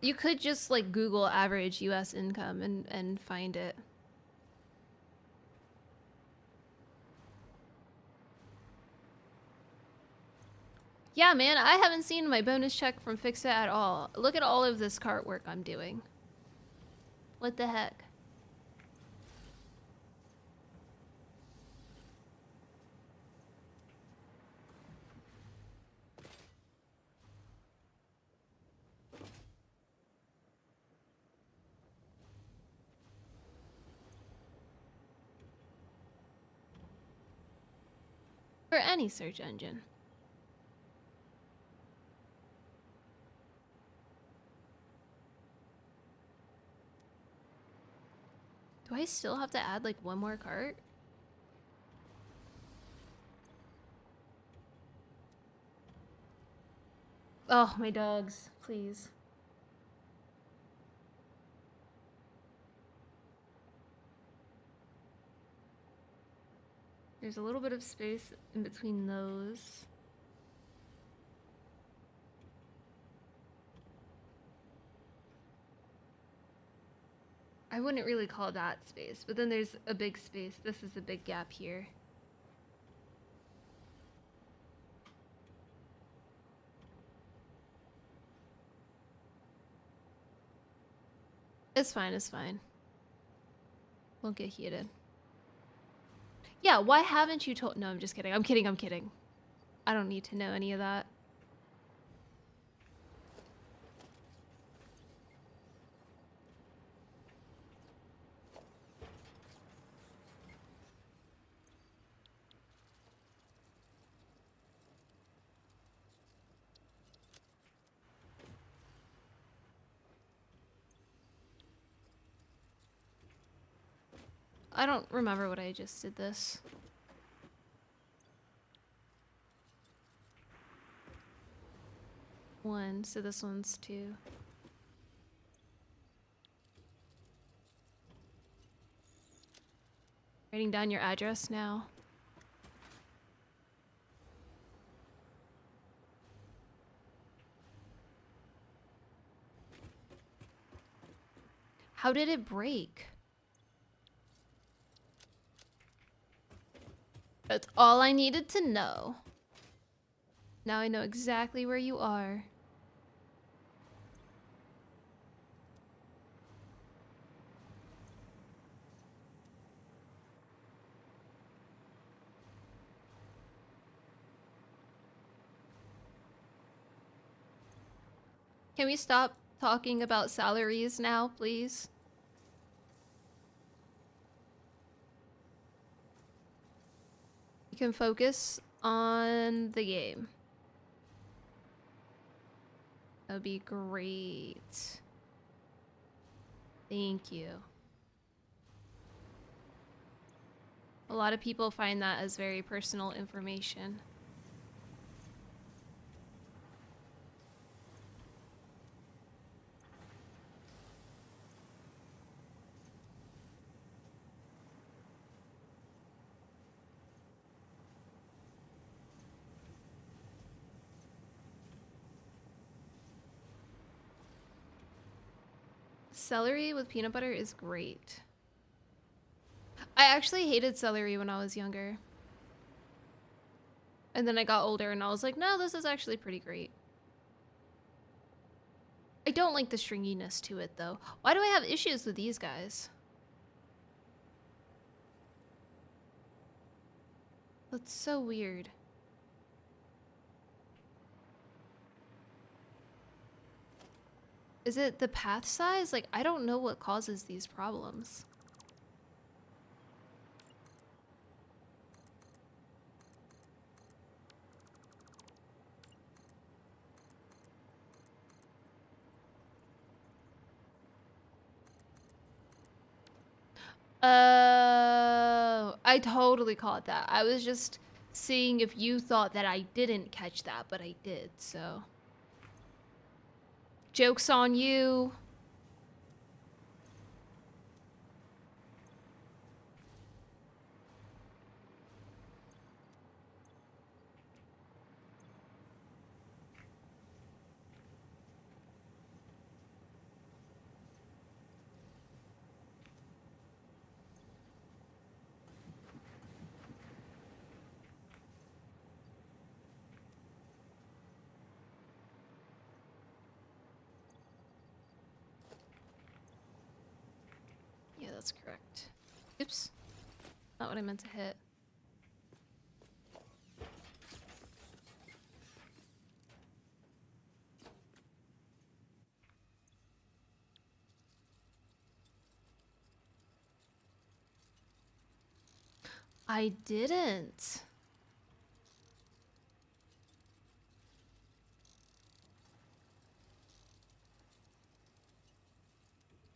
Speaker 1: You could just like Google average US income and find it. Yeah, man, I haven't seen my bonus check from Fix It at all. Look at all of this cart work I'm doing. What the heck? For any search engine. Do I still have to add like one more cart? Oh, my dogs, please. There's a little bit of space in between those. I wouldn't really call that space, but then there's a big space. This is a big gap here. It's fine, it's fine. Won't get heated. Yeah, why haven't you told— No, I'm just kidding. I'm kidding, I'm kidding. I don't need to know any of that. I don't remember what I just did this. One, so this one's two. Writing down your address now. How did it break? That's all I needed to know. Now I know exactly where you are. Can we stop talking about salaries now, please? You can focus on the game. That would be great. Thank you. A lot of people find that as very personal information. Celery with peanut butter is great. I actually hated celery when I was younger. And then I got older and I was like, no, this is actually pretty great. I don't like the stringiness to it though. Why do I have issues with these guys? That's so weird. Is it the path size? Like, I don't know what causes these problems. I totally caught that. I was just seeing if you thought that I didn't catch that, but I did, so. Joke's on you. that's correct. Oops. Not what I meant to hit. I didn't.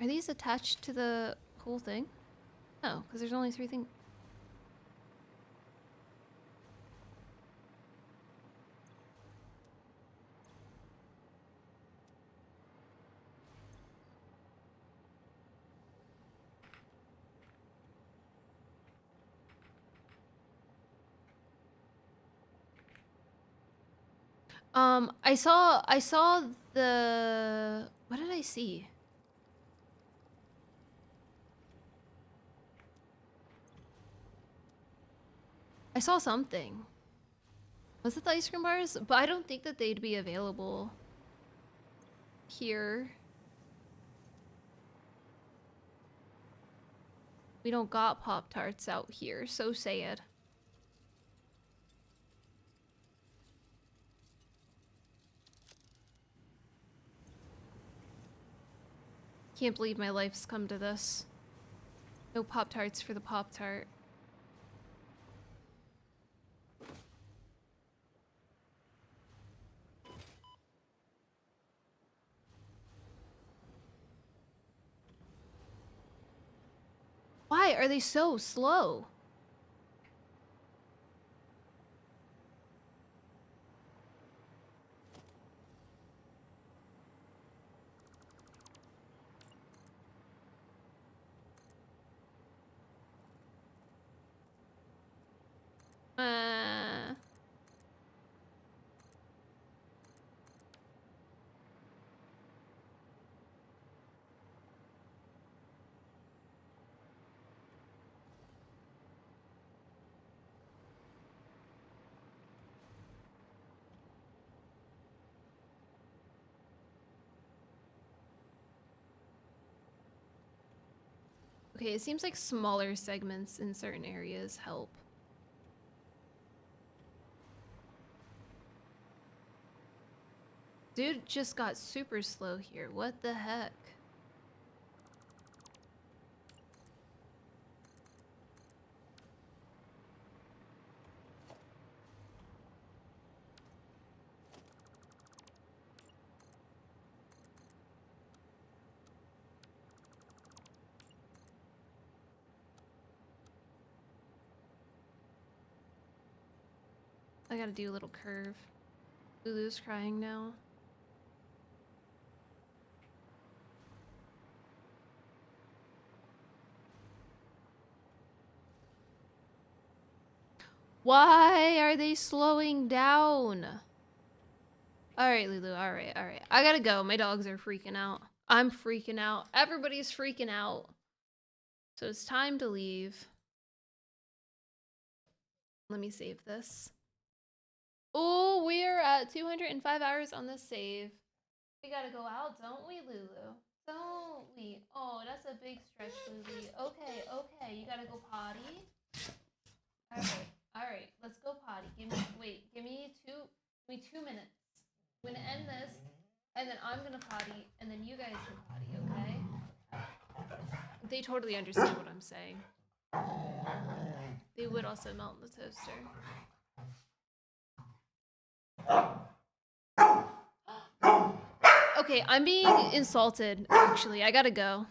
Speaker 1: Are these attached to the whole thing? No, because there's only 3 things. I saw the, what did I see? I saw something. Was it the ice cream bars? But I don't think that they'd be available here. We don't got Pop-Tarts out here, so sad. Can't believe my life's come to this. No Pop-Tarts for the Pop-Tart. Why are they so slow? Okay, it seems like smaller segments in certain areas help. Dude just got super slow here. What the heck? I gotta do a little curve. Lulu's crying now. Why are they slowing down? Alright, Lulu, alright. I gotta go. My dogs are freaking out. I'm freaking out. Everybody's freaking out. So it's time to leave. Let me save this. Oh, we're at 205 hours on this save. We gotta go out, don't we, Lulu? Don't we? Oh, that's a big stretch, Lulu. Okay, you gotta go potty. Alright, let's go potty. Give me 2 minutes. I'm gonna end this, and then I'm gonna potty, and then you guys can potty, okay? They totally understand what I'm saying. They would also melt in the toaster. Okay, I'm being insulted, actually. I gotta go.